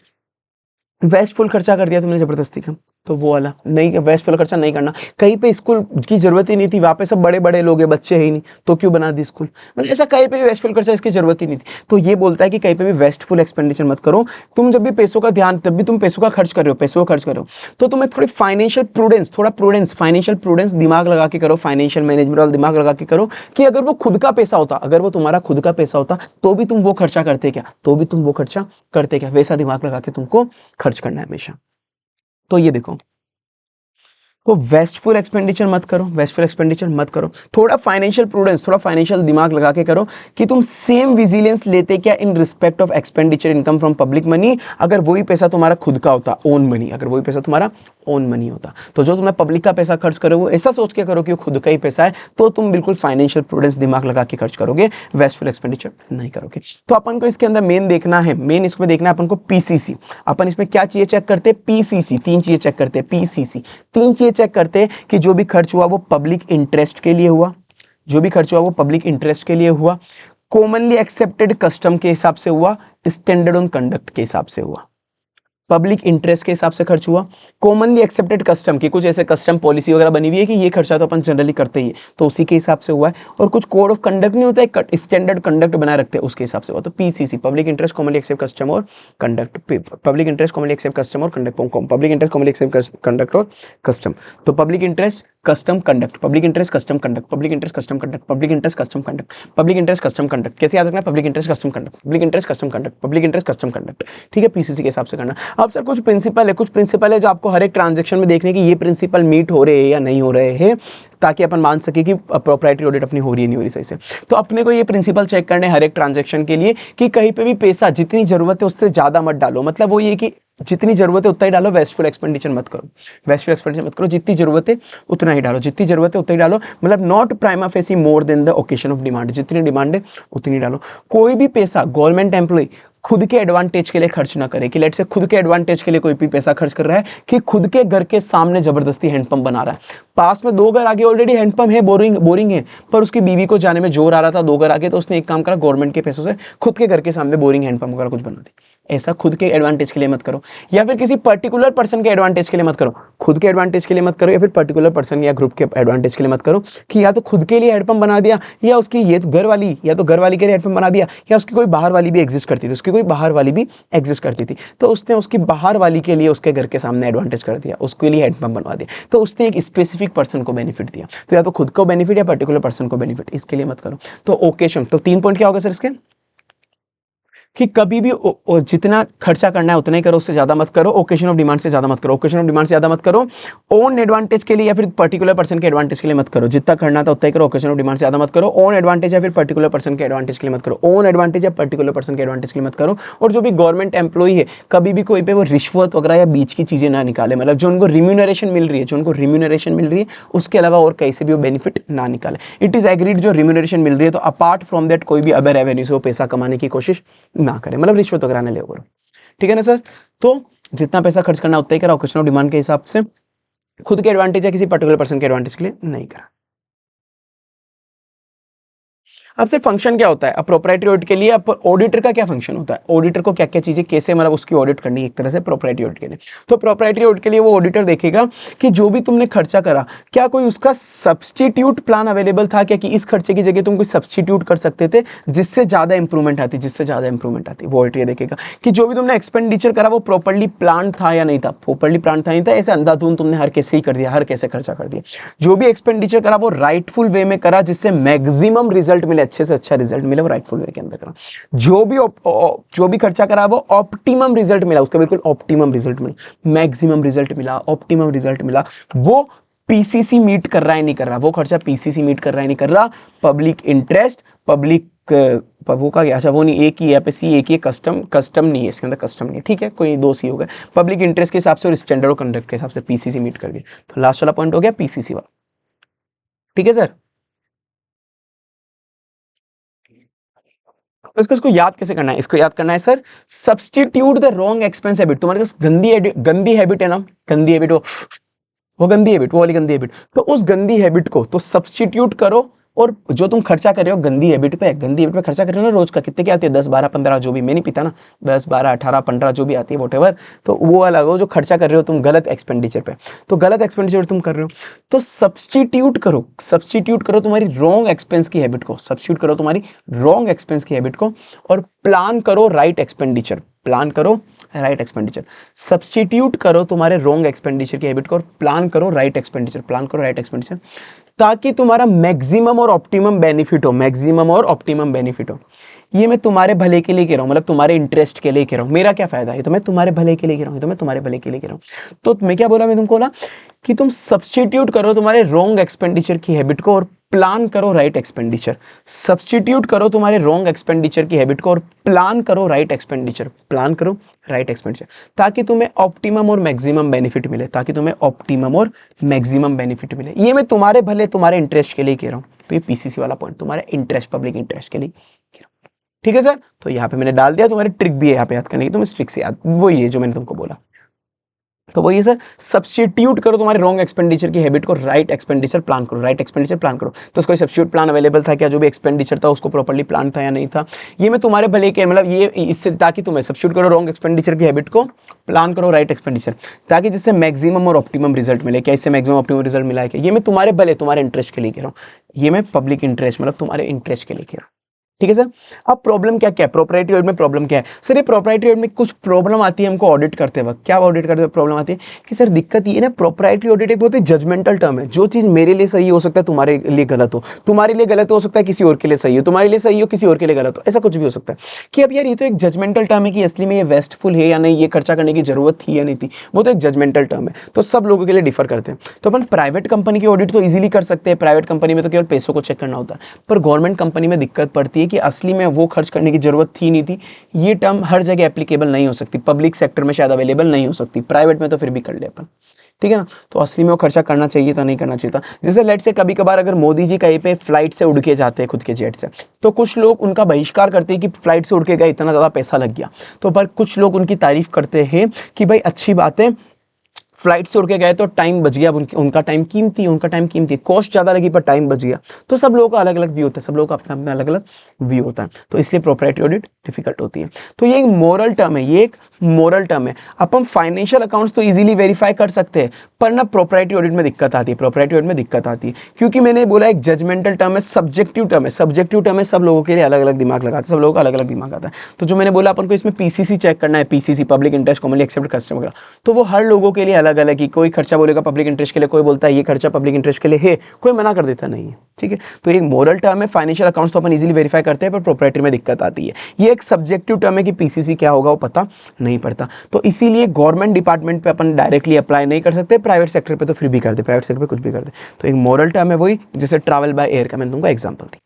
वेस्टफुल खर्चा कर दिया तुमने जबरदस्ती का, तो वो वाला नहीं, वेस्टफुल खर्चा नहीं करना। कहीं पे स्कूल की जरूरत ही नहीं थी, वहाँ पे सब बड़े बड़े लोग हैं, बच्चे है ही नहीं, तो क्यों बना दी स्कूल, मतलब ऐसा कहीं पे भी वेस्टफुल खर्चा इसकी जरूरत ही नहीं थी। तो ये बोलता है कि कहीं पे भी वेस्टफुल एक्सपेंडिचर मत करो। तुम जब भी पैसों का ध्यान, तब भी तुम पैसों का खर्च कर रहे हो, तो तुम्हें थोड़ी फाइनेंशियल प्रूडेंस दिमाग लगा के करो, फाइनेंशियल मैनेजमेंट वाला दिमाग लगा के करो कि अगर वो खुद का पैसा होता, अगर वो तुम्हारा खुद का पैसा होता, तो भी तुम वो खर्चा करते क्या, वैसा दिमाग लगा के तुमको खर्च करना है हमेशा। तो ये देखो, तो वेस्टफुल एक्सपेंडिचर मत करो, थोड़ा फाइनेंशियल प्रूडेंस, थोड़ा फाइनेंशियल दिमाग लगा के करो कि तुम सेम विजिलेंस लेते क्या in respect of expenditure income from public money, अगर वही पैसा तुम्हारा खुद का होता, ओन मनी होता, तो जो तुम्हें पब्लिक का पैसा खर्च करो वो ऐसा सोच के करो कि वो खुद का ही पैसा है, तो तुम बिल्कुल फाइनेंशियल प्रूडेंस दिमाग लगा के खर्च करोगे, वेस्टफुल एक्सपेंडिचर नहीं करोगे। तो अपन को इसके अंदर मेन देखना है अपन को पीसीसी। अपन इसमें क्या चीजें चेक करते हैं? पीसीसी, 3 चीजें चेक करते हैं, पीसीसी 3 चीजें चेक करते हैं कि जो भी खर्च हुआ वो पब्लिक इंटरेस्ट के लिए हुआ, कॉमनली एक्सेप्टेड कस्टम के हिसाब से हुआ, स्टैंडर्ड ऑन कंडक्ट के हिसाब से हुआ। पब्लिक इंटरेस्ट के हिसाब से खर्च हुआ, कॉमनली एक्सेप्टेड कस्टम की, कुछ ऐसे कस्टम पॉलिसी वगैरह बनी हुई है कि ये खर्चा तो अपन जनरली करते ही है, तो उसी के हिसाब से हुआ है, और कुछ कोड ऑफ कंडक्ट नहीं होता है, स्टैंडर्ड कंडक्ट बनाए रखते हैं, उसके हिसाब से हुआ। तो PCC, public interest commonly accept custom और conduct, public interest commonly accept custom और conduct, public interest commonly accept conduct और कस्टम। तो public interest custom conduct, public interest custom conduct, public interest custom conduct, public interest custom conduct, public interest custom conduct. कैसे याद रखना है? Public interest custom conduct, public interest custom conduct, public interest custom conduct. ठीक है, PCC के हिसाब से करना। अब सर कुछ प्रिंसिपल है जो आपको हर एक ट्रांजैक्शन में देखने की ये प्रिंसिपल मीट हो रहे हैं या नहीं हो रहे हैं, ताकि अपन मान सके कि प्रोप्राइटरी ऑडिट अपनी हो रही है नहीं हो रही सही से। तो अपने को ये प्रिंसिपल चेक करने हर एक ट्रांजैक्शन के लिए कि कहीं पे भी पैसा जितनी जरूरत है उससे ज्यादा मत डालो, मतलब वो ये कि जितनी जरूरत है उतना ही डालो, वेस्टफुल एक्सपेंडिचर मत करो, जितनी जरूरत है उतना ही डालो, मतलब not prima facie more than the occasion of demand, जितनी डिमांड है उतनी डालो। कोई भी पैसा गवर्नमेंट एम्प्लॉय खुद के एडवांटेज के लिए खर्च ना करे, कि लेट से खुद के एडवांटेज के लिए कोई भी पैसा खर्च कर रहा है, कि खुद के घर के सामने जबरदस्ती हैंडपंप बना रहा है, पास में 2 घर आगे ऑलरेडी हैंडपंप है, बोरिंग है, पर उसकी बीवी को जाने में जोर आ रहा था 2 घर आगे, तो उसने एक काम करा, गवर्नमेंट के पैसों से खुद के घर के सामने बोरिंग हैंडपंप वगैरह कुछ बना दी। ऐसा खुद के एडवांटेज के लिए मत करो, या फिर किसी पर्टिकुलर पर्सन के एडवांटेज के लिए मत करो, खुद के एडवांटेज के लिए मत करो, या फिर पर्टिकुलर पर्सन या ग्रुप के एडवांटेज के लिए मत करो, कि या तो खुद के लिए हैंडपंप बना दिया, या उसकी ये घर वाली, या तो घर वाली के लिए हैंडपंप बना दिया, या उसकी कोई बाहर वाली भी एग्जिस्ट करती थी, उसकी कोई बाहर वाली भी एग्जिस्ट करती थी, तो उसने उसकी बाहर वाली के लिए उसके घर के सामने एडवांटेज कर दिया, उसके लिए हैंडपंप बनवा दिया, तो उसने एक स्पेसिफिक पर्सन को बेनिफिट दिया। तो या तो खुद को बेनिफिट या पर्टिकुलर पर्सन को बेनिफिट, इसके लिए मत करो। तो ओकेशन, तो 3 पॉइंट क्या होगा सर इसके, कि कभी भी जितना खर्चा करना है उतना ही करो, उससे ज्यादा मत करो, ओकेशन ऑफ डिमांड से ज्यादा मत करो, ओकेशन ऑफ डिमांड से ज्यादा मत करो, ओन एडवांटेज के लिए या फिर पर्टिकुलर पर्सन के एडवांटेज के लिए मत करो, जितना करना था उतना ही करो, ओकेशन ऑफ डिमांड से ज्यादा मत करो, ओन एडवांटेज या फिर पर्टिकुलर पर्सन के एडवांटेज के लिए मत करो, ओन एडवांटेज या पर्टिकुलर पर्सन के एडवांटेज के लिए मत करो। और जो भी गवर्नमेंट एम्प्लॉई है, कभी भी कोई पे वो रिश्वत वगैरह या बीच की चीजें ना निकाले, मतलब जो उनको रिम्यूनरेशन मिल रही है, जो उनको रिम्यूनरेशन मिल रही है उसके अलावा और कहीं से भी वो बेनिफिट ना निकाले। इट इज एग्रीड, जो रिम्यूनरेशन मिल रही है तो अपार्ट फ्रॉम दैट कोई भी अदर रेवेन्यू से वो पैसा कमाने की कोशिश ना करे, मतलब रिश्वत वगैरह ना ले करो, ठीक है ना सर। तो जितना पैसा खर्च करना उतना ही करा, ओकेशन ऑफ डिमांड के हिसाब से, खुद के एडवांटेज या किसी पर्टिकुलर पर्सन के एडवांटेज के लिए नहीं करा। अब सर फंक्शन क्या होता है, अब प्रोप्राइटरी ऑडिट के लिए अब ऑडिटर का क्या फंक्शन होता है, ऑडिटर को क्या क्या चीजें कैसे मतलब उसकी ऑडिट करनी है एक तरह से प्रोप्राइटरी ऑडिट के लिए। तो प्रोप्राइटरी ऑडिट के लिए वो ऑडिटर देखेगा कि जो भी तुमने खर्चा करा, क्या कोई उसका सब्सटीट्यूट प्लान अवेलेबल था क्या, कि इस खर्चे की जगह तुम कोई सब्सटीट्यूट कर सकते थे जिससे ज्यादा इंप्रूवमेंट आती, वो ऑडिटर देखेगा कि जो भी तुमने एक्सपेंडिचर करा वो प्रॉपर्ली प्लान था या नहीं था, प्रॉपर्ली प्लान था नहीं था, ऐसे अंधाधुंध तुमने हर कैसे ही कर दिया, हर कैसे खर्चा कर दिया। जो भी एक्सपेंडिचर करा वो राइटफुल वे में करा, जिससे मैक्सिमम रिजल्ट मिले, अच्छे से अच्छा रिजल्ट मिले, वो राइटफुल वे के अंदर करा। जो भी खर्चा करा वो ऑप्टिमम रिजल्ट मिला, उसका बिल्कुल ऑप्टिमम रिजल्ट मिला, मैक्सिमम रिजल्ट मिला, ऑप्टिमम रिजल्ट मिला, वो पीसीसी मीट कर रहा है नहीं कर रहा, वो खर्चा पीसीसी मीट कर रहा है नहीं कर रहा, पब्लिक इंटरेस्ट, पब्लिक वो का क्या, अच्छा वो नहीं, एक ही यहाँ पे सी, एक ही कस्टम नहीं है इसके अंदर, कस्टम नहीं है, ठीक है, कोई 2 सी हो गए, पब्लिक इंटरेस्ट के हिसाब से और स्टैंडर्ड ऑफ कंडक्ट के हिसाब से पीसीसी मीट कर गया। तो लास्ट वाला पॉइंट हो गया पीसीसी वाला, ठीक है सर। तो इसको याद कैसे करना है, इसको याद करना है sir, substitute the wrong expense habit. तुम्हारे जो गंदी हैबिट है ना, गंदी हैबिट, वो गंदी हैबिट, वो वाली गंदी हैबिट, तो उस गंदी हैबिट को तो सब्सटीट्यूट करो, और जो तुम खर्चा कर रहे हो गंदी हैबिट पे खर्चा कर रहे हो ना, रोज का कितने की आती है, 10 12 15 जो भी, मैं नहीं पीता ना, 10 12 18 15 जो भी आती है वोटेवर, तो वो वाला वो जो खर्चा कर रहे हो तुम गलत एक्सपेंडिचर पे, तो गलत एक्सपेंडिचर तुम कर रहे हो, तो सब्सटीट्यूट करो तुम्हारी रॉन्ग एक्सपेंस की हैबिट को, सब्सटीट्यूट करो तुम्हारी रॉन्ग एक्सपेंस की हैबिट को, और प्लान करो राइट एक्सपेंडिचर, सब्सटीट्यूट करो तुम्हारे रॉन्ग एक्सपेंडिचर की हैबिट को, और प्लान करो राइट एक्सपेंडिचर, ताकि तुम्हारा मैक्सिमम और ऑप्टिमम बेनिफिट हो, ये मैं तुम्हारे भले के लिए कह रहा हूं, मतलब तुम्हारे इंटरेस्ट के लिए कह रहा हूं, मेरा क्या फायदा है, तो मैं तुम्हारे भले के लिए कह रहा हूं, तो मैं क्या बोला, मैं तुमको बोला कि तुम सब्सटीट्यूट करो तुम्हारे रॉन्ग एक्सपेंडिचर की हैबिट को, और प्लान करो राइट एक्सपेंडिचर, सब्सटीट्यूट करो तुम्हारे रॉन्ग एक्सपेंडिचर की हैबिट को, और प्लान करो राइट एक्सपेंडिचर, ताकि तुम्हें ऑप्टिमम और मैक्सिमम बेनिफिट मिले, ये मैं तुम्हारे भले तुम्हारे इंटरेस्ट के लिए कह रहा हूं। तो ये पीसीसी वाला पॉइंट तुम्हारे इंटरेस्ट, पब्लिक इंटरेस्ट के लिए कह रहा हूं, ठीक है सर। तो यहाँ पे मैंने डाल दिया, तुम्हारी ट्रिक भी है यहाँ पे याद करने की, तुम इस ट्रिक से याद, वही है जो मैंने तुमको बोला, तो वही सर, सब्सटीट्यूट करो तुम्हारे रॉन्ग एक्सपेंडिचर की हैबिट को, राइट एक्सपेंडिचर प्लान करो, तो उसका सब्स्टिट्यूट प्लान अवेलेबल था क्या, जो भी एक्सपेंडिचर था उसको प्रॉपर्ली प्लान था या नहीं था, ये मैं तुम्हारे भले के, मतलब ये इससे, ताकि तुम्हें सब्स्टिट्यूट करो रॉन्ग एक्सपेंडिचर की हैबिट को, प्लान करो राइट एक्सपेंडिचर, ताकि जिससे मैक्सिमम और ऑप्टिमम रिजल्ट मिले। क्या इससे मैक्सिमम ऑप्टिमम रिजल्ट मिला है क्या, ये मैं तुम्हारे भले तुम्हारे इंटरेस्ट के लिए कह रहा हूँ, ये मैं पब्लिक इंटरेस्ट मतलब तुम्हारे इंटरेस्ट के लिए कह रहा हूँ, ठीक है सर। अब प्रॉब्लम क्या क्या है, प्रोप्राइटरी ऑडिट में प्रॉब्लम क्या है सर, ये प्रोप्राइटरी ऑडिट में कुछ प्रॉब्लम आती है हमको ऑडिट करते वक्त, क्या ऑडिट करते वक्त प्रॉब्लम आती है कि सर दिक्कत ये ना, प्रोप्राइटरी ऑडिट एक बहुत ही जजमेंटल टर्म है, जो चीज मेरे लिए सही हो सकता है तुम्हारे लिए गलत हो, तुम्हारे लिए गलत हो सकता है किसी और के लिए सही हो, तुम्हारे लिए सही हो किसी और के लिए गलत हो, ऐसा कुछ भी हो सकता है कि अब यार ये तो एक जजमेंटल टर्म है कि असली में ये वेस्टफुल है या नहीं, ये खर्चा करने की जरूरत थी या नहीं थी, वो तो एक जजमेंटल टर्म है, तो सब लोगों के लिए डिफर करते हैं। तो अपन प्राइवेट कंपनी की ऑडिट तो इजीली कर सकते हैं, प्राइवेट कंपनी में तो केवल पैसों को चेक करना होता है, पर गवर्नमेंट कंपनी में दिक्कत पड़ती है कि असली में वो खर्च करने की जरूरत थी नहीं थी, ये टर्म हर जगह एप्लीकेबल नहीं हो सकती, पब्लिक सेक्टर में शायद अवेलेबल नहीं हो सकती, प्राइवेट में तो फिर भी कर ले अपन, ठीक है ना। तो असली में वो खर्चा करना चाहिए था, नहीं करना चाहिए था। जैसे लेट से कभी कभार अगर मोदी जी कहीं पे फ्लाइट से उड़ के जाते हैं खुद के जेट से, तो कुछ लोग उनका बहिष्कार करते हैं कि फ्लाइट से उड़ के गए, इतना ज़्यादा पैसा लग गया। तो पर कुछ लोग उनकी तारीफ करते हैं कि भाई अच्छी बात है, फ्लाइट से उड़ के गए तो टाइम बच गया, उनका टाइम कीमती, उनका टाइम कीमती, कॉस्ट ज़्यादा लगी पर टाइम बच गया। तो सब लोगों का अलग अलग व्यू होता है, सब लोगों का अपना अपना अलग अलग व्यू होता है। तो इसलिए प्रोप्राइटरी ऑडिट डिफिकल्ट होती है। तो ये एक मोरल टर्म है, ये एक मोरल टर्म है। अपन फाइनेंशियल अकाउंट्स तो इजीली वेरीफाई कर सकते हैं, पर ना प्रोप्राइटरी ऑडिट में दिक्कत आती है, प्रोप्राइटरी ऑडिट में दिक्कत आती है, क्योंकि मैंने बोला एक जजमेंटल टर्म है, सब्जेक्टिव टर्म है। सब्जेक्टिव टर्म है, सब लोगों के लिए अलग अलग दिमाग लगाते हैं, सब लोगों का अलग अलग दिमाग आता है। तो जो मैंने बोला अपन को इसमें पीसीसी चेक करना है, PCC public interest commonly accepted customer, तो वो हर लोगों के लिए अलग अलग ही, कोई खर्चा बोलेगा पब्लिक इंटरेस्ट के लिए, कोई बोलता है ये खर्चा पब्लिक इंटरेस्ट के लिए है, कोई मना कर देता नहीं है। ठीक है, तो एक मोरल टर्म है। फाइनेंशियल अकाउंट्स तो अपन इजीली वेरीफाई करते हैं, पर प्रोप्राइटरी में दिक्कत आती है। ये एक सब्जेक्टिव टर्म है कि पीसीसी क्या होगा वो पता नहीं पड़ता। तो इसीलिए गवर्नमेंट डिपार्टमेंट पे अपन डायरेक्टली अप्लाई नहीं कर सकते, प्राइवेट सेक्टर पे तो फिर भी कर दे, प्राइवेट सेक्टर पे कुछ भी कर दे। तो एक मोरल टर्म है, वही जैसे ट्रैवल बाय एयर का मैंने तुमको एग्जांपल दी।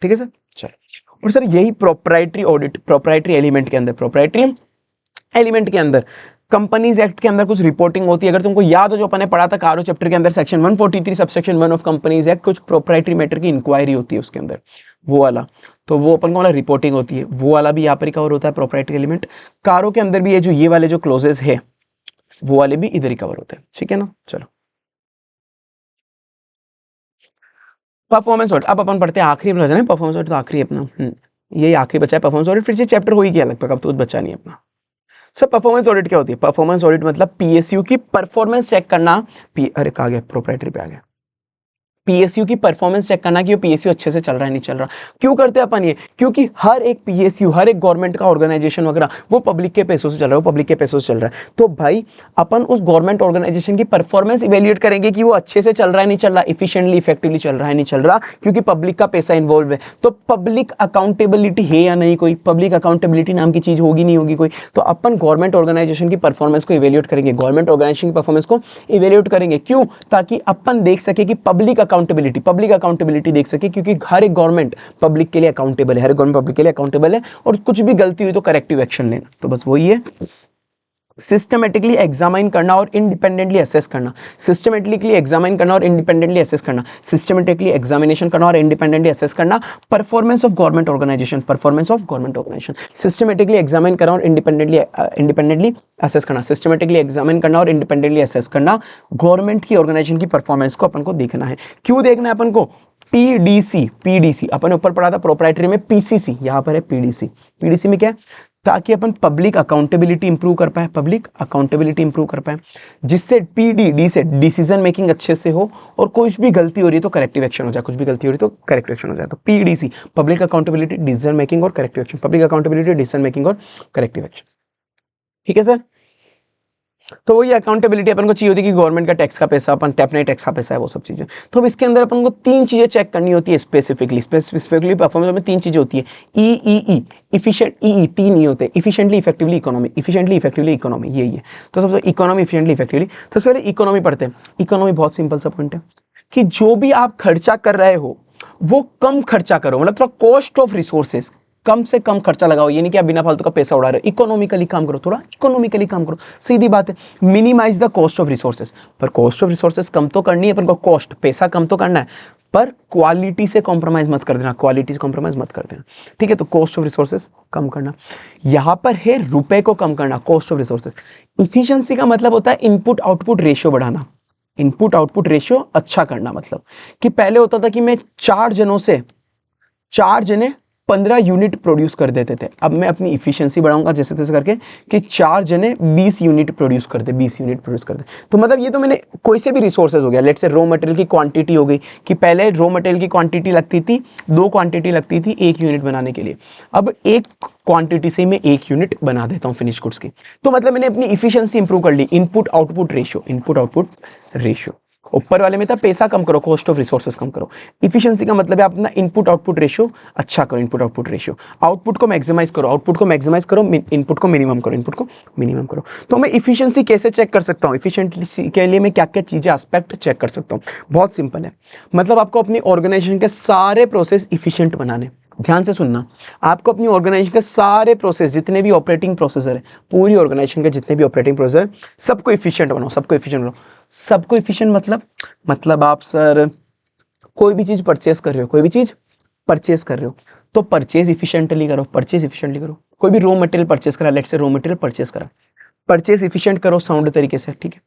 ठीक है सर, चलो। और सर यही प्रोप्राइटरी ऑडिट, प्रोप्राइटरी एलिमेंट के अंदर, प्रोप्राइटरी एलिमेंट के अंदर कंपनीज एक्ट के अंदर कुछ रिपोर्टिंग होती है। अगर तुमको याद हो जो अपने पढ़ा था कारो चैप्टर के अंदर, section 143 subsection 1 of companies act, कुछ प्रोप्राइटरी मैटर की इंक्वायरी होती है उसके अंदर, वो वाला। तो वो अपन को वाला रिपोर्टिंग होती है, वो वाला भी यहाँ पर ही कवर होता है प्रोप्राइटरी एलिमेंट। कारो के अंदर भी ये वाले जो क्लोजेस है वो वाले भी इधर ही कवर होते हैं। ठीक है ना, चलो। परफॉर्मेंस ऑडिट अब अपन पढ़ते हैं, आखिरी बचा है परफॉर्मेंस ऑडिट, तो आखिरी अपना यही आखिरी बचा है परफॉर्मेंस ऑडिट। फिर से चैप्टर हो ही गया लगभग, अब तो कुछ बचा नहीं अपना। सर परफॉर्मेंस ऑडिट क्या होती है? परफॉर्मेंस ऑडिट मतलब पीएसयू की परफॉर्मेंस चेक करना। अरे कहा गया, प्रोप्राइटरी पे आ गया। पीएसयू की परफॉर्मेंस चेक करना कि वो पीएसयू अच्छे से चल रहा है नहीं चल रहा। क्यों करते हैं अपन ये? क्योंकि हर एक पीएसयू, हर एक गवर्नमेंट का ऑर्गेनाइजेशन वगैरह वो पब्लिक के पैसों से चल रहा है, वो पब्लिक के पैसों से चल रहा है। तो भाई अपन उस गवर्नमेंट ऑर्गेनाइजेशन की परफॉर्मेंस इवेल्युएट करेंगे कि वो अच्छे से चल रहा है नहीं चल रहा, इफिशिएंटली इफेक्टिवली चल रहा है नहीं चल रहा, क्योंकि पब्लिक का पैसा इन्वॉल्व है। तो पब्लिक अकाउंटेबिलिटी है या नहीं कोई? पब्लिक अकाउंटेबिलिटी नाम की चीज होगी नहीं होगी कोई? तो अपन गवर्नमेंट ऑर्गेनाइजेशन की परफॉर्मेंस को इवेल्युएट करेंगे, गवर्नमेंट ऑर्गेनाइजेशन की परफॉर्मेंस को इवेल्युएट करेंगे। क्यों? ताकि अपन देख सके कि पब्लिक अकाउंटेबिलिटी देख सके, क्योंकि हर एक गवर्नमेंट पब्लिक के लिए अकाउंटेबल है, हर गवर्नमेंट पब्लिक के लिए अकाउंटेबल है, और कुछ भी गलती हुई तो करेक्टिव एक्शन लेना। तो बस वही है, सिस्टमेटिकली एग्जामाइन करना और इंडिपेंडेंटली असेस करना, सिस्टमेटिकली एग्जामाइन करना और इंडिपेंडेंटली असेस करना, सिस्टमेटिकली एग्जामिनेशन करना और इंडिपेंडेंटली असेस करना, performance of government organisation, performance of government organisation, systematically examine करना और इंडिपेंडेंटली असेस करना, सिस्टमेटिकली एग्जामिन करना और इंडिपेंडेंटली असेस करना, गवर्नमेंट की ऑर्गेनाइजेशन की परफॉर्मेंस को अपन को देखना है। क्यों देखना है अपन को? पीडीसी अपन ऊपर पढ़ा था प्रोप्राइटरी में, पीसीसी यहाँ पर है पीडीसी में क्या है? ताकि अपन पब्लिक अकाउंटेबिलिटी इंप्रूव कर पाए, पब्लिक अकाउंटेबिलिटी इंप्रूव कर पाए, जिससे पीडी से डिसीजन मेकिंग अच्छे से हो, और कुछ भी गलती हो रही है तो करेक्टिव एक्शन हो जाए, कुछ भी गलती हो रही है तो करेक्टिव एक्शन हो जाए। तो PDC, public accountability, decision making और corrective action, public accountability, decision making और करेक्टिव एक्शन। ठीक है सर। तो वही अकाउंटेबिलिटी अपन को चाहिए होती है कि गवर्नमेंट का टैक्स का पैसा, अपन अपने टैक्स का पैसा है, वो सब चीजें। तो अब इसके अंदर अपन को तीन चीजें चेक करनी होती है स्पेसिफिकली परफॉर्मेंस में। तीन चीजें होती है, ई इफिशिएंट, तीन ई होते हैं, efficiently, effectively, economy, efficiently, effectively, economy, यही है। तो सबसे इकोनॉमी, इफिशिएंटली, इफेक्टिवली। सबसे पहले इकोनॉमी पढ़ते हैं। इकोनॉमी बहुत सिंपल सा पॉइंट है कि जो भी आप खर्चा कर रहे हो वो कम खर्चा करो, मतलब थोड़ा कॉस्ट ऑफ रिसोर्सेस, कम से कम खर्चा लगाओ। ये नहीं कि आप बिना फालतू का पैसा उड़ा रहे हो, इकोनॉमिकली काम करो, थोड़ा इकोनॉमिकली काम करो, सीधी बात है। Minimise the cost of resources, पर कॉस्ट ऑफ रिसोर्सेस कम तो करनी है अपन को, कॉस्ट पैसा कम तो करना है, पर क्वालिटी से कॉम्प्रोमाइज मत कर देना, क्वालिटी से कॉम्प्रोमाइज मत कर देना। ठीक है, तो कॉस्ट ऑफ रिसोर्सेस कम करना, यहां पर है रुपए को कम करना, कॉस्ट ऑफ रिसोर्सेस। इफिशियंसी का मतलब होता है इनपुट आउटपुट रेशियो बढ़ाना, इनपुट आउटपुट रेशियो अच्छा करना। मतलब कि पहले होता था कि मैं 4 जने 15 यूनिट प्रोड्यूस कर देते थे, अब मैं अपनी इफिशिएंसी बढ़ाऊंगा जैसे तैसे करके कि 4 जने 20 यूनिट प्रोड्यूस कर दे, 20 यूनिट प्रोड्यूस कर दे। तो मतलब ये तो मैंने कोई से भी रिसोर्सेज हो गया, लेट्स से रॉ मटेरियल की क्वांटिटी हो गई, कि पहले रॉ मटेरियल की क्वांटिटी लगती थी, 2 क्वांटिटी लगती थी 1 यूनिट बनाने के लिए, अब 1 क्वांटिटी से मैं 1 यूनिट बना देता हूँ फिनिश गुड्स की। तो मतलब मैंने अपनी इफिशिएंसी इंप्रूव कर ली, इनपुट आउटपुट रेशियो। ऊपर वाले में था पैसा कम करो, कॉस्ट ऑफ रिसोर्सेस कम करो। इफिशिएंसी का मतलब है अपना इनपुट आउटपुट रेशियो अच्छा करो, इनपुट आउटपुट रेशियो, आउटपुट को मैक्सिमाइज करो, इनपुट को मिनिमम करो। तो मैं इफिशिएंसी कैसे चेक कर सकता हूँ? इफिशिएंसी के लिए मैं क्या क्या चीजें एस्पेक्ट चेक कर सकता हूँ? बहुत सिंपल है, मतलब आपको अपनी ऑर्गेनाइजेशन के सारे प्रोसेस इफिशिएंट बनाने, ध्यान से सुनना, आपको अपनी ऑर्गेनाइजेशन के सारे प्रोसेस, जितने भी ऑपरेटिंग प्रोसेसर है, पूरी ऑर्गेनाइजेशन के जितने भी ऑपरेटिंग प्रोसेसर, सबको इफिशिएंट बनाओ, सबको इफिशिएंट बनाओ। सबको इफिशिएंट मतलब आप सर कोई भी चीज परचेस कर रहे हो, कोई भी चीज परचेस कर रहे हो तो परचेज इफिशिएंटली करो, परचेज इफिशिएंटली करो। कोई भी रॉ मटेरियल परचेस करा, let's say raw material purchase करा, परचेज इफिशिएंट करो साउंड तरीके से, ठीक है।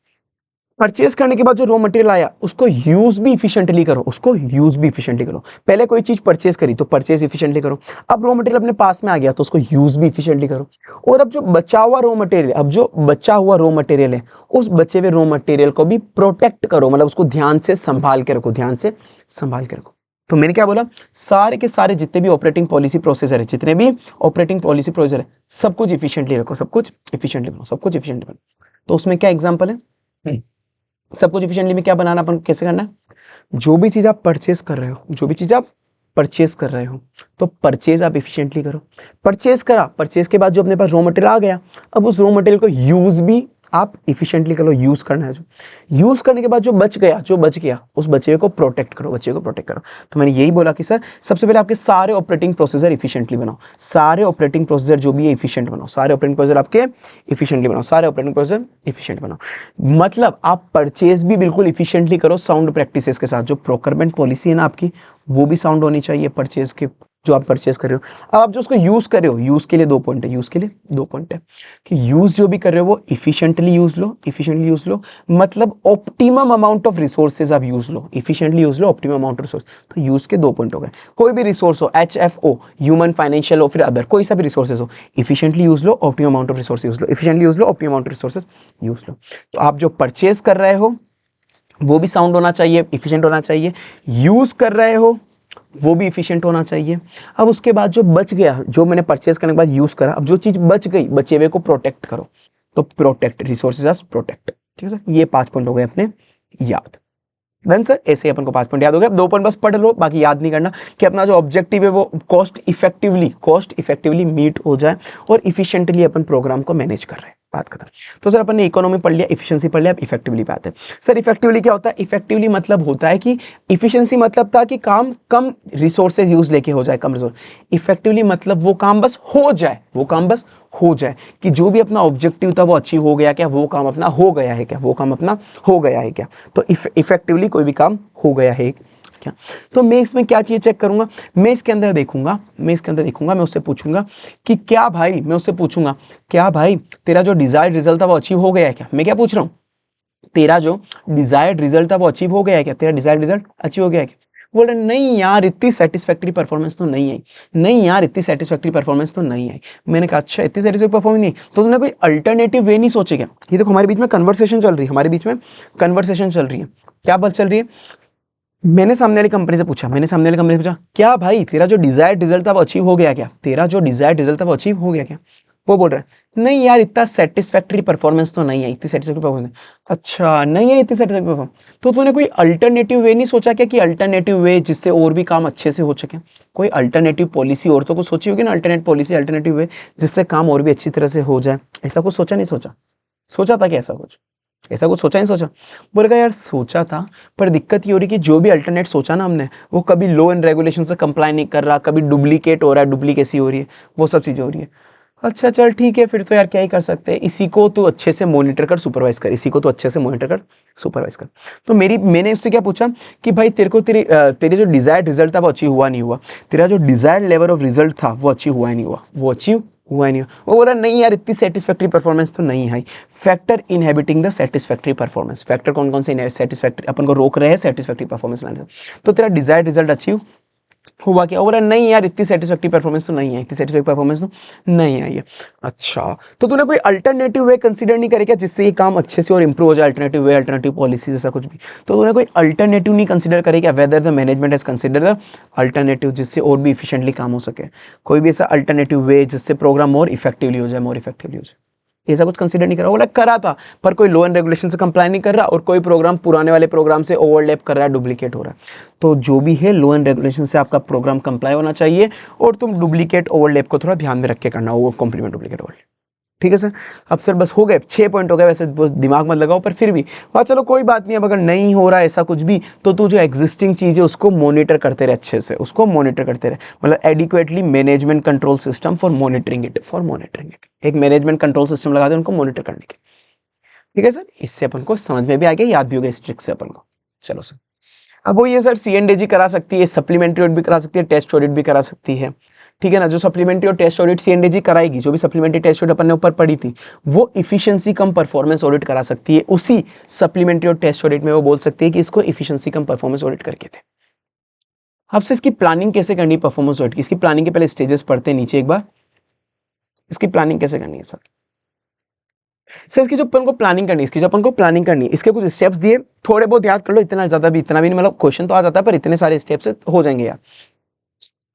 परचेस करने के बाद जो रॉ मटेरियल आया उसको यूज भी इफिशिएंटली करो, उसको यूज भी इफिशिएंटली करो। पहले कोई चीज परचेस करी तो परचेस इफिशिएंटली करो, अब रॉ मटेरियल अपने पास में आ गया तो उसको यूज भी इफिशिएंटली करो। और अब जो बचा हुआ रॉ मटेरियल, अब जो बचा हुआ रॉ मटेरियल है, उस बचे हुए रॉ मटेरियल को भी प्रोटेक्ट करो, मतलब उसको ध्यान से संभाल के रखो, ध्यान से संभाल के रखो। तो मैंने क्या बोला, सारे के सारे जितने भी ऑपरेटिंग पॉलिसी प्रोसेसर है, जितने भी ऑपरेटिंग पॉलिसी प्रोसेसर है, सब कुछ इफिशिएंटली रखो, सब कुछ इफिशिएंटली बनाओ, सब कुछ इफिशिएंटली बनाओ। तो उसमें क्या एग्जांपल है, सब कुछ इफिशिएंटली में क्या बनाना, अपन कैसे करना है, जो भी चीज आप परचेस कर रहे हो, जो भी चीज आप परचेस कर रहे हो तो परचेज आप इफिशिएंटली करो। परचेस करा, परचेस के बाद जो अपने पास रॉ मटेरियल आ गया, अब उस रॉ मटेरियल को यूज भी आप इफिशिएंटली करो, यूज करना है। जो यूज करने के बाद जो बच गया, जो बच गया, उस बचे हुए को प्रोटेक्ट करो, बचे को प्रोटेक्ट करो। तो मैंने यही बोला कि सर सबसे पहले आपके सारे ऑपरेटिंग प्रोसेसर इफिशिएंटली बनाओ, सारे ऑपरेटिंग प्रोसेसर जो भी है इफिशिएंट बनाओ, सारे ऑपरेटिंग प्रोसेसर आपके इफिशिएंटली बनाओ, सारे ऑपरेटिंग प्रोसेसर इफिशिएंट बनाओ। मतलब आप परचेज भी बिल्कुल इफिशिएंटली करो साउंड प्रैक्टिसेस के साथ। जो प्रोक्योरमेंट पॉलिसी है ना आपकी, वो भी साउंड होनी चाहिए परचेज के, जो आप परचेस कर रहे हो। अब आप जो उसको यूज कर रहे हो, यूज के लिए 2 पॉइंट है, यूज के लिए 2 पॉइंट है कि यूज जो भी कर रहे हो वो इफिशिएंटली यूज लो, इफिशिएंटली यूज लो, मतलब ऑप्टिमम अमाउंट ऑफ रिसोर्सेज आप यूज लो, इफिशिएंटली यूज लो, ऑप्टिमम अमाउंट ऑफ रिसोर्स। तो यूज के 2 पॉइंट हो गए। कोई भी रिसोर्स हो, HFO, ह्यूमन, फाइनेंशियल हो, फिर अदर कोई सा भी रिसोर्सेज हो, इफिशिएंटली यूज लो, optimum amount of resource use लो, इफिशिएंटली यूज लो, optimum amount of resources use लो। तो आप जो परचेस कर रहे हो वो भी साउंड होना चाहिए, इफिशिएंट होना चाहिए, यूज कर रहे हो वो भी इफिशिएंट होना चाहिए। अब उसके बाद जो बच गया, जो मैंने परचेस करने के बाद यूज करा, अब जो चीज बच गई, बचे हुए को प्रोटेक्ट करो। तो प्रोटेक्ट, रिसोर्सेज आर प्रोटेक्ट, ठीक है सर। ये 5 पॉइंट हो गए अपने याद। डन सर, ऐसे ही अपन को 5 पॉइंट याद हो गए। 2 पॉइंट बस पढ़ लो, बाकी याद नहीं करना, कि अपना जो ऑब्जेक्टिव है वो कॉस्ट इफेक्टिवली मीट हो जाए और इफिशिएंटली अपन प्रोग्राम को मैनेज कर रहे हैं। बात खत्म। तो सर अपन ने इकोनॉमी पढ़ लिया, इफिशिएंसी पढ़ लिया, अब इफेक्टिवली पे आते हैं। सर इफेक्टिवली क्या होता है, इफेक्टिवली मतलब होता है कि इफिशिएंसी मतलब था कि काम कम रिसोर्सेज यूज लेके हो जाए, कम रिसोर्स। इफेक्टिवली मतलब वो काम बस हो जाए, वो काम बस हो जाए, कि जो भी अपना ऑब्जेक्टिव था वो अचीव हो गया क्या, वो काम अपना हो गया है क्या, वो काम अपना हो गया है क्या। तो इफेक्टिवली कोई भी काम हो गया है क्या। तो मैं इसमें क्या चीज चेक करूंगा, मैं इसके अंदर देखूंगा, मैं उससे पूछूंगा कि क्या भाई, मैं उससे पूछूंगा क्या भाई तेरा जो डिजायर्ड रिजल्ट था वो अचीव हो गया है क्या। मैं क्या पूछ रहा हूँ, तेरा जो डिजायर्ड रिजल्ट था वो अचीव हो गया है क्या, तेरा डिजायर्ड रिजल्ट अचीव हो गया है क्या। बोल रहे नहीं यार इतनी सेटिस्फैक्टरी परफॉर्मेंस तो नहीं आई, नहीं यार इतनी सेटिस्फैक्टरी परफॉर्मेंस तो नहीं आई। मैंने कहा अच्छा इतनी सेटिस्फैक्टरी परफॉर्मेंस नहीं, तो तुमने कोई अल्टरनेटिव वे नहीं सोचे क्या। ये देखो हमारे बीच में कन्वर्सेशन चल रही है, हमारे बीच में कन्वर्सेशन चल रही है। क्या बात चल रही है, मैंने सामने वाली कंपनी से पूछा क्या भाई तेरा जो डिजायर्ड रिजल्ट था वो अचीव हो गया क्या, तेरा जो डिजायर्ड रिजल्ट था वो अचीव हो गया क्या। वो बोल रहा है नहीं यार इतना सेटिस्फैक्टरी परफॉर्मेंस तो नहीं है, इतनी सेटिस्फैक्टरी परफॉर्मेंस। अच्छा नहीं है इतनी सेटिस्फैक्टरी परफॉर्मेंस, तो तूने कोई अल्टरनेटिव वे नहीं सोचा क्या, कि अल्टरनेटिव वे जिससे और भी काम अच्छे से हो सके। कोई अल्टरनेटिव पॉलिसी और तो कुछ सोची होगी ना, अल्टरनेट पॉलिसी, अल्टरनेटिव वे जिससे काम और भी अच्छी तरह से हो जाए। ऐसा कुछ सोचा नहीं सोचा, सोचा था क्या ऐसा कुछ, ऐसा कुछ सोचा नहीं सोचा। बोलेगा यार सोचा था, पर दिक्कत ये हो रही कि जो भी अल्टरनेट सोचा ना हमने, वो कभी लॉ एंड रेगुलेशन से कंप्लाई नहीं कर रहा, कभी डुप्लीकेट हो रहा है, डुप्लीकेसी हो रही है, वो सब चीज़ें हो रही है। अच्छा चल ठीक है, फिर तो यार क्या ही कर सकते हैं, इसी को तो अच्छे से मॉनिटर कर, सुपरवाइज कर, इसी को तो अच्छे से मॉनिटर कर, सुपरवाइज कर। तो मैंने उससे क्या पूछा कि भाई तेरे को तेरे जो डिजायर्ड रिजल्ट था वो अचीव हुआ नहीं हुआ, तेरा जो डिजायर्ड लेवल ऑफ रिजल्ट था वो अचीव हुआ नहीं हुआ, वो अचीव हुआ नहीं हुआ। वो बोला नहीं यार इतनी सेटिस्फैक्टरी परफॉर्मेंस तो नहीं है। Factor inhabiting the satisfactory performance, factor कौन कौन से सेटिस्फैक्टरी अपन को रोक रहे हैं सेटिस्फैक्टरी परफॉर्मेंस लाने से। तो तेरा डिजायर्ड रिजल्ट अचीव हुआ क्या, बोला नहीं यार इतनी सेटिस्फैक्टरी परफॉर्मेंस तो नहीं है, इतनी सेटिस्फैक्टरी परफॉर्मेंस तो नहीं आई है। अच्छा तो तूने कोई अल्टरनेटिव वे कंसीडर नहीं करे क्या, जिससे ये काम अच्छे से और इंप्रूव हो जाए, अल्टरनेटिव वे, अल्टरनेटिव पॉलिसी जैसा कुछ भी। तो तूने कोई अल्टरनेटिव नहीं कंसीडर करे क्या, whether the management has consider the alternative, जिससे और भी इफिशिएंटली काम हो सके, कोई भी ऐसा अल्टरनेटिव वे जिससे प्रोग्राम मोर इफेक्टिवली हो जाए, मोर इफेक्टिवली हो जाए। ऐसा कुछ कंसीडर नहीं करा, बोला करा था पर कोई लॉ एंड रेगुलेशन से कंप्लाई नहीं कर रहा, और कोई प्रोग्राम पुराने वाले प्रोग्राम से ओवरलैप कर रहा है, डुप्लीकेट हो रहा है। तो जो भी है लॉ एंड रेगुलेशन से आपका प्रोग्राम कंप्लाई होना चाहिए, और तुम डुप्लीकेट ओवरलैप को थोड़ा ध्यान में रख के करना, वो कॉम्प्लीमेंट डुप्लीकेट ओवरलैप। ठीक है सर। अब सर बस हो गए 6 पॉइंट हो गए, वैसे दिमाग मत लगाओ पर फिर भी वहाँ चलो कोई बात नहीं। अब अगर नहीं हो रहा है ऐसा कुछ भी तो तू जो एग्जिस्टिंग चीज़ है उसको मॉनिटर करते रहे, अच्छे से उसको मॉनिटर करते रहे, मतलब adequately management control system for monitoring it, एक मैनेजमेंट कंट्रोल सिस्टम लगा दे उनको मॉनिटर करने के। ठीक है सर, इससे अपन को समझ में भी आ गया, याद भी हो गया इस ट्रिक से अपन को। चलो सर, अब वो ये सर CNDG करा सकती है, सप्लीमेंट्री ऑडिट भी करा सकती है, टेस्ट ऑडिट भी करा सकती है। ठीक है ना, जो सप्लीमेंट्री और टेस्ट ऑडिट CNDG कराएगी, जो भी सप्लीमेंट्री टेस्ट ऑडिट अपन ने ऊपर पढ़ी थी, वो इफिशिएंसी कम परफॉर्मेंस ऑडिट करा सकती है। उसी सप्लीमेंट्री और टेस्ट ऑडिट में वो बोल सकती है कि इसको इफिशिएंसी कम परफॉर्मेंस ऑडिट करके थे। अब से इसकी प्लानिंग कैसे करनी परफॉर्मेंस ऑडिट की, इसकी प्लानिंग के पहले स्टेजेस पढ़ते हैं नीचे एक बार। इसकी प्लानिंग कैसे करनी है सर? सर इसकी जो अपन को प्लानिंग करनी है, इसकी जो अपन को प्लानिंग करनी है, इसके कुछ स्टेप्स दिए, थोड़े बहुत याद कर लो, इतना ज्यादा भी इतना भी नहीं, मतलब क्वेश्चन तो आ जाता है पर इतने सारे स्टेप्स हो जाएंगे यार।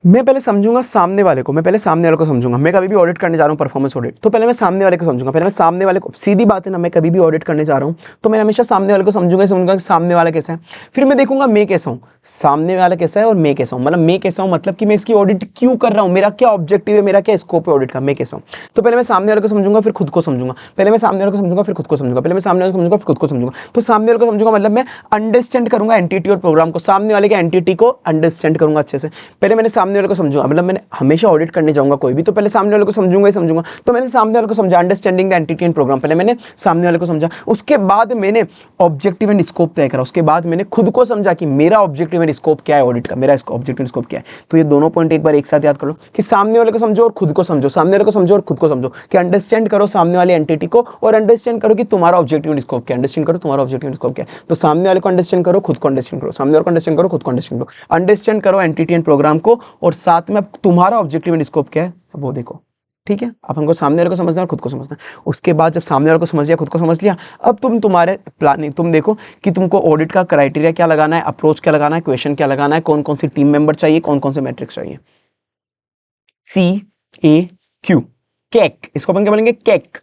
मैं पहले समझूंगा सामने वाले को, मैं पहले सामने वाले को समझूंगा। मैं कभी भी ऑडिट करने जा रहा हूँ परफॉर्मेंस ऑडिट, तो पहले मैं सामने वाले को समझूंगा, पहले मैं सामने वाले को, सीधी बात है ना, मैं कभी भी ऑडिट करने जा रहा हूँ तो मैं हमेशा सामने वाले को समझूंगा कि सामने वाला कैसा है। फिर मैं देखूंगा मैं कैसा हूँ, सामने वाला कैसा है और मैं कैसा हूँ, मतलब मैं कैसा हूँ मतलब कि मैं इसकी ऑडिट क्यों कर रहा हूँ, मेरा क्या ऑब्जेक्टिव है, मेरा क्या स्कोप है ऑडिट का, मैं कैसा हूँ। तो पहले मैं सामने वाले को समझूंगा फिर खुद को समझूंगा, पहले मैं सामने वाले को समझूंगा फिर खुद को समझूंगा, पहले मैं सामने वाले को समझूंगा फिर खुद को समझूंगा। तो सामने वाले को समझूंगा मतलब मैं अंडरस्टैंड करूंगा एंटिटी और प्रोग्राम को, सामने वाले के एंटिटी को अंडरस्टैंड करूंगा अच्छे से। पहले मैंने सामने वाले को समझूंगा, मतलब मैंने हमेशा ऑडिट करने जाऊंगा कोई भी तो पहले सामने वाले को समझूंगा ही समझूंगा। तो मैंने सामने वाले को समझा, understanding the entity and programme, पहले मैंने सामने वाले को समझा, उसके बाद मैंने ऑब्जेक्टिव एंड स्कोप तय करा, उसके बाद मैंने खुद को समझा कि मेरा ऑब्जेक्टिव एंड स्कोप क्या है ऑडिट का, मेरा ऑब्जेक्टिव एंड स्कोप क्या है। तो ये दोनों पॉइंट एक बार एक साथ याद कर लो कि सामने वाले को समझो और खुद को समझो, सामने वाले को समझो और खुद को समझो, कि अंडरस्टैंड करो सामने वाले एंटिटी को और अंडरस्टैंड करो कि तुम्हारा ऑब्जेक्टिव एंड स्कोप क्या है, अंडरस्टैंड करो तुम्हारा ऑब्जेक्टिव एंड स्कोप क्या है। तो सामने वाले को अंडरस्टैंड करो, खुद को अंडरस्टैंड करो, सामने वाले को अंडरस्टैंड करो, खुद को अंडरस्टैंड करो, अंडरस्टैंड करो एंटिटी एंड प्रोग्राम को और साथ में तुम्हारा ऑब्जेक्टिव एंड स्कोप क्या है वो देखो। ठीक है, अब हमको सामने वाले को समझना है और खुद को समझना है। उसके बाद जब सामने वाले को समझ लिया, खुद को समझ लिया, अब तुम्हारे प्लानिंग, तुम देखो कि तुमको ऑडिट का क्राइटेरिया क्या लगाना है, अप्रोच क्या लगाना है, क्वेश्चन क्या लगाना है, कौन कौन सी टीम मेंबर चाहिए, कौन कौन से मैट्रिक्स चाहिए। CAQ, कैक, इसको अपन क्या बोलेंगे, कैक,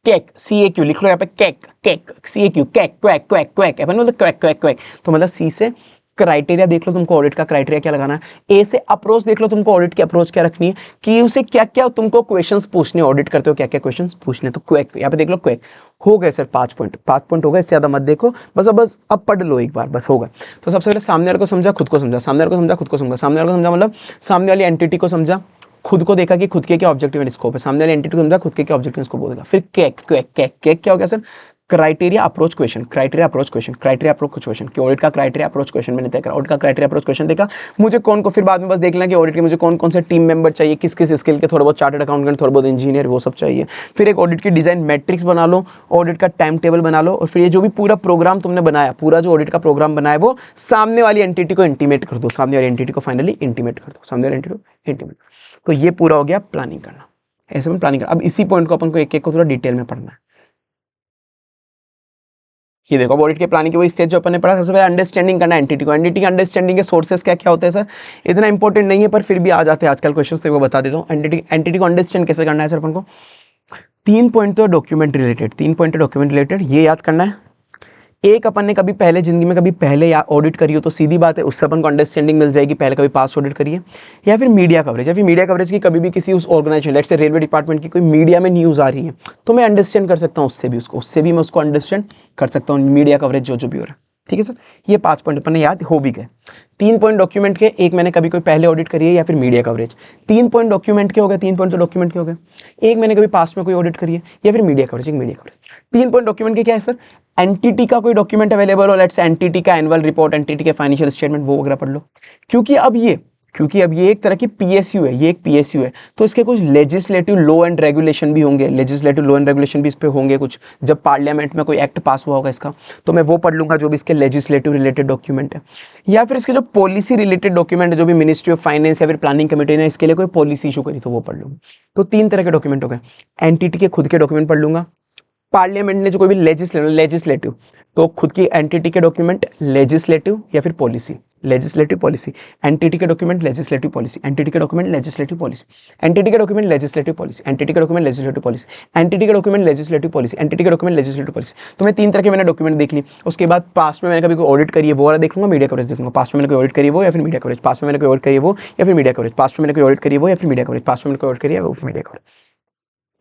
कैक, CAQ लिख लो यहाँ पे, कैक, कैक, CAQ, कैक, क्वैक, क्वैक, क्वैक, अपन बोलते क्वैक, क्वैक, क्वैक। तो मतलब C से क्राइटेरिया देख लो तुमको ऑडिट का क्राइटेरिया क्या लगाना है, A से अप्रोच देख लो तुमको ऑडिट की अप्रोच क्या रखनी है, Q से क्या क्या तुमको क्वेश्चंस पूछने, ऑडिट करते हो क्या क्या क्वेश्चंस पूछने। तो क्वैक यहाँ पे देख लो, क्वैक हो गए सर 5 पॉइंट, 5 पॉइंट हो गए, इससे ज्यादा मत देखो, बस अब पढ़ लो एक बार, बस होगा। तो सबसे पहले सामने वाले को समझा, खुद को समझा, सामने वाले को समझा, खुद को समझा, सामने वाले को समझा मतलब सामने वाली एंटिटी को समझा, खुद को देखा कि खुद के क्या ऑब्जेक्टिव एंड स्कोप है, सामने वाले एंटिटी को समझा, खुद के क्या ऑब्जेक्टिव स्कोप बोलेगा। फिर कैक, क्वैक, कैक, कैक क्या हो गया sir, criteria approach question, criteria approach question, criteria approach question, कि ऑडिट का क्राइटेरिया अप्रोच क्वेश्चन मैंने तय करा, ऑडिट का क्राइटेरिया अप्रोच क्वेश्चन देखा, मुझे कौन को, फिर बाद में बस देख लेना कि ऑडिट के मुझे कौन कौन से टीम मेंबर चाहिए, किस किस स्किल के, थोड़ा बहुत चार्टर्ड अकाउंटेंट, थोड़ा बहुत इंजीनियर, वो सब चाहिए। फिर एक ऑडिट की डिजाइन मैट्रिक्स बना लो, ऑडिट का टाइम टेबल बना लो, और फिर ये जो भी पूरा प्रोग्राम तुमने बनाया, पूरा जो ऑडिट का प्रोग्राम बनाया वो सामने वाली एंटिटी को इंटीमेट कर दो, सामने वाली एंटिटी को फाइनली इंटीमेट कर दो, सामने वाली एंटिटी को इंटीमेट। तो ये पूरा हो गया प्लानिंग करना, ऐसे में प्लानिंग करना। अब इसी पॉइंट को अपन को एक एक को थोड़ा डिटेल में पढ़ना है। ये देखो ऑडिट के प्लानिंग की वही स्टेज जो अपन ने पढ़ा, सबसे पहले अंडरस्टैंडिंग करना एंटिटी को, एंटिटी अंडरस्टैंडिंग के सोर्सेस क्या क्या होते हैं सर, इतना इंपॉर्टेंट नहीं है पर फिर भी आ जाते हैं आजकल क्वेश्चंस, तो वो बता देता हूँ। एंटिटी को अंडरस्टैंड कैसे करना है सर अपन को, 3 पॉइंट तो document related, 3 point document related, ये याद करना है। एक अपन ने कभी पहले जिंदगी में कभी पहले या ऑडिट करी हो तो सीधी बात है उससे अपन को अंडरस्टैंडिंग मिल जाएगी, पहले कभी पास ऑडिट करिए, या फिर मीडिया कवरेज, या फिर मीडिया कवरेज की कभी भी किसी उस organisation, let's say railway department की कोई मीडिया में न्यूज़ आ रही है तो मैं अंडरस्टैंड कर सकता हूँ उससे भी, उससे भी मैं उसको अंडरस्टैंड कर सकता हूँ, मीडिया कवरेज जो भी हो रहा है। ठीक है सर, ये 5 पॉइंट अपन ने याद हो भी गए। 3 पॉइंट डॉक्यूमेंट के, एक मैंने कभी कोई पहले ऑडिट करी है या फिर मीडिया कवरेज, 3 पॉइंट डॉक्यूमेंट के हो गए, 3 पॉइंट तो डॉक्यूमेंट के हो गए। एक मैंने कभी पास्ट में कोई ऑडिट करी है या फिर मीडिया कवरेज, एक मीडिया कवरेज। 3 पॉइंट डॉक्यूमेंट के क्या है सर, एंटिटी का कोई डॉक्यूमेंट अवेलेबल हो, लेट्स से एंटिटी का एनुअल रिपोर्ट, एंटिटी के फाइनेंशियल स्टेटमेंट, वो वगैरह पढ़ लो। क्योंकि अब ये एक तरह की PSU है, ये एक PSU है, तो इसके कुछ लेजिस्लेटिव लॉ एंड रेगुलेशन भी होंगे, लेजिस्लेटिव लॉ एंड रेगुलेशन भी इस पे होंगे कुछ, जब पार्लियामेंट में कोई एक्ट पास हुआ होगा इसका, तो मैं वो पढ़ लूंगा जो भी इसके लेजिस्लेटिव रिलेटेड डॉक्यूमेंट है, या फिर इसके जो पॉलिसी रिलेटेड डॉक्यूमेंट है, जो भी मिनिस्ट्री ऑफ फाइनेंस या फिर प्लानिंग कमेटी ने इसके लिए कोई पॉलिसी इशू करी तो वो पढ़ लूंगा। तो 3 तरह के डॉक्यूमेंट हो गए, एंटिटी के खुद के डॉक्यूमेंट पढ़ लूंगा, पार्लियामेंट ने जो कोई भी लेजिस्लेटिव तो खुद की एंटिटी के डॉक्यूमेंट लेजिस्लेटिव या फिर पॉलिसी, लेजिस्लेटिव पॉलिसी, एंटिटी के डॉक्यूमेंट लेजिस्लेटिव पॉलिसी, एंटिटी के डॉक्यूमेंट लेजिस्लेटिव पॉलिसी, एंटिटी के डॉक्यूमेंट लेजिस्लेटिव पॉलिसी, एंटिटी के डॉक्यूमेंट लेजिस्लेटिव पॉलिसी, एंटिटी के डॉक्यूमेंट लेजिस्लेटिव पॉलिसी, एंटिटी के डॉक्यूमेंट लेजिस्लेटिव पॉलिसी। तो मैं 3 तरह के मैंने डॉक्यूमेंट देख ली। उसके बाद पास्ट में मैंने कभी कोई ऑडिट करी है वो वाला देख लूंगा, मीडिया कवरेज देखूंगा, पास्ट में मैंने कोई ऑडिट करी वो या फिर मीडिया कवरेज, पास्ट में मैंने कोई ऑडिट करी वो या फिर मीडिया कवरेज, पास्ट में मैंने कोई ऑडिट करी वो या फिर मीडिया कवरेज, पास्ट में मैंने कोई ऑडिट करी है वो फिर मीडिया कवरेज।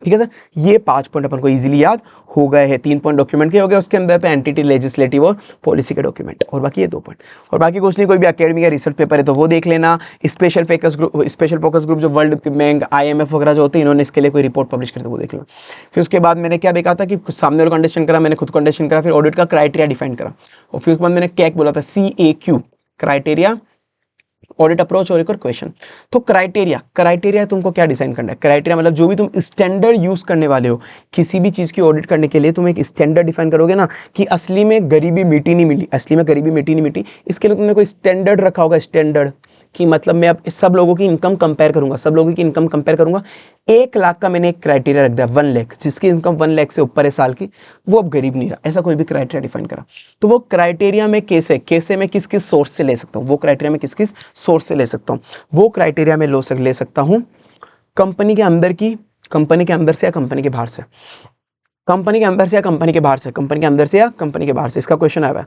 ठीक है सर, ये 5 पॉइंट अपन को इजीली याद हो गए हैं। 3 पॉइंट डॉक्यूमेंट के हो गए, उसके अंदर पे एंटिटी, लेजिस्लेटिव और पॉलिसी के डॉक्यूमेंट, और बाकी ये 2 पॉइंट। और बाकी कुछ नहीं, कोई भी एकेडमिक या रिसर्च पेपर है तो वो देख लेना। स्पेशल फोकस ग्रुप जो वर्ल्ड बैंक, IMF वगैरह जो होते हैं, इन्होंने इसके लिए कोई रिपोर्ट पब्लिश करते वो देख लेना। फिर उसके बाद मैंने क्या देखा था कि सामने वाले को अंडरस्टैंड करा, मैंने खुद को अंडरस्टैंड करा, फिर ऑडिट का क्राइटेरिया डिफाइन करा, और फिर उसके बाद मैंने कैक बोला था, CAQ, क्राइटेरिया, ऑडिट अप्रोच और एक और क्वेश्चन। तो क्राइटेरिया तुमको क्या डिसाइन करना है? क्राइटेरिया मतलब जो भी तुम स्टैंडर्ड यूज करने वाले हो किसी भी चीज की ऑडिट करने के लिए, तुम एक स्टैंडर्ड डिफाइन करोगे ना, कि असली में गरीबी मिटी नहीं मिली, असली में गरीबी मिटी नहीं मिटी, इसके लिए तुमने कोई स्टैंडर्ड रखा होगा। स्टैंडर्ड कि मतलब मैं अब सब लोगों की इनकम कंपेयर करूंगा, सब लोगों की इनकम कंपेयर करूंगा। 1 लाख का मैंने एक क्राइटेरिया रख दिया, 1 लाख, जिसकी इनकम 1 लाख से ऊपर है साल की, वो अब गरीब नहीं रहा, ऐसा कोई भी क्राइटेरिया डिफाइन करा। तो वो क्राइटेरिया में कैसे मैं किस किस सोर्स से ले सकता हूँ, वो क्राइटेरिया में किस किस सोर्स से ले सकता हूँ, वो क्राइटेरिया में ले सकता हूँ कंपनी के अंदर की, कंपनी के अंदर से या कंपनी के बाहर से, कंपनी के अंदर से या कंपनी के बाहर से, कंपनी के अंदर से या कंपनी के बाहर से, इसका क्वेश्चन आया है।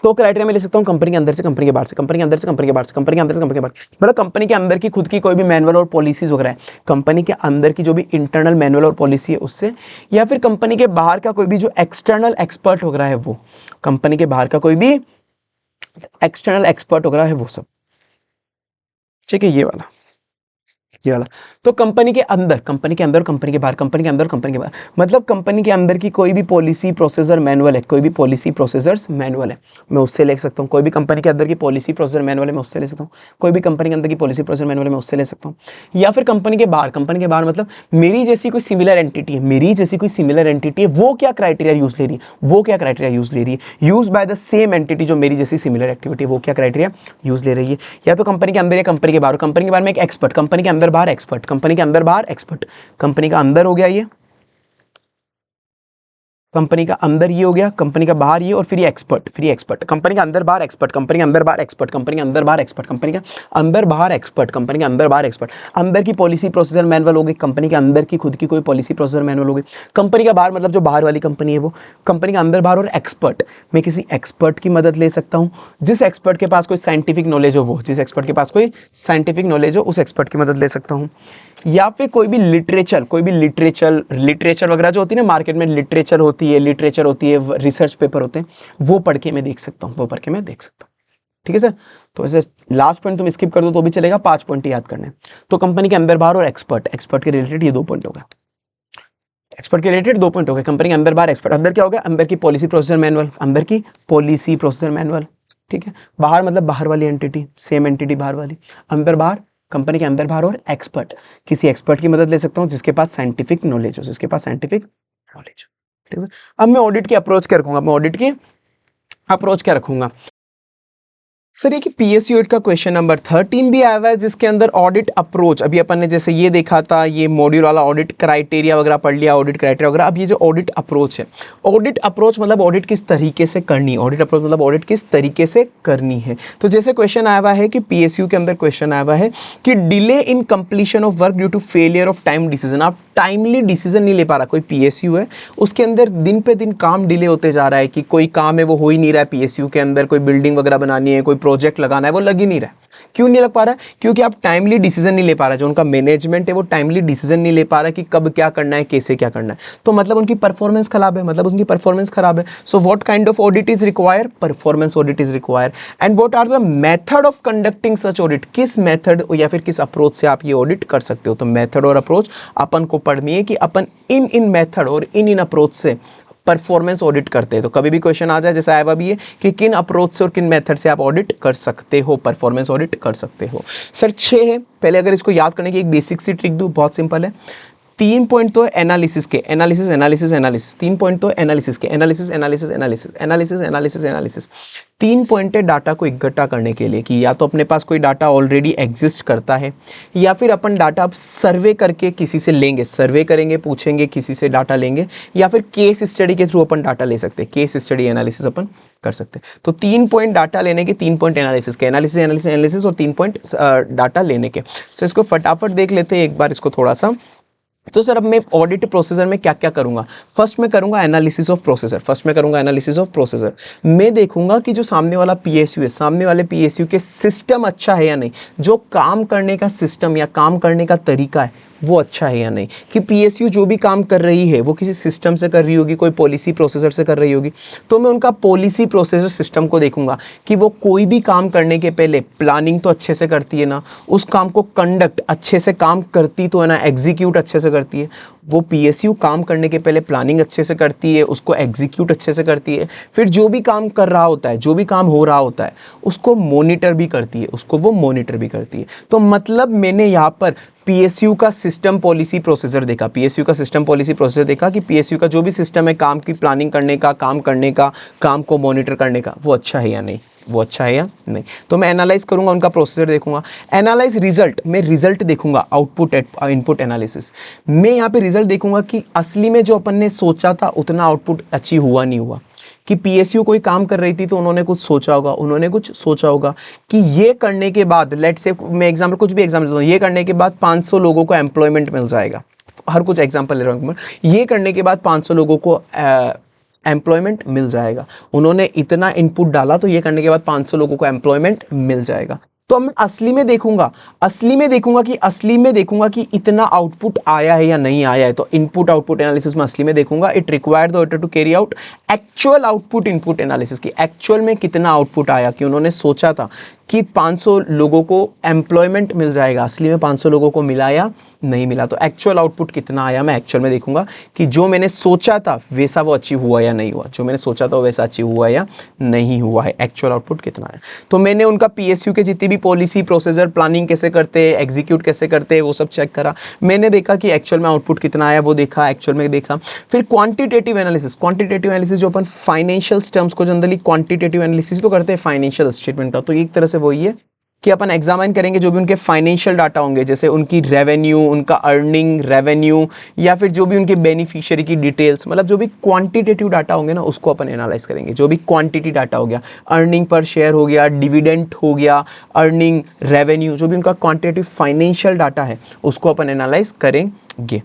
तो क्राइटेरिया में ले सकता हूं कंपनी के अंदर से, कंपनी के बाहर से, कंपनी के अंदर से, कंपनी के बाहर से, कंपनी के अंदर से, कंपनी के बाहर, मतलब कंपनी के अंदर की खुद की कोई भी मैनुअल और पॉलिसीज वगैरह है, कंपनी के अंदर की जो भी इंटरनल मैनुअल और पॉलिसी है उससे, या फिर कंपनी के बाहर का कोई भी जो एक्सटर्नल एक्सपर्ट वगैरह है वो, कंपनी के बाहर का कोई भी एक्सटर्नल एक्सपर्ट वगैरह है वो सब। ठीक है, ये वाला। तो कंपनी के अंदर, कंपनी के अंदर, कंपनी के बाहर, कंपनी के अंदर, कंपनी के बाहर, मतलब कंपनी के अंदर की कोई भी पॉलिसी प्रोसीजर मैनुअल है, कोई भी पॉलिसी प्रोसीजर्स मैनुअल है, मैं उससे ले सकता हूँ। कोई भी कंपनी के अंदर की पॉलिसी प्रोसीजर मैनुअल है, मैं उससे ले सकता हूँ। कोई भी कंपनी के अंदर की पॉलिसी प्रोसीजर मैनुअल है, मैं उससे ले सकता हूँ। या फिर कंपनी के बाहर, कंपनी के बाहर मतलब मेरी जैसी कोई सिमिलर एंटिटी है, मेरी जैसी कोई सिमिलर एंटिटी है, वो क्या क्राइटेरिया यूज ले रही है, वो क्या क्राइटेरिया यूज ले रही है, use by the same entity जो मेरी जैसी सिमिलर एक्टिविटी है, वो क्या क्राइटेरिया यूज ले रही है। या तो कंपनी के अंदर या कंपनी के बाहर, कंपनी के बाहर में एक एक्सपर्ट, कंपनी के अंदर बाहर एक्सपर्ट, कंपनी के अंदर बाहर एक्सपर्ट, कंपनी का अंदर हो गया ये, कंपनी का अंदर ये हो गया, कंपनी का बाहर ये, और फिर ये एक्सपर्ट, फिर ये एक्सपर्ट, कंपनी का अंदर बाहर एक्सपर्ट, कंपनी के अंदर बाहर एक्सपर्ट, कंपनी के अंदर बाहर एक्सपर्ट, कंपनी का अंदर बाहर एक्सपर्ट, कंपनी के अंदर बाहर एक्सपर्ट, अंदर की पॉलिसी प्रोसीजर मैनुअल हो गई, कंपनी के अंदर की खुद की कोई पॉलिसी प्रोसीजर मैनुअल हो गई, कंपनी का बाहर मतलब जो बाहर वाली कंपनी है वो, कंपनी का अंदर बाहर और एक्सपर्ट, मैं किसी एक्सपर्ट की मदद ले सकता हूँ, जिस एक्सपर्ट के पास कोई साइंटिफिक नॉलेज हो, वो जिस एक्सपर्ट के पास कोई साइंटिफिक नॉलेज हो उस एक्सपर्ट की मदद ले सकता हूँ। या फिर कोई भी लिटरेचर, लिटरेचर वगैरह जो होती है ना मार्केट में, लिटरेचर होती है, रिसर्च पेपर होते हैं, वो पढ़ के मैं देख सकता हूँ, वो पढ़ के मैं देख सकता हूँ। ठीक है सर, तो ऐसे लास्ट पॉइंट तुम स्किप कर दो तो भी चलेगा, 5 पॉइंट याद करने। तो कंपनी के अंदर बाहर और एक्सपर्ट के रिलेटेड ये 2 पॉइंट हो गए, एक्सपर्ट के रिलेटेड 2 पॉइंट हो गए, कंपनी के अंदर बाहर एक्सपर्ट, अंदर क्या हो गया, अंदर की पॉलिसी प्रोसीजर मैनुअल, अंदर की पॉलिसी प्रोसीजर मैनुअल। ठीक है, बाहर मतलब बाहर वाली एंटिटी, सेम एंटिटी बाहर वाली, अंदर बाहर, कंपनी के अंदर बाहर और एक्सपर्ट, किसी एक्सपर्ट की मदद ले सकता हूँ जिसके पास साइंटिफिक नॉलेज हो, जिसके पास साइंटिफिक नॉलेज। ठीक है, अब मैं ऑडिट की अप्रोच क्या रखूंगा, मैं ऑडिट की अप्रोच क्या रखूंगा सर, ये कि PSU का क्वेश्चन नंबर 13 भी आया हुआ है, जिसके अंदर ऑडिट अप्रोच, अभी अपन ने जैसे ये देखा था, ये मॉड्यूल वाला ऑडिट क्राइटेरिया वगैरह पढ़ लिया, ऑडिट क्राइटेरिया वगैरह, अब ये जो ऑडिट अप्रोच है, ऑडिट अप्रोच मतलब ऑडिट किस तरीके से करनी है, ऑडिट अप्रोच मतलब ऑडिट किस तरीके से करनी है। तो जैसे क्वेश्चन आया हुआ है कि PSU के अंदर क्वेश्चन आया हुआ है कि delay in completion of work due to failure of time decision, आप टाइमली डिसीजन नहीं ले पा रहा, कोई PSU है उसके अंदर दिन पे दिन काम डिले होते जा रहा है, कि कोई काम है वो हो ही नहीं रहा है PSU के अंदर, कोई बिल्डिंग वगैरह बनानी है, कोई प्रोजेक्ट लगाना है, वो लग ही नहीं रहा है। क्यों नहीं लग पा रहा है? क्योंकि आप टाइमली डिसीजन नहीं ले पा रहा, जो उनका मैनेजमेंट है वो टाइमली डिसीजन नहीं ले पा रहा कि कब क्या करना है, कैसे क्या करना है, तो मतलब उनकी परफॉर्मेंस खराब है, मतलब उनकी परफॉर्मेंस खराब है। So what kind of audit is require, performance audit is require. And what are the method of conducting such audit, किस मेथड या फिर किस अप्रोच से आप ये ऑडिट कर सकते हो। तो मेथड और अप्रोच अपन को पढ़नी है कि अपन इन मेथड और इन अप्रोच से परफॉर्मेंस ऑडिट करते हैं। तो कभी भी क्वेश्चन आ जाए जैसा आया भी है कि किन अप्रोच से और किन मेथड से आप ऑडिट कर सकते हो, परफॉर्मेंस ऑडिट कर सकते हो। सर 6 है, पहले अगर इसको याद करने की एक बेसिक सी ट्रिक दूं, बहुत सिंपल है। 3 पॉइंट तो एनालिसिस के, एनालिसिस एनालिसिस एनालिसिस, 3 पॉइंट तो एनालिसिस के, analysis analysis analysis analysis analysis analysis. 3 point है डाटा को इकट्ठा करने के लिए, कि या तो अपने पास कोई डाटा ऑलरेडी एग्जिस्ट करता है, या फिर अपन डाटा अब सर्वे करके किसी से लेंगे, सर्वे करेंगे, पूछेंगे किसी से डाटा लेंगे, या फिर केस स्टडी के थ्रू अपन डाटा ले सकते हैं, केस स्टडी एनालिसिस अपन कर सकते हैं। तो 3 पॉइंट डाटा लेने के, 3 पॉइंट एनालिसिस के, एनालिसिस एनालिसिस एनालिसिस और 3 पॉइंट डाटा लेने के। सो इसको फटाफट देख लेते हैं एक बार, इसको थोड़ा सा तो सर अब मैं ऑडिट प्रोसीजर में क्या क्या करूंगा? फर्स्ट मैं करूंगा एनालिसिस ऑफ प्रोसीजर। मैं देखूंगा कि जो सामने वाला पीएसयू है, सामने वाले पीएसयू के सिस्टम अच्छा है या नहीं, जो काम करने का सिस्टम या काम करने का तरीका है वो अच्छा है या नहीं, कि पीएसयू जो भी काम कर रही है वो किसी सिस्टम से कर रही होगी, कोई पॉलिसी प्रोसेसर से कर रही होगी। तो मैं उनका पॉलिसी प्रोसेसर सिस्टम को देखूंगा कि वो कोई भी काम करने के पहले प्लानिंग तो अच्छे से करती है ना, उस काम को कंडक्ट अच्छे से काम करती तो है ना, एग्जीक्यूट अच्छे से करती है। वो पीएसयू काम करने के पहले प्लानिंग अच्छे से करती है, उसको एग्जीक्यूट अच्छे से करती है, फिर जो भी काम कर रहा होता है, जो भी काम हो रहा होता है उसको मॉनिटर भी करती है, उसको वो मॉनिटर भी करती है। तो मतलब मैंने यहाँ पर पीएसयू का सिस्टम पॉलिसी प्रोसीजर देखा, पीएसयू का सिस्टम पॉलिसी प्रोसीजर देखा कि पीएसयू का जो भी सिस्टम है काम की प्लानिंग करने का, काम करने का, काम को मॉनिटर करने का, वो अच्छा है या नहीं, वो अच्छा है या नहीं। तो मैं एनालाइज करूंगा, उनका प्रोसीजर देखूंगा। एनालाइज रिजल्ट, मैं रिजल्ट देखूंगा, आउटपुट इनपुट एनालिसिस। मैं यहाँ पे रिजल्ट देखूंगा कि असली में जो अपन ने सोचा था उतना आउटपुट अचीव हुआ नहीं हुआ, कि पीएसयू कोई काम कर रही थी तो उन्होंने कुछ सोचा होगा, उन्होंने कुछ सोचा होगा कि ये करने के बाद, लेट्स से मैं एग्जांपल, कुछ भी एग्जांपल देता हूँ, ये करने के बाद 500 लोगों को एम्प्लॉयमेंट मिल जाएगा, हर कुछ एग्जांपल ले रहा हूँ, ये करने के बाद 500 लोगों को एम्प्लॉयमेंट मिल जाएगा, उन्होंने इतना इनपुट डाला तो ये करने के बाद 500 लोगों को एम्प्लॉयमेंट मिल जाएगा। तो मैं असली में देखूंगा, असली में देखूंगा कि इतना आउटपुट आया है या नहीं आया है। तो इनपुट आउटपुट एनालिसिस में असली में देखूंगा। It required the auditor to carry out actual output input analysis, की एक्चुअल में कितना आउटपुट आया, कि उन्होंने सोचा था कि 500 लोगों को एम्प्लॉयमेंट मिल जाएगा, असली में 500 लोगों को मिला या नहीं मिला। तो एक्चुअल आउटपुट कितना आया, मैं एक्चुअल में देखूंगा कि जो मैंने सोचा था वैसा वो अचीव हुआ या नहीं हुआ, जो मैंने सोचा था वैसा अचीव हुआ या नहीं हुआ है, एक्चुअल आउटपुट कितना है। तो मैंने उनका पीएसयू के जितनी भी पॉलिसी प्रोसीजर, प्लानिंग कैसे करते हैं, एग्जीक्यूट कैसे करते हैं, वो सब चेक करा। मैंने देखा कि एक्चुअल में आउटपुट कितना आया वो देखा, एक्चुअल में देखा। फिर क्वांटिटेटिव एनालिसिस जो अपन फाइनेंशियल टर्म्स को जनरली क्वांटिटेटिव एनालिसिस तो करते हैं फाइनेंशियल स्टेटमेंट का, तो एक तरह से वही है कि अपन एग्जामिन करेंगे जो भी उनके फाइनेंशियल डाटा होंगे, जैसे उनकी रेवेन्यू, उनका अर्निंग रेवेन्यू, या फिर जो भी उनके बेनिफिशियरी की डिटेल्स, मतलब जो भी क्वांटिटेटिव डाटा होंगे ना उसको अपन एनालाइज करेंगे। जो भी क्वांटिटी डाटा हो गया, अर्निंग पर शेयर हो गया, डिविडेंड हो गया, अर्निंग, रेवेन्यू, जो भी उनका क्वांटिटेटिव फाइनेंशियल डाटा है उसको अपन एनालाइज करेंगे।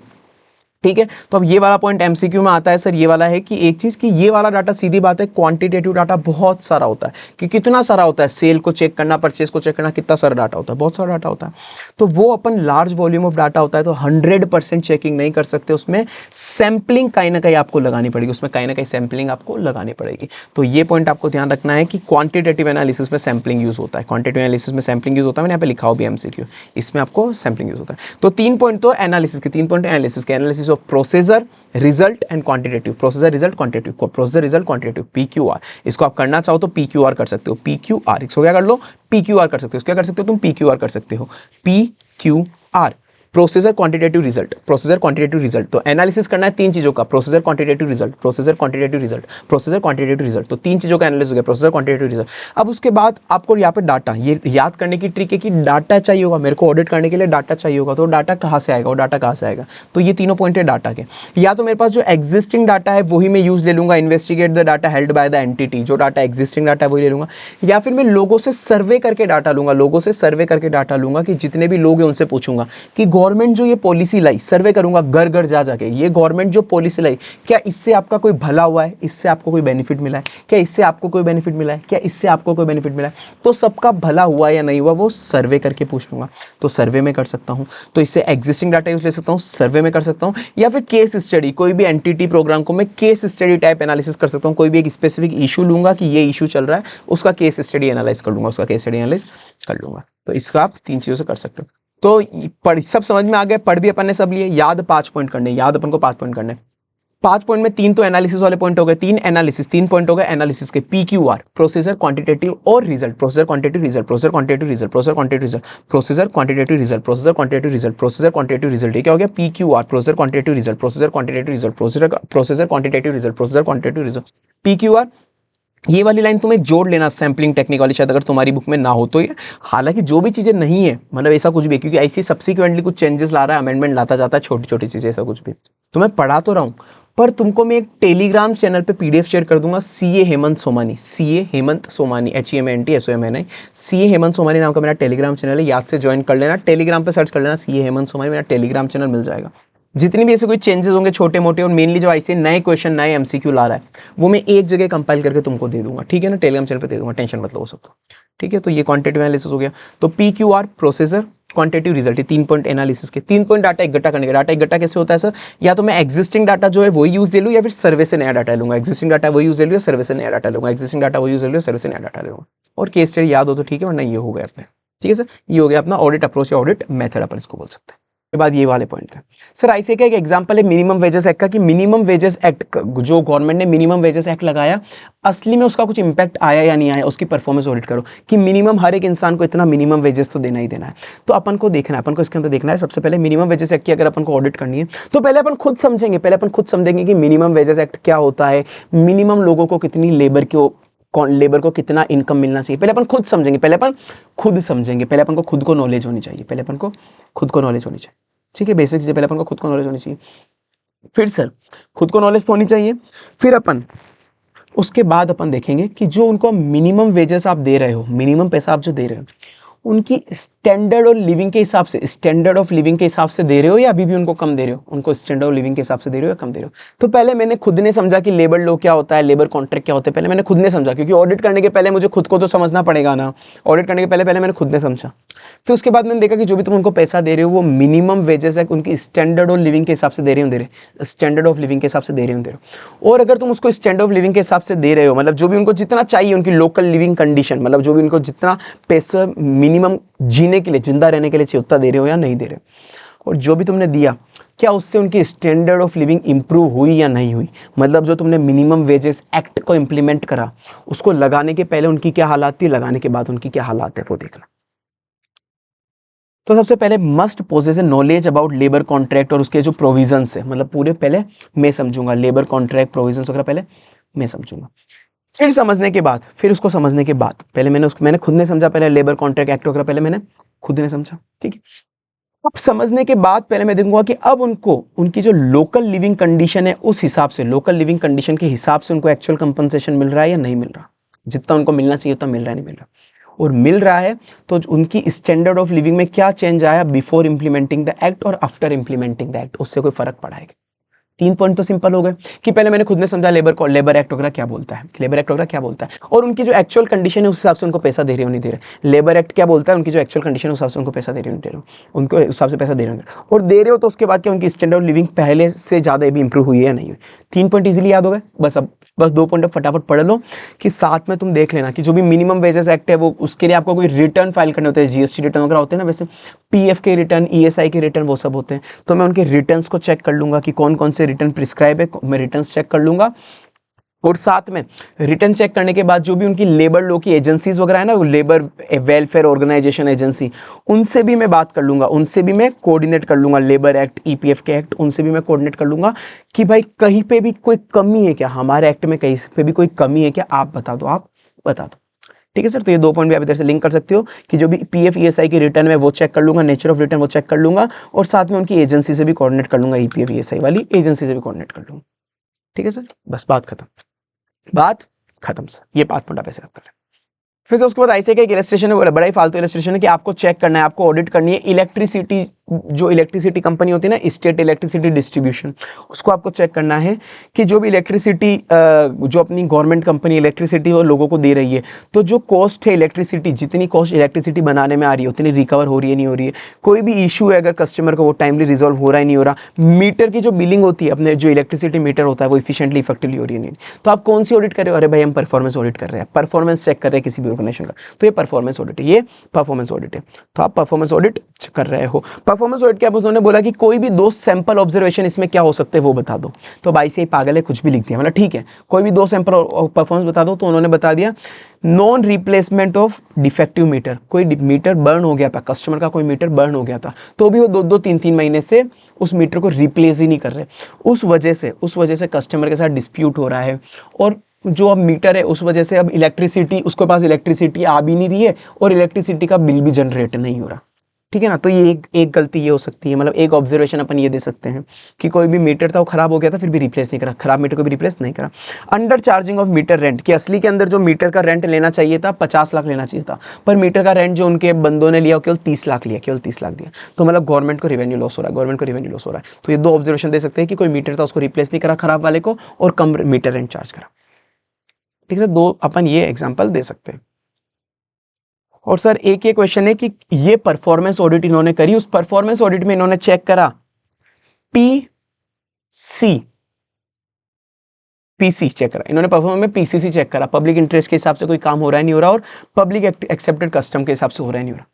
ठीक है, तो अब ये वाला पॉइंट एमसीक्यू में आता है सर, ये वाला है कि एक चीज कि ये वाला डाटा, सीधी बात है, क्वांटिटेटिव डाटा बहुत सारा होता है, कि कितना सारा होता है, सेल को चेक करना, परचेस को चेक करना, कितना सारा डाटा होता है, बहुत सारा डाटा होता है। तो वो अपन लार्ज वॉल्यूम ऑफ डाटा होता है तो 100% चेकिंग नहीं कर सकते, उसमें सैम्पलिंग कहीं ना कहीं आपको लगानी पड़ेगी, उसमें कहीं ना कहीं सैम्पलिंग आपको लगानी पड़ेगी। तो ये पॉइंट आपको ध्यान रखना है कि क्वांटिटेटिव एनालिसिस में सैम्पलिंग यूज होता है, क्वांटिटेटिव एनालिसिस में सैम्पलिंग यूज होता है, मैंने यहाँ पे लिखा हो भी एमसीक्यू, इसमें आपको सैम्पलिंग यूज होता है। तो 3 पॉइंट तो एनालिसिस के, 3 पॉइंट एनालिसिस के, analysis of procedure, result and quantitative, procedure, result, quantitative, procedure, result, quantitative, PQR. इसको आप करना चाहो तो पीक्यूआर कर सकते हो, पीक्यूआर, इसको क्या कर लो, पीक्यूआर कर सकते हो, क्या कर सकते हो तुम, पीक्यूआर कर सकते हो, PQR, procedure, quantitative, result, procedure, quantitative, result. तो एनालिसिस करना है 3 चीजों का, procedure, quantitative, result, procedure, quantitative, result, procedure, quantitative, result. तो 3 चीजों का एनालिसिस हो गया, प्रोसीजर, क्वांटिटेटिव, रिजल्ट। अब उसके बाद आपको यहाँ पे डाटा, ये याद करने की ट्रिक है कि डाटा चाहिए होगा, मेरे को ऑडिट करने के लिए डाटा चाहिए होगा, तो डाटा कहाँ से आएगा, वो डाटा कहाँ से आएगा। तो ये तीनों पॉइंट है डाटा के। या तो मेरे पास जो एग्जिस्टिंग डाटा है वही मैं यूज ले लूंगा, investigate the data held by the entity, जो डाटा एग्जिस्टिंग डाटा है वही ले लूंगा। या फिर मैं लोगों से सर्वे करके डाटा लूंगा, लोगों से सर्वे करके डाटा लूंगा, कि जितने भी लोग हैं उनसे पूछूंगा कि गवर्नमेंट जो ये पॉलिसी लाई, सर्वे करूंगा घर घर जा जाके, ये गवर्नमेंट जो पॉलिसी लाई, क्या इससे आपका कोई भला हुआ है, इससे आपको कोई बेनिफिट मिला है, क्या इससे आपको कोई बेनिफिट मिला है, क्या इससे आपको कोई बेनिफिट मिला है। तो सबका भला हुआ या नहीं हुआ वो सर्वे करके पूछ लूंगा, तो सर्वे में कर सकता हूं। तो इससे एग्जिस्टिंग डाटा यूज ले सकता हूं, सर्वे में कर सकता हूं। या फिर केस स्टडी, कोई भी एंटिटी प्रोग्राम को मैं केस स्टडी टाइप एनालिसिस कर सकता हूं, कोई भी एक स्पेसिफिक इशू लूंगा कि ये इशू चल रहा है, उसका केस स्टडी एनालाइज कर लूंगा, उसका केस स्टडी एनालाइज कर लूंगा। तो इसका आप 3 चीजों से कर सकते हो। तो पढ़, सब समझ में आ गया, पढ़ भी अपन ने सब लिए, याद 5 पॉइंट करने, याद अपन को 5 पॉइंट करने। 5 पॉइंट में 3 तो एनालिसिस वाले पॉइंट हो गए, 3 एनालिसिस, 3 पॉइंट हो गए एनालिसिस के, पीक्यूआर, प्रोसीजर, क्वांटिटेटिव और result, procedure, quantitative, result, procedure, quantitative, result, procedure, quantitative, result, procedure, quantitative, result, procedure, quantitative, result, procedure, quantitative, result. ये क्या हो गया, PQR, procedure, quantitative, result, procedure, quantitative, result, procedure, quantitative, result, procedure, quantitative, result, PQR. ये वाली line तुम्हें जोड़ लेना, sampling technique वाली, शायद अगर तुम्हारी बुक में ना हो तो। ये हालांकि जो भी चीजें नहीं है, मतलब ऐसा कुछ भी, क्योंकि ऐसी सब्सिक्वेंटली कुछ चेंजेस ला रहा है, अमेंडमेंट लाता जाता है, छोटी छोटी चीजें, ऐसा कुछ भी तो मैं पढ़ा तो रहा हूं, पर तुमको मैं एक टेलीग्राम चैनल पे पीडीएफ शेयर कर दूंगा, CA Hemant Somani, CA Hemant Somani, HEMANT CA Hemant Somani नाम का मेरा टेलीग्राम चैनल है, याद से ज्वाइन कर लेना, टेलीग्राम पे सर्च कर लेना सीए हेमंत सोमानी, मेरा टेलीग्राम चैनल मिल जाएगा। जितनी भी ऐसे कोई चेंजेस होंगे छोटे मोटे, और मेनली जो ऐसे नए क्वेश्चन नए एमसीक्यू ला रहा है वो मैं एक जगह कंपाइल करके तुमको दे दूंगा, ठीक है ना, टेलीग्राम चैनल पे दे दूंगा, टेंशन मत लो वो सब तो, ठीक है। तो ये क्वांटिटेटिव एनालिसिस हो गया। तो PQR processor quantitative result, 3 point analysis के 3 पॉइंट डाटा इकट्ठा करने का। डाटा इकट्ठा कैसे होता है सर, या तो मैं एग्जिस्टिंग डाटा जो है वही यूज ले लूँ, या फिर सर्वे से नया डाटा लूंगा। एग्जिस्टिंग डाटा वही यूज ले लूँ, सर्वे से नया डाटा लूंगा। एग्जिस्टिंग डाटा वही यूज ले लूँ, सर्वे से नया डाटा लूंगा। और केस स्टडी याद हो तो ठीक है, वरना ये हो गया अपने, ठीक है सर। ये हो गया अपना ऑडिट अप्रोच या ऑडिट मेथड अपन इसको बोल सकते हैं। के बाद ये वाले पॉइंट का सर ऐसे का एक एग्जांपल है मिनिमम वेजेस एक्ट का, कि मिनिमम वेजेस एक्ट जो गवर्नमेंट ने मिनिमम वेजेस एक्ट लगाया, असली में उसका कुछ इंपैक्ट आया या नहीं आया, उसकी परफॉर्मेंस ऑडिट करो कि मिनिमम हर एक इंसान को इतना मिनिमम वेजेस तो देना ही देना है। तो अपन को देखना है, अपन को इसके अंदर देखना है सबसे पहले मिनिमम वेजेस एक्ट की अगर अपन को ऑडिट करनी है तो पहले अपन खुद समझेंगे, कि मिनिमम वेजेस एक्ट क्या होता है, मिनिमम लोगों को कितनी लेबर को कितना इनकम मिलना चाहिए, पहले अपन खुद समझेंगे, पहले अपन को खुद को नॉलेज होनी चाहिए, ठीक है। बेसिक चीजें पहले अपन को खुद को नॉलेज होनी चाहिए। फिर सर खुद को नॉलेज तो होनी चाहिए, फिर अपन उसके बाद अपन देखेंगे कि जो उनको मिनिमम वेजेस आप दे रहे हो, मिनिमम पैसा आप जो दे रहे हो, उनकी स्टैंडर्ड ऑफ लिविंग के हिसाब से दे रहे हो या अभी भी उनको कम दे रहे हो, उनको स्टैंडर्ड ऑफ लिविंग के हिसाब से दे रहे हो या कम दे रहे हो। तो पहले मैंने खुद ने समझा कि लेबर लॉ क्या होता है, लेबर कॉन्ट्रैक्ट क्या होता है, पहले मैंने खुद ने समझा, क्योंकि ऑडिट करने के पहले मुझे खुद को तो समझना पड़ेगा ना। ऑडिट करने के पहले मैंने खुद ने समझा। फिर उसके बाद मैंने देखा कि जो भी तुम उनको पैसा दे रहे हो वो मिनिमम वेजेस है, उनकी स्टैंडर्ड ऑफ लिविंग के हिसाब से दे रहे हो, स्टैंडर्ड ऑफ लिविंग के हिसाब से दे रहे हो। और अगर तुम उसको स्टैंडर्ड ऑफ लिविंग के हिसाब से दे रहे हो, मतलब जो भी उनको जितना चाहिए उनकी लोकल लिविंग कंडीशन, मतलब जो भी उनको जितना पैसा मिनिमम जीने के लिए, जिंदा रहने के लिए चाहिए उतना दे रहे हो या नहीं दे रहे हो। और जो भी तुमने दिया क्या उससे उनकी स्टैंडर्ड ऑफ लिविंग इंप्रूव हुई या नहीं हुई, मतलब जो तुमने मिनिमम वेजेस एक्ट को इंप्लीमेंट करा उसको लगाने के पहले उनकी क्या हालात थी, लगाने के बाद उनकी क्या हालात है वो देखना। तो सबसे पहले must possess knowledge about labour contract और उसके जो प्रोविजंस है, मतलब पूरे पहले मैं समझूंगा लेबर कॉन्ट्रैक्ट प्रोविजंस वगैरह, पहले मैं समझूंगा। फिर समझने के बाद, पहले मैंने खुद ने समझा, पहले लेबर कॉन्ट्रैक्ट एक्ट वगैरह पहले मैंने खुद ने समझा, ठीक है। अब समझने के बाद पहले मैं देखूंगा कि अब उनको उनकी जो लोकल लिविंग कंडीशन है उस हिसाब से, लोकल लिविंग कंडीशन के हिसाब से उनको एक्चुअल कंपनसेशन मिल रहा है या नहीं मिल रहा, जितना उनको मिलना चाहिए उतना मिल रहा है नहीं मिल रहा, और मिल रहा है तो उनकी स्टैंडर्ड ऑफ लिविंग में क्या चेंज आया बिफोर इंप्लीमेंटिंग द एक्ट और आफ्टर इंप्लीमेंटिंग द एक्ट, उससे कोई फर्क पड़ा है। 3 पॉइंट तो सिंपल हो गए कि पहले मैंने खुद ने समझा लेबर एक्ट वगैरह क्या बोलता है, और उनकी जो एक्चुअल कंडीशन है उस हिसाब से उनको पैसा दे रहे हो नहीं दे रहे। लेबर एक्ट क्या बोलता है, उनकी जो एक्चुअल कंडीशन है उस हिसाब से उनको पैसा दे रहे हो नहीं दे रहे हो, उनको उस हिसाब से पैसा दे रहे हो, और दे रहे हो तो उसके बाद क्या उनकी स्टैंडर्ड ऑफ लिविंग पहले से ज़्यादा भी इंप्रूव हुई है या नहीं हुई। 3 पॉइंट इजीली याद हो गए। बस 2 पॉइंट फटाफट पढ़ लो कि साथ में तुम देख लेना कि जो भी मिनिमम वेजेस एक्ट है वो उसके लिए आपको कोई रिटर्न फाइल करने होते हैं, जीएसटी रिटर्न वगैरह होते हैं ना, वैसे पीएफ के रिटर्न, ईएसआई के रिटर्न वो सब होते हैं। तो मैं उनके रिटर्न्स को चेक कर लूंगा कि कौन कौन से रिटर्न प्रिस्क्राइब है, मैं रिटर्न्स चेक कर लूंगा। और साथ में रिटर्न चेक करने के बाद जो भी उनकी लेबर लॉ की एजेंसीज वगैरह है ना, वो लेबर वेलफेयर ऑर्गेनाइजेशन एजेंसी, उनसे भी मैं बात कर लूंगा, उनसे भी मैं कोऑर्डिनेट कर लूंगा, लेबर एक्ट, ईपीएफ के एक्ट, उनसे भी मैं कोऑर्डिनेट कर लूंगा कि भाई कहीं पे भी कोई कमी है क्या, हमारे एक्ट में कहीं पे भी कोई कमी है क्या, आप बता दो। ठीक है सर। तो ये 2 पॉइंट भी आप इधर से लिंक कर सकते हो कि जो भी पीएफ ईएसआई की रिटर्न है वो चेक कर लूंगा, नेचर ऑफ रिटर्न वो चेक कर लूंगा, और साथ में उनकी एजेंसी से भी कोऑर्डिनेट कर लूंगा, ईपीएफ ईएसआई वाली एजेंसी से भी कोऑर्डिनेट कर लूंगा। ठीक है सर, बस बात खत्म सर। ये 5 पॉइंट आप ऐसे कर लें। फिर से उसके बाद ऐसे का एक इलस्ट्रेशन है, वो बड़ा ही फालतू इलस्ट्रेशन है कि आपको चेक करना है, आपको ऑडिट करनी है इलेक्ट्रिसिटी, जो इलेक्ट्रिसिटी कंपनी होती है ना, स्टेट इलेक्ट्रिसिटी डिस्ट्रीब्यूशन, उसको आपको चेक करना है कि जो भी इलेक्ट्रिसिटी जो अपनी गवर्नमेंट कंपनी इलेक्ट्रिसिटी वो लोगों को दे रही है, तो जो कॉस्ट है इलेक्ट्रिसिटी, जितनी कॉस्ट इलेक्ट्रिसिटी बनाने में आ रही है उतनी रिकवर हो रही है नहीं हो रही है, कोई भी इशू है अगर कस्टमर को वो टाइमली रिजॉल्व हो रहा है नहीं हो रहा, मीटर की जो बिलिंग होती है, अपने जो इलेक्ट्रिसिटी मीटर होता है वो इफिशिएंटली इफेक्टिवली हो रही है नहीं, तो आप कौन सी ऑडिट कर रहे हो, अरे भाई हम परफॉर्मेंस ऑडिट कर रहे हैं, परफॉर्मेंस चेक कर रहे हैं किसी भी ऑर्गेनाइजेशन का, तो ये परफॉर्मेंस ऑडिट है, तो आप परफॉर्मेंस ऑडिट कर रहे हो। परफॉर्मेंस ऑडिट क्या उन्होंने बोला कि कोई भी 2 सैंपल ऑब्जर्वेशन इसमें क्या हो सकते हैं वो बता दो, तो भाई से पागल है कुछ भी लिख दिया, मतलब ठीक है कोई भी 2 सैंपल परफॉर्मेंस बता दो, तो उन्होंने बता दिया non replacement of defective meter, कोई मीटर बर्न हो गया था, कस्टमर का कोई मीटर बर्न हो गया था, तो भी वो 2-2 3-3 महीने से उस मीटर को रिप्लेस ही नहीं कर रहे, उस वजह से कस्टमर के साथ डिस्प्यूट हो रहा है, और जो अब मीटर है उस वजह से अब इलेक्ट्रिसिटी, उसके पास इलेक्ट्रिसिटी आ भी नहीं रही है और इलेक्ट्रिसिटी का बिल भी जनरेट नहीं हो रहा। ठीक है ना। तो ये एक गलती ये हो सकती है, मतलब एक ऑब्जर्वेशन अपन ये दे सकते हैं कि कोई भी मीटर था वो खराब हो गया था फिर भी रिप्लेस नहीं करा, खराब मीटर को भी रिप्लेस नहीं करा। Under charging of meter rent, कि असली के अंदर जो मीटर का रेंट लेना चाहिए था 50 लाख लेना चाहिए था, पर मीटर का रेंट जो उनके बंदों ने लिया केवल 30 लाख लिया, केवल 30 लाख दिया। तो मतलब गवर्नमेंट को रेवेन्यू लॉस हो रहा है, गवर्नमेंट को रेवेन्यू लॉस हो रहा है। तो ये दो ऑब्जर्वेशन दे सकते हैं कि कोई मीटर था उसको रिप्लेस नहीं करा खराब वाले को, और कम मीटर रेंट चार्ज करा। ठीक है, दो अपन ये एग्जाम्पल दे सकते हैं। और सर एक ये क्वेश्चन है कि ये परफॉर्मेंस ऑडिट इन्होंने करी, उस परफॉर्मेंस ऑडिट में इन्होंने चेक करा पीसी चेक करा, इन्होंने परफॉर्मेंस में पीसीसी चेक करा, पब्लिक इंटरेस्ट के हिसाब से कोई काम हो रहा है नहीं हो रहा, और पब्लिक एक्सेप्टेड कस्टम के हिसाब से हो रहा है नहीं हो रहा।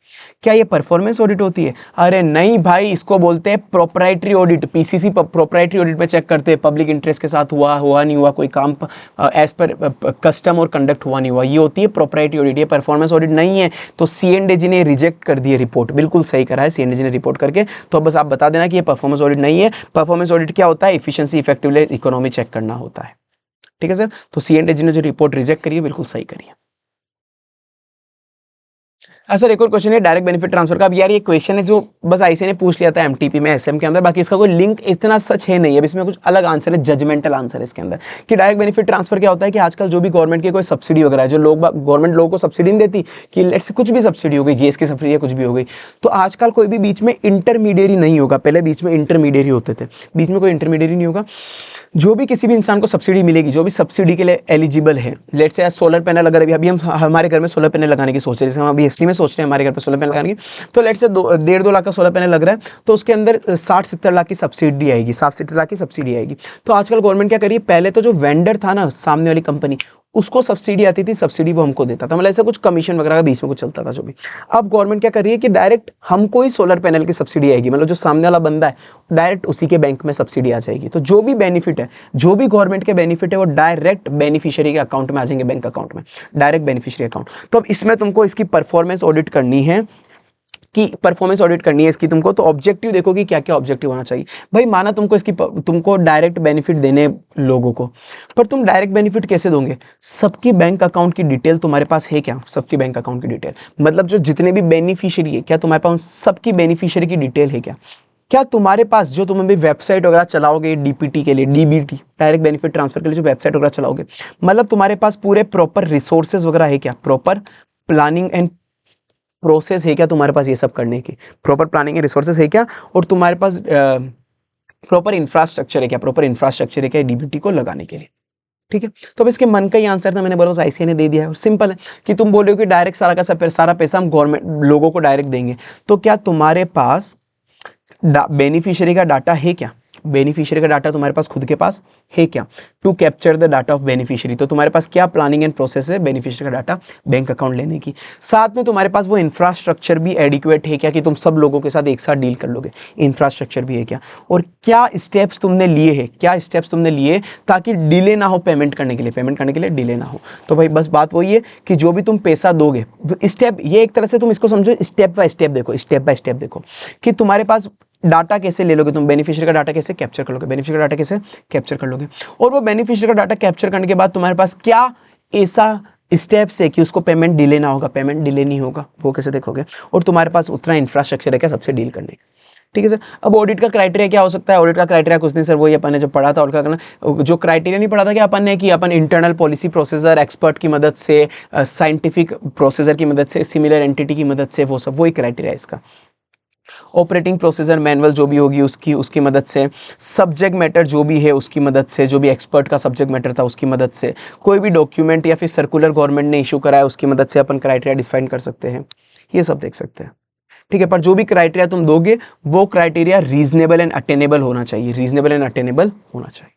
क्या ये परफॉर्मेंस ऑडिट होती है? अरे नहीं भाई, इसको बोलते हैं proprietary audit. PCC proprietary audit में चेक करते हैं पब्लिक इंटरेस्ट के साथ हुआ नहीं हुआ, कोई काम एज पर कस्टम और कंडक्ट हुआ नहीं हुआ, ये होती है प्रोप्राइटरी ऑडिट। ये परफॉर्मेंस ऑडिट नहीं है। तो सीएनडीजी ने रिजेक्ट कर दी है रिपोर्ट, बिल्कुल सही करा है सीएनडीजी ने रिपोर्ट करके। तो बस आप बता देना कि ये परफॉर्मेंस ऑडिट नहीं है। परफॉर्मेंस ऑडिट क्या होता है? इफिशिएंसी, इफेक्टिवनेस, इकोनॉमी चेक करना होता है। ठीक है सर, तो सीएनडीजी ने जो रिपोर्ट रिजेक्ट करी है बिल्कुल सही करी है। सर एक और क्वेश्चन है डायरेक्ट बेनिफिट ट्रांसफर का। अब यार ये क्वेश्चन है जो बस आईसी ने पूछ लिया था एमटीपी में एसएम के अंदर, बाकी इसका कोई लिंक इतना सच है नहीं है। अब इसमें कुछ अलग आंसर है, जजमेंटल आंसर है इसके अंदर, कि डायरेक्ट बेनिफिट ट्रांसफर क्या होता है कि आजकल जो भी गवर्नमेंट की कोई सब्सिडी वगैरह है, जो लोग गवर्नमेंट लोगों को सब्सिडी नहीं देती, कि लेट्स से कुछ भी सब्सिडी हो गई, गैस की सब्सिडी कुछ भी हो गई, तो आजकल कोई भी बीच में इंटरमीडिएरी नहीं होगा। पहले बीच में इंटरमीडिएरी होते थे, बीच में कोई इंटरमीडिएरी नहीं होगा। जो भी किसी भी इंसान को सब्सिडी मिलेगी, जो भी सब्सिडी के लिए एलिजिबल है, लेट्स से सोलर पैनल, अगर अभी हम हमारे घर में सोलर पैनल लगाने की सोच रहे हैं, जैसे हम अभी हिस्ट्री में सोच रहे हैं हमारे घर पर सोलर पैनल लगाने की, तो लेट्स से 1.5-2 लाख का सोलर पैनल लग रहा है, तो उसके अंदर 60-70 लाख की सब्सिडी आएगी, 60-70 लाख की सब्सिडी आएगी। तो आजकल गवर्नमेंट क्या करिए, पहले तो जो वेंडर था ना, सामने वाली कंपनी, उसको सब्सिडी आती थी, सब्सिडी वो हमको देता था, मतलब ऐसा कुछ कमीशन वगैरह का बीच में कुछ चलता था जो भी। अब गवर्नमेंट क्या कर रही है कि डायरेक्ट हमको ही सोलर पैनल की सब्सिडी आएगी, मतलब जो सामने वाला बंदा है डायरेक्ट उसी के बैंक में सब्सिडी आ जाएगी। तो जो भी बेनिफिट है, जो भी गवर्नमेंट के बेनिफिट है, वो डायरेक्ट बेनिफिशियरी के अकाउंट में आ जाएंगे, बैंक अकाउंट में, डायरेक्ट बेनिफिशियरी अकाउंट। तो अब इसमें तुमको इसकी परफॉर्मेंस ऑडिट करनी है, कि परफॉर्मेंस ऑडिट करनी है इसकी तुमको। तो ऑब्जेक्टिव देखो कि क्या क्या ऑब्जेक्टिव होना चाहिए। भाई माना तुमको डायरेक्ट बेनिफिट देने लोगों को, पर तुम डायरेक्ट बेनिफिट कैसे दोगे? सबकी बैंक अकाउंट की डिटेल तुम्हारे पास है क्या? सबकी बैंक अकाउंट की डिटेल, मतलब जो जितने भी बेनिफिशियरी है, क्या तुम्हारे पास सबकी बेनिफिशियरी की डिटेल है क्या? क्या तुम्हारे पास जो तुम अभी वेबसाइट वगैरह चलाओगे डीपीटी के लिए, डीबीटी डायरेक्ट बेनिफिट ट्रांसफर के लिए जो वेबसाइट वगैरह चलाओगे, मतलब तुम्हारे पास पूरे प्रॉपर रिसोर्सेज वगैरह है क्या? प्रॉपर प्लानिंग एंड प्रोसेस है क्या तुम्हारे पास ये सब करने की? प्रॉपर प्लानिंग एंड रिसोर्सेज है क्या? और तुम्हारे पास प्रॉपर इंफ्रास्ट्रक्चर है क्या? प्रॉपर इंफ्रास्ट्रक्चर है क्या डीबीटी को लगाने के लिए? ठीक है, तो अब इसके मन का ही आंसर था, मैंने बोला आईसीए ने दे दिया है। और सिंपल है कि तुम बोल रहे हो कि डायरेक्ट सारा पैसा हम गवर्नमेंट लोगों को डायरेक्ट देंगे, तो क्या तुम्हारे पास बेनिफिशियरी का डाटा है क्या? बेनिफिशियरी का डाटा तुम्हारे पास खुद के पास है क्या? To capture the data of beneficiary, तो तुम्हारे पास क्या प्लानिंग एंड प्रोसेस है बेनिफिशियरी का डाटा बैंक अकाउंट लेने की? साथ में तुम्हारे पास वो इंफ्रास्ट्रक्चर भी एडिक्वेट है क्या, कि तुम सब लोगों के साथ एक साथ डील कर लोगे? इंफ्रास्ट्रक्चर भी है क्या? और क्या स्टेप्स तुमने लिए हैं, क्या स्टेप्स तुमने लिए ताकि डिले ना हो पेमेंट करने के लिए डिले ना हो? तो भाई बस बात वही है कि जो भी तुम पैसा दोगे, स्टेप ये एक तरह से तुम इसको समझो, स्टेप बाय स्टेप देखो, स्टेप बाय स्टेप देखो कि तुम्हारे पास डाटा कैसे ले लोगे तुम, बेनिफिशियरी का डाटा कैसे कैप्चर कर लोगे, बेनिफिशियरी का डाटा कैसे कैप्चर कर लोगे, और वो बेनिफिशियरी का डाटा कैप्चर करने के बाद तुम्हारे पास क्या ऐसा स्टेप्स है कि उसको पेमेंट डिले ना होगा, पेमेंट डिले नहीं होगा, वो कैसे देखोगे? और तुम्हारे पास उतना इंफ्रास्ट्रक्चर है क्या सबसे डील करने? ठीक है सर। अब ऑडिट का क्राइटेरिया क्या हो सकता है? ऑडिट का क्राइटेरिया कुछ नहीं सर, वही अपन ने जो पढ़ा था, ऑडिट का जो क्राइटेरिया नहीं पढ़ा था कि अपन ने, कि अपन इंटरनल पॉलिसी प्रोसीजर, एक्सपर्ट की मदद से, साइंटिफिक प्रोसीजर की मदद से, सिमिलर एंटिटी की मदद से, वो सब वही क्राइटेरिया है इसका। ऑपरेटिंग प्रोसीजर मैनुअल जो भी होगी उसकी मदद से, सब्जेक्ट मैटर जो भी है उसकी मदद से, जो भी एक्सपर्ट का सब्जेक्ट मैटर था उसकी मदद से, कोई भी डॉक्यूमेंट या फिर सर्कुलर गवर्नमेंट ने इशू करा है उसकी मदद से अपन क्राइटेरिया डिफाइन कर सकते हैं, ये सब देख सकते हैं। ठीक है, पर जो भी क्राइटेरिया तुम दोगे वो क्राइटेरिया रीजनेबल एंड अटेनेबल होना चाहिए, रीजनेबल एंड अटेनेबल होना चाहिए।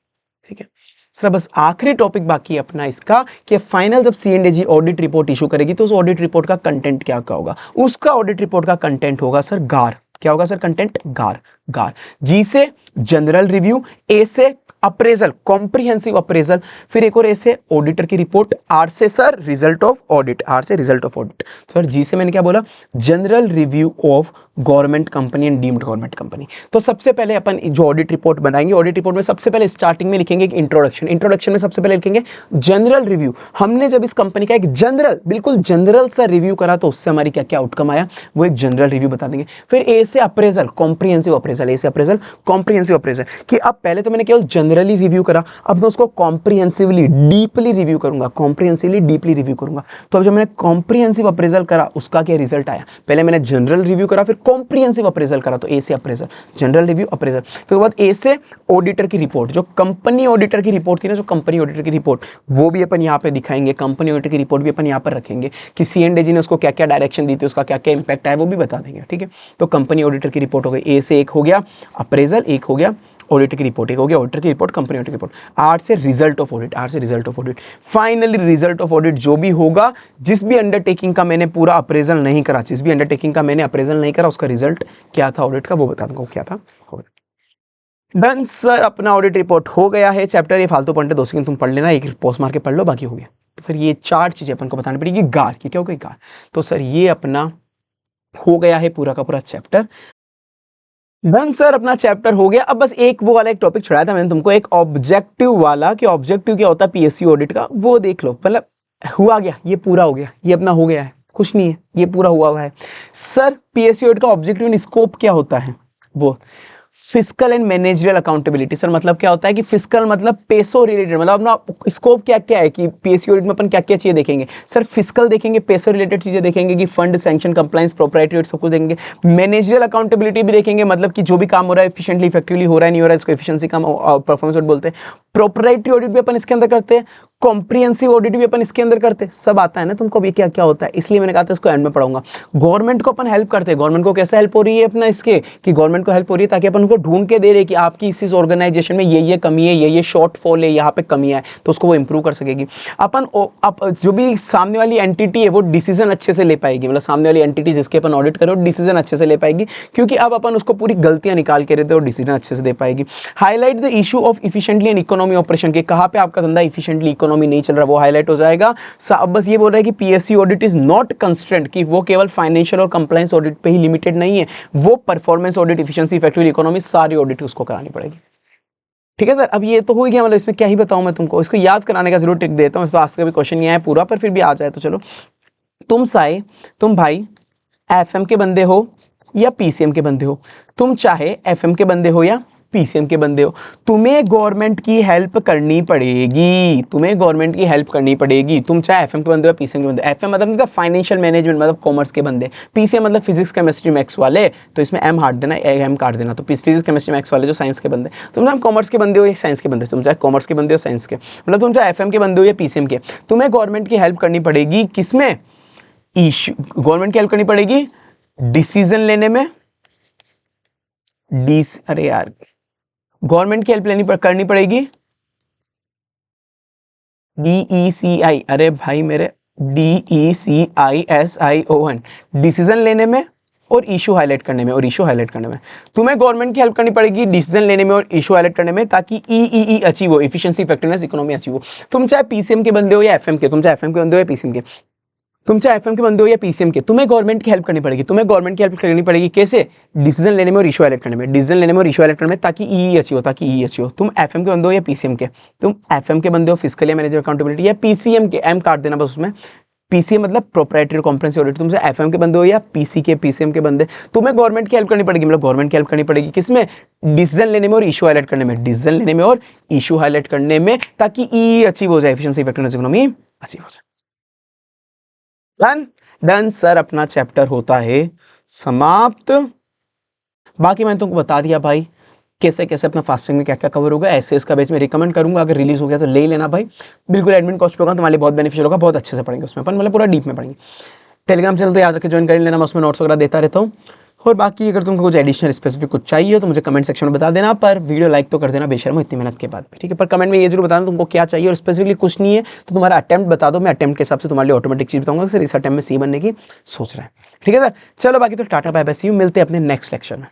ठीक है सर, बस आखिरी टॉपिक बाकी है अपना इसका, कि फाइनल जब सीएनडीजी ऑडिट रिपोर्ट इशू करेगी तो उस ऑडिट रिपोर्ट का कंटेंट क्या होगा? उसका ऑडिट रिपोर्ट का कंटेंट होगा सर गार। क्या होगा सर कंटेंट? गार। जी से जनरल रिव्यू, ए से अप्रेजल, कॉम्प्रिहेंसिव अप्रेजल। फिर एक और ए से ऑडिटर की रिपोर्ट, आर से sir result of audit, R से result of audit. Sir G से मैंने क्या बोला, general review of government company and deemed government company. तो सबसे पहले अपन जो ऑडिट रिपोर्ट बनाएंगे, ऑडिट रिपोर्ट में सबसे पहले स्टार्टिंग में लिखेंगे एक इंट्रोडक्शन, इंट्रोडक्शन में सबसे पहले लिखेंगे जनरल रिव्यू। हमने जब इस कंपनी का एक जनरल, बिल्कुल जनरल सा रिव्यू करा तो उससे हमारी क्या क्या आउटकम आया, वो एक जनरल रिव्यू बता देंगे। फिर ए से अप्रेजल, कॉम्प्रिहेंसिव अप्रेजल, ए से अप्रेजल कॉम्प्रिहेंसिव अप्रेजल, कि अब पहले तो मैंने केवल जनरली रिव्यू करा, अब मैं उसको कॉम्प्रिहेंसिवली डीपली रिव्यू करूंगा, कॉम्प्रिहेंसिवली डीपली रिव्यू करूंगा। तो अब जब मैंने कॉम्प्रिहेंसिव अप्रेजल करा उसका क्या रिजल्ट आया, पहले मैंने जनरल रिव्यू करा फिर कॉम्प्रिहेंसिव अप्रेजल करा, तो ए से अप्रेजल, जनरल रिव्यू अप्रेजल। फिर बाद ए से ऑडिटर की रिपोर्ट, जो कंपनी ऑडिटर की रिपोर्ट थी ना, जो कंपनी ऑडिटर की रिपोर्ट, वो भी अपन यहाँ पे दिखाएंगे, कंपनी ऑडिटर की रिपोर्ट भी अपन यहाँ पर रखेंगे कि C&AG ने उसको क्या क्या डायरेक्शन दी थी, उसका क्या क्या इंपैक्ट आया, वो भी बता देंगे। ठीक है, तो कंपनी ऑडिटर की रिपोर्ट हो गई, ए से एक हो गया अप्रेजल, एक हो गया ऑडिटर की रिपोर्ट, एक हो गया ऑडिटर की रिपोर्ट, कंपनी ऑडिटर की रिपोर्ट। आर से रिजल्ट ऑफ ऑडिट, आर से result of audit. Finally result of audit जो भी होगा, जिस भी अंडरटेकिंग का मैंने पूरा अप्रेजल नहीं करा, जिस भी अंडरटेकिंग का मैंने अप्रेजल नहीं करा, उसका रिजल्ट क्या था ऑडिट का, वो बता दूंगा क्या था। डन सर, अपना ऑडिट रिपोर्ट हो गया है। चैप्टर ये फालतू पॉइंट है 2 सेकंड तुम पढ़ लेना, एक पोस्ट मार के पढ़ लो, बाकी हो गया। तो सर ये 4 चीजें अपन को बतानी पड़ेगी गार की, क्या हो गई गार। तो सर ये अपना हो गया है पूरा का पूरा चैप्टर। डन सर, अपना चैप्टर हो गया। अब बस एक वो वाला एक टॉपिक छुड़ाया था मैंने तुमको, एक ऑब्जेक्टिव वाला, कि ऑब्जेक्टिव क्या होता है PSC ऑडिट का, वो देख लो। मतलब हुआ गया, ये पूरा हो गया, ये अपना हो गया है, कुछ नहीं है, ये पूरा हुआ है। सर PSC ऑडिट का ऑब्जेक्टिव एंड स्कोप क्या होता है, वो fiscal and managerial accountability. Sir मतलब क्या होता है कि फिस्कल मतलब पैसों रिलेटेड, मतलब अपना स्कोप क्या क्या है कि PSC ऑडिट में अपन क्या क्या चीजें देखेंगे। सर फिस्कल देखेंगे, पैसों रिलेटेड चीजें देखेंगे कि फंड सैंक्शन कंप्लायंस प्रोप्राइटरी सब कुछ देखेंगे। मैनेजरियल अकाउंटेबिलिटी भी देखेंगे, मतलब कि जो भी काम हो रहा है एफिशिएंटली इफेक्टिवली हो रहा है नहीं हो रहा है, इसको एफिशिएंसी काम परफॉर्मेंस ऑडिट बोलते हैं। प्रोप्राइटरी ऑडिट भी अपन इसके अंदर करते हैं, कॉम्प्रिहेंसिव ऑडिट भी अपन इसके अंदर करते हैं। सब आता है ना तुमको भी क्या क्या होता है, इसलिए मैंने कहा था इसको एंड में पढ़ाऊंगा। गवर्नमेंट को अपन हेल्प करते हैं, गवर्नमेंट को कैसे हेल्प हो रही है अपना इसके, कि गवर्नमेंट को हेल्प हो रही है ताकि अपन उनको ढूंढ के दे रहे कि आपकी इस ऑर्गेनाइजेशन में ये कमी है, ये शॉर्टफॉल है, यहाँ पे कमी है, तो उसको वो इंप्रूव कर सकेगी। अपन जो भी सामने वाली एंटिटी है वो डिसीजन अच्छे से ले पाएगी, मतलब सामने वाली एंटिटी जिसके अपन ऑडिट करें वो डिसीजन अच्छे से ले पाएगी, क्योंकि अब अपन उसको पूरी गलतियां निकाल के रहते और डिसीजन अच्छे से दे पाएगी। Highlight the issue of efficiently and economy operation, के कहां पे आपका धंधा इफिशिएंटली इकोनॉमी नहीं चल रहा, वो हाईलाइट हो जाएगा। अब बस ये बोल रहा है कि PSC audit is not constraint, कि वो केवल फाइनेंशियल और कंप्लायंस ऑडिट पे ही लिमिटेड नहीं है, वो performance audit, efficiency, effective economy, सारी ऑडिट उसको करानी पड़ेगी। ठीक है सर, अब ये तो हो गया, मतलब इसमें क्या ही बताऊं मैं तुमको, इसको याद कराने का जरूर ट्रिक देता हूं। इस तो आज का भी क्वेश्चन नहीं आया पूरा, पर फिर भी आ जाए तो चलो। तुम भाई FM के बंदे हो या PCM के बंदे हो, तुम चाहे FM के बंदे हो या PCM के बंदे हो, तुम्हें गवर्नमेंट की हेल्प करनी पड़ेगी, तुम्हें गवर्नमेंट की हेल्प करनी पड़ेगी। तुम चाहे FM के बंदे हो या PCM के बंदे। FM मतलब फाइनेंशियल मैनेजमेंट, मतलब कॉमर्स के बंदे। PCM मतलब फिजिक्स केमिस्ट्री मैथ्स वाले, तो इसमें M हाट देना, M काट देना, तो फिजिक्स केमिस्ट्री मैथ्स वाले जो साइंस के बंदे। तुम चाहे कॉमर्स के बंदे हो या साइंस के बंदे, तुम चाहे कॉमर्स के बंदे हो साइंस के, मतलब तुम चाहे FM के बंदे हो या PCM के, तुम्हें गवर्नमेंट की हेल्प करनी पड़ेगी। किसमें? इशू, गवर्नमेंट की हेल्प करनी पड़ेगी डिसीजन लेने में। अरे यार, गवर्नमेंट की हेल्प करनी पड़ेगी DECI, अरे भाई मेरे DECISION, डिसीजन लेने में और इशू हाईलाइट करने में, तुम्हें गवर्नमेंट की हेल्प करनी पड़ेगी डिसीजन लेने में और इशू हाईलाइट करने में, ताकि EEE अचीव हो, एफिशिएंसी, इफेक्टिवनेस, इकोनॉमी अचीव हो। तुम चाहे PCM के बंदे हो या FM के, तुम चाहे FM के बंदे हो या PCM के, तुम चाहे FM के बंदे हो या PCM के, तुम्हें गवर्नमेंट की हेल्प करनी पड़ेगी। तुम्हें गवर्नमेंट की हेल्प करनी पड़ेगी कैसे? डिसीजन लेने में और इशू हाईलाइट करने में, डिसीजन लेने में और इशू हाईलाइट करने में, ताकि EE अचीव हो, तुम FM के बंदे हो या PCM के, तुम FM के बंदे हो फिस्कल या मैनेजर अकाउंटेबिलिटी, या PCM के, M काट देना बस उसमें, PCM मतलब प्रोप्राइटरी कॉम्प्रिहेंसिव ऑडिट। तुमसे FM के बंदे हो या PCM के बंदे, तुम्हें गवर्नमेंट की हेल्प करनी पड़ेगी, मतलब गवर्नमेंट की हेल्प करनी पड़ेगी किसमें? डिसीजन लेने में और इशू हाईलाइट करने में, डिसीजन लेने में और इशू हाईलाइट करने में, ताकि EE अचीव हो जाए, एफिशिएंसी, इफेक्टिवनेस, इकोनॉमी अचीव हो जाए। डन सर, अपना चैप्टर होता है समाप्त। बाकी मैंने तुमको बता दिया भाई कैसे कैसे अपना फास्टिंग में क्या क्या कवर होगा। ऐसे इसका बैच में रिकमेंड करूंगा, अगर रिलीज हो गया तो ले ही लेना भाई, बिल्कुल एडमिन कॉस्ट पे होगा, तुम्हारे लिए बहुत बेनिफिशियल होगा, बहुत अच्छे से पढ़ेंगे उसमें अपन, मतलब पूरा डीप में पढ़ेंगे। टेलीग्राम चैनल तो याद रखे ज्वाइन कर लेना, मैं उसमें नोट्स वगैरह देता रहता हूँ। और बाकी अगर तुमको कुछ एडिशनल स्पेसिफिक कुछ चाहिए तो मुझे कमेंट सेक्शन में बता देना, पर वीडियो लाइक तो कर देना बेशर्म इतनी मेहनत के बाद भी, ठीक है। पर कमेंट में ये जरूर बताना तुमको क्या चाहिए, और स्पेसिफिकली कुछ नहीं है तो तुम्हारा अटेम्प्ट बता दो, मैं अटेम्प्ट के हिसाब से तुम्हारे लिए ऑटोमेटिक चीज बताऊंगा। सर इस अटेम्प्ट में C बनने की सोच रहा है, ठीक है सर। चलो बाकी तो tata bye bye, see you, मिलते हैं अपने नेक्स्ट लेक्चर में।